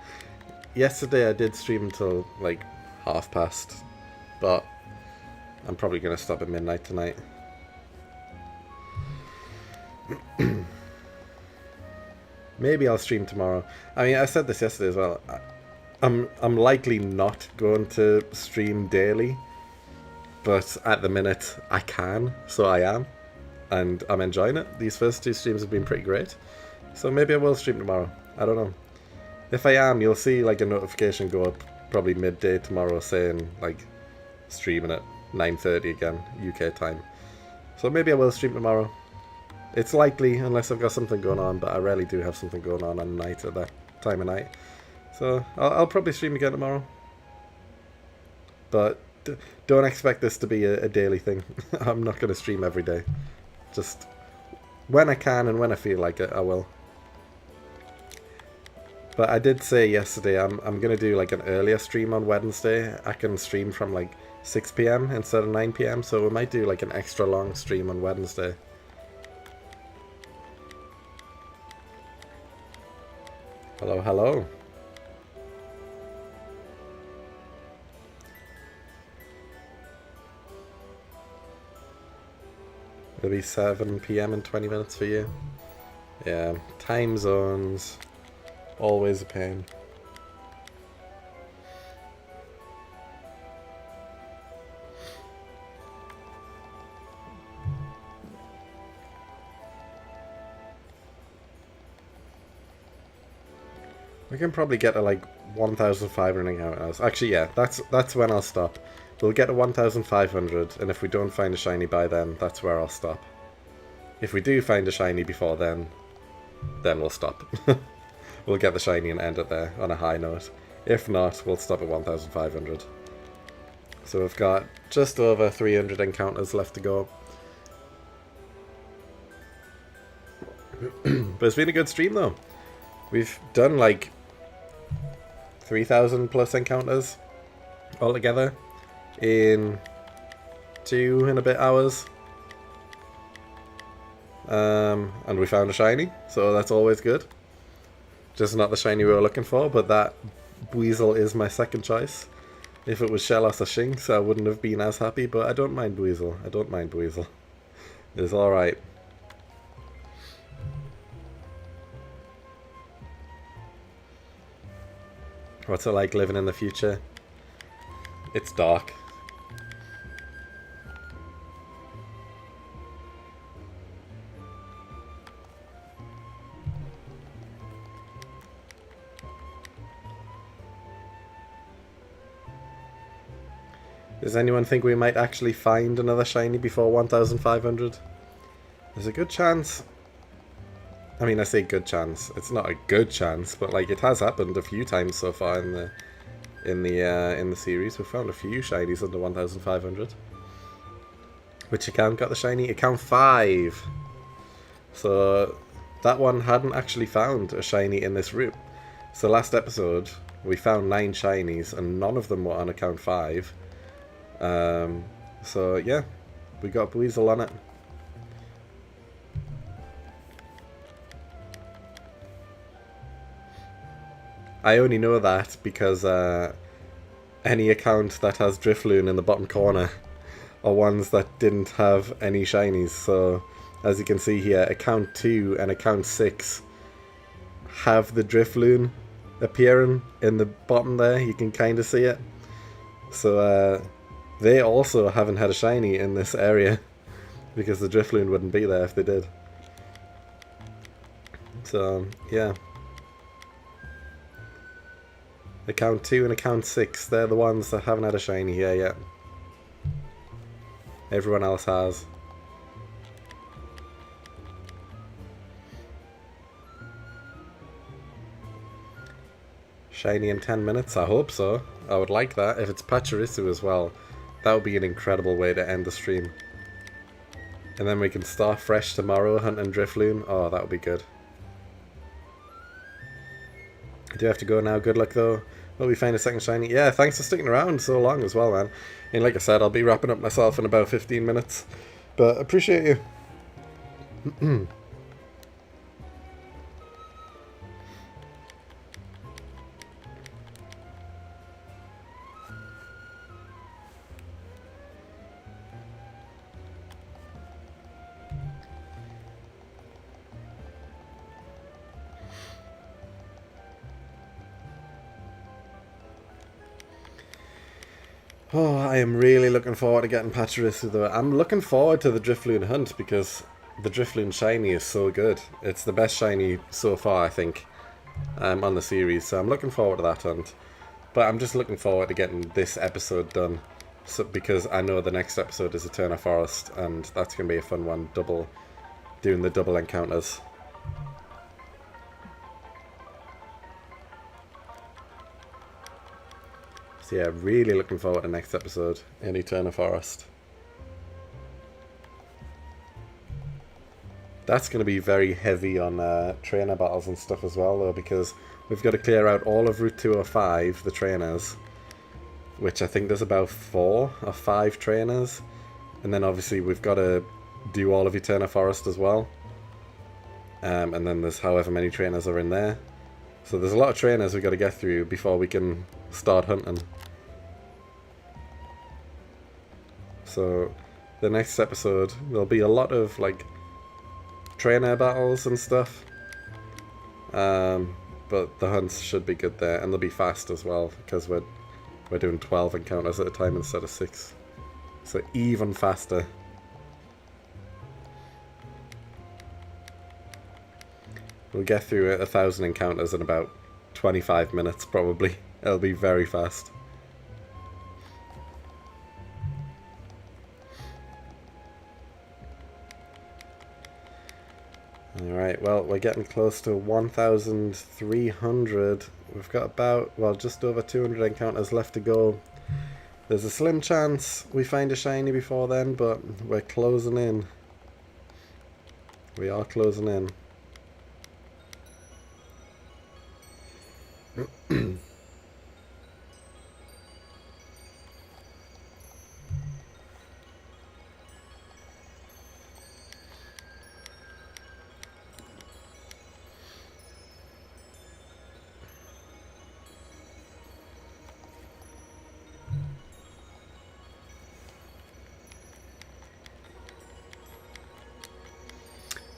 Yesterday I did stream until like past, but I'm probably going to stop at midnight tonight. Maybe I'll stream tomorrow. I mean, I said this yesterday as well. I'm likely not going to stream daily, but at the minute I can, so I am, and I'm enjoying it. These first 2 streams have been pretty great, so maybe I will stream tomorrow. I don't know. If I am, you'll see like a notification go up probably midday tomorrow saying like streaming at 9:30 again UK time. So maybe I will stream tomorrow. It's likely, unless I've got something going on, but I rarely do have something going on night at that time of night. So I'll probably stream again tomorrow. But don't expect this to be a daily thing. I'm not going to stream every day. Just when I can and when I feel like it, I will. But I did say yesterday I'm going to do like an earlier stream on Wednesday. I can stream from like 6 PM instead of 9 PM. So we might do like an extra long stream on Wednesday. Hello, hello. It'll be 7 PM in 20 minutes for you. Yeah, time zones. Always a pain. We can probably get to like 1,500 encounters. Actually, yeah, that's when I'll stop. We'll get to 1,500, and if we don't find a shiny by then, that's where I'll stop. If we do find a shiny before then we'll stop. We'll get the shiny and end it there on a high note. If not, we'll stop at 1,500. So we've got just over 300 encounters left to go. But it's been a good stream though. We've done like 3,000 plus encounters altogether in 2 and a bit hours. and we found a shiny, so that's always good. Just not the shiny we were looking for, but that Buizel is my second choice. If it was Shellos or Shinx, I wouldn't have been as happy, but I don't mind Buizel. I don't mind Buizel. It's alright. What's it like living in the future? It's dark. Does anyone think we might actually find another shiny before 1500? There's a good chance. I mean, I say good chance. It's not a good chance, but like it has happened a few times so far in the series. We've found a few shinies under 1500. Which account got the shiny? Account 5. So that one hadn't actually found a shiny in this route. So last episode we found 9 shinies and none of them were on account 5. So yeah, we got Buizel on it. I only know that because any account that has Drifloon in the bottom corner are ones that didn't have any shinies. So as you can see here, account 2 and account 6 have the Drifloon appearing in the bottom there. You can kind of see it. So they also haven't had a shiny in this area because the Drifloon wouldn't be there if they did. So yeah. Account 2 and account 6, they're the ones that haven't had a shiny here yet. Everyone else has. Shiny in 10 minutes? I hope so. I would like that. If it's Pachirisu as well, that would be an incredible way to end the stream. And then we can start fresh tomorrow hunting Drifloon. Oh, that would be good. I do have to go now. Good luck though. Will we find a second shiny? Yeah, thanks for sticking around so long as well, man. And like I said, I'll be wrapping up myself in about 15 minutes. But appreciate you. Oh, I am really looking forward to getting Pachirisu though. I'm looking forward to the Drifloon hunt because the Drifloon shiny is so good. It's the best shiny so far, I think, on the series. So I'm looking forward to that hunt. But I'm just looking forward to getting this episode done. So, because I know the next episode is Eterna Forest, and that's going to be a fun one, doing the double encounters. So yeah, really looking forward to next episode in Eterna Forest. That's going to be very heavy on trainer battles and stuff as well though, because we've got to clear out all of Route 205, the trainers, which I think there's about 4 or 5 trainers, and then obviously we've got to do all of Eterna Forest as well, and then there's however many trainers are in there. So there's a lot of trainers we've got to get through before we can start hunting. So the next episode there'll be a lot of like trainer battles and stuff, but the hunts should be good there, and they'll be fast as well because we're doing 12 encounters at a time instead of 6, so even faster. We'll get through 1,000 encounters in about 25 minutes probably. It'll be very fast. Alright, well, we're getting close to 1,300. We've got about, well, just over 200 encounters left to go. There's a slim chance we find a shiny before then, but we're closing in. We are closing in.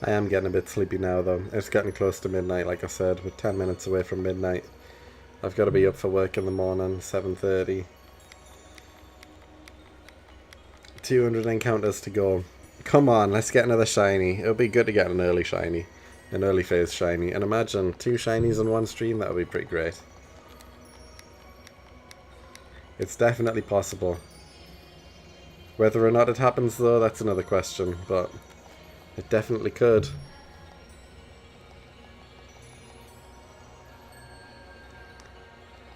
I am getting a bit sleepy now though. It's getting close to midnight, like I said. We're 10 minutes away from midnight. I've got to be up for work in the morning, 7:30. 200 encounters to go. Come on, let's get another shiny. It'll be good to get an early shiny. An early phase shiny. And imagine 2 shinies in one stream, that would be pretty great. It's definitely possible. Whether or not it happens though, that's another question, but it definitely could.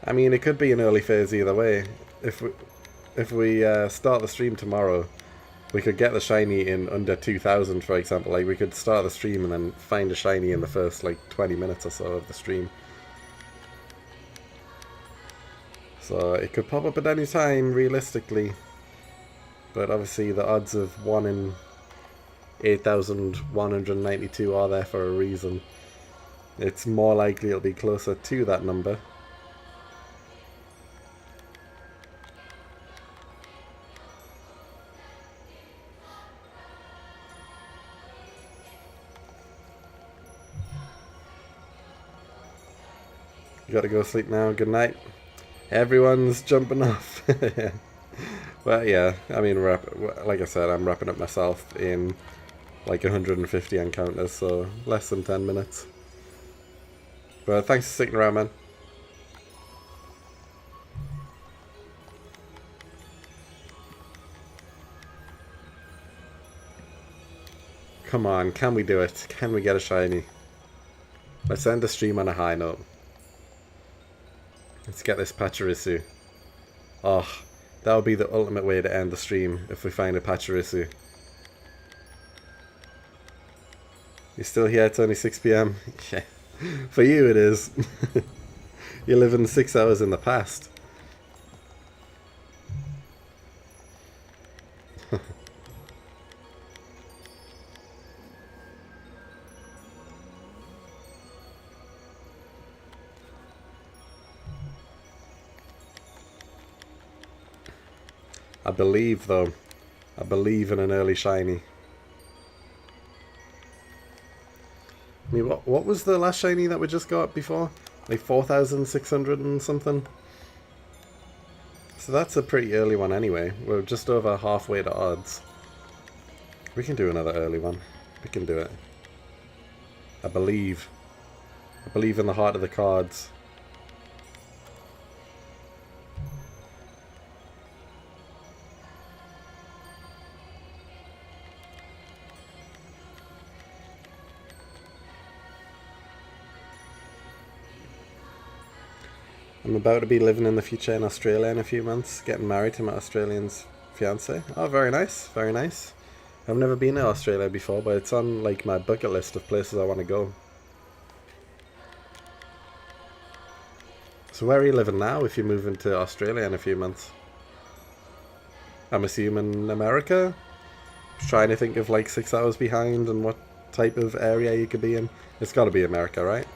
I mean, it could be an early phase either way. If we start the stream tomorrow, we could get the shiny in under 2,000, for example. Like, we could start the stream and then find a shiny in the first, like, 20 minutes or so of the stream. So, it could pop up at any time, realistically. But obviously, the odds of 1 in 8,192 are there for a reason. It's more likely it'll be closer to that number. You gotta go sleep now. Good night. Everyone's jumping off. Yeah. But yeah, I mean, like I said, I'm wrapping up myself in like 150 encounters, so less than 10 minutes. But thanks for sticking around, man. Come on, can we do it? Can we get a shiny? Let's end the stream on a high note. Let's get this Pachirisu. Oh, that would be the ultimate way to end the stream if we find a Pachirisu. You're still here, it's only 6 PM? Yeah, for you it is. You're living 6 hours in the past. I believe, though. I believe in an early shiny. I mean, what was the last shiny that we just got before? Like 4,600 and something? So that's a pretty early one anyway. We're just over halfway to odds. We can do another early one. We can do it. I believe. I believe in the heart of the cards. I'm about to be living in the future in Australia in a few months, getting married to my Australian's fiance. Oh, very nice, very nice. I've never been to Australia before, but it's on like my bucket list of places I want to go. So where are you living now if you're moving to Australia in a few months? I'm assuming America? Just trying to think of like 6 hours behind and what type of area you could be in. It's got to be America, right?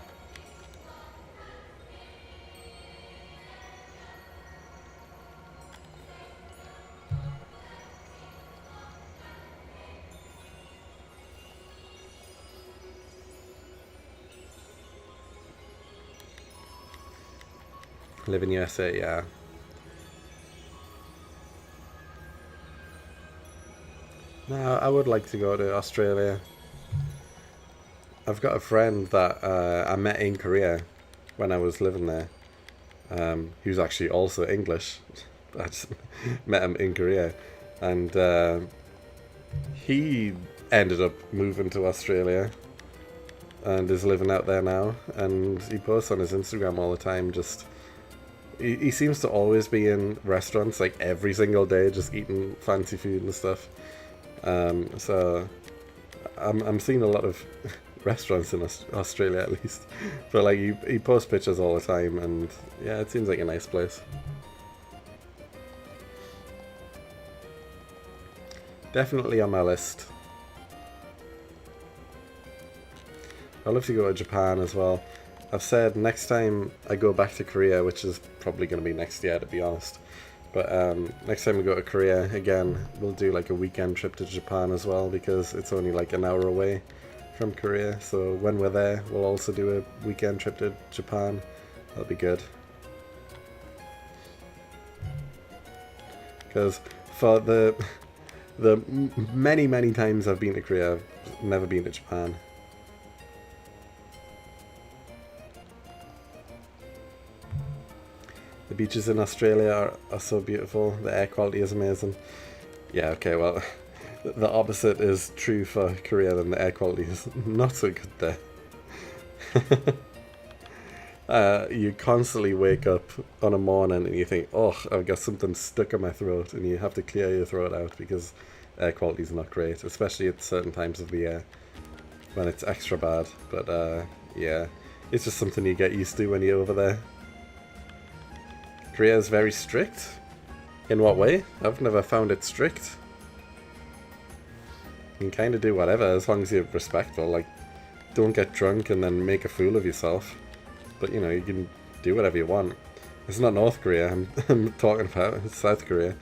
Live in USA, yeah. No, I would like to go to Australia. I've got a friend that I met in Korea when I was living there. He was actually also English. I just met him in Korea. And he ended up moving to Australia and is living out there now. And he posts on his Instagram all the time, just... He seems to always be in restaurants like every single day, just eating fancy food and stuff. So I'm seeing a lot of restaurants in Australia at least. But like he posts pictures all the time, and yeah, it seems like a nice place. Definitely on my list. I'd love to go to Japan as well. I've said next time I go back to Korea, which is probably going to be next year to be honest, but next time we go to Korea again, we'll do like a weekend trip to Japan as well, because it's only like an hour away from Korea, so when we're there, we'll also do a weekend trip to Japan. That'll be good. Because for the many times I've been to Korea, I've never been to Japan. The beaches in Australia are so beautiful. The air quality is amazing. Yeah, okay, well, the opposite is true for Korea, then the air quality is not so good there. You constantly wake up on a morning and you think, oh, I've got something stuck in my throat, and you have to clear your throat out because air quality is not great, especially at certain times of the year when it's extra bad. But yeah, it's just something you get used to when you're over there. Korea is very strict. In what way? I've never found it strict. You can kind of do whatever as long as you're respectful. Like, don't get drunk and then make a fool of yourself. But you know, you can do whatever you want. It's not North Korea I'm talking about, it's South Korea.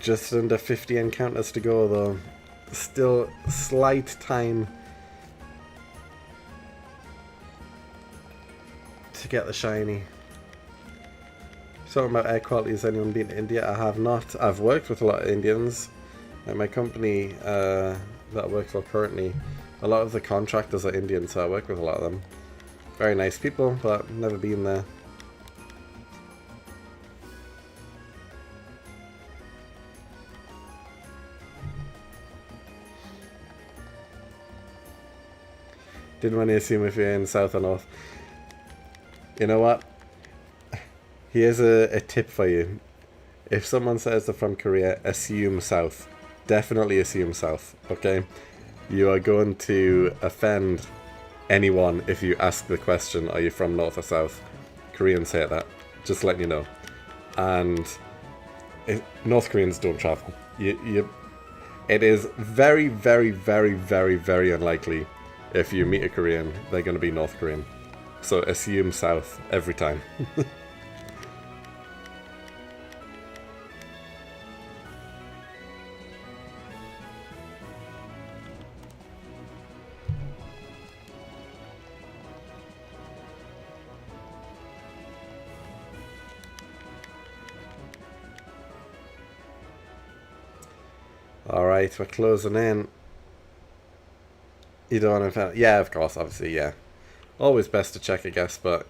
Just under 50 encounters to go though. Still slight time to get the shiny. Talking about air quality, has anyone been to India? I have not. I've worked with a lot of Indians. At my company that I work for currently, a lot of the contractors are Indian, so I work with a lot of them. Very nice people, but never been there. Didn't want to assume if you're in South or North. You know what? Here's a tip for you. If someone says they're from Korea, assume South. Definitely assume South, okay? You are going to offend anyone if you ask the question, are you from North or South? Koreans say that, just letting you know. And North Koreans don't travel. It is very unlikely if you meet a Korean, they're going to be North Korean. So assume South every time. Alright, we're closing in. You don't want to... Yeah, of course, obviously, yeah. Always best to check, I guess, but...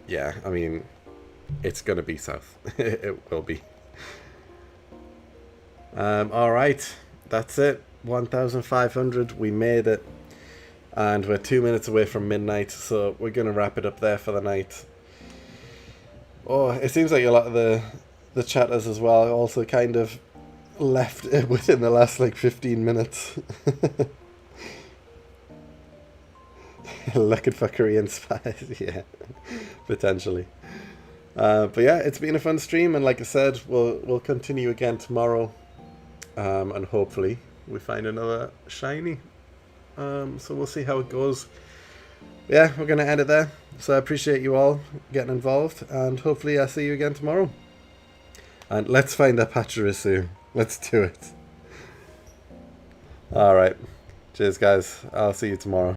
Yeah, I mean... It's going to be South. It will be. Alright, that's it. 1,500, we made it. And we're 2 minutes away from midnight, so we're going to wrap it up there for the night. Oh, it seems like a lot of the chatters as well also kind of left within the last, like, 15 minutes. Looking for Korean spies, yeah, potentially. But yeah, it's been a fun stream, and like I said, we'll continue again tomorrow, and hopefully we find another shiny. So we'll see how it goes. Yeah, we're gonna end it there. So I appreciate you all getting involved, and hopefully I see you again tomorrow. And let's find that Pachirisu. Let's do it. All right, cheers, guys. I'll see you tomorrow.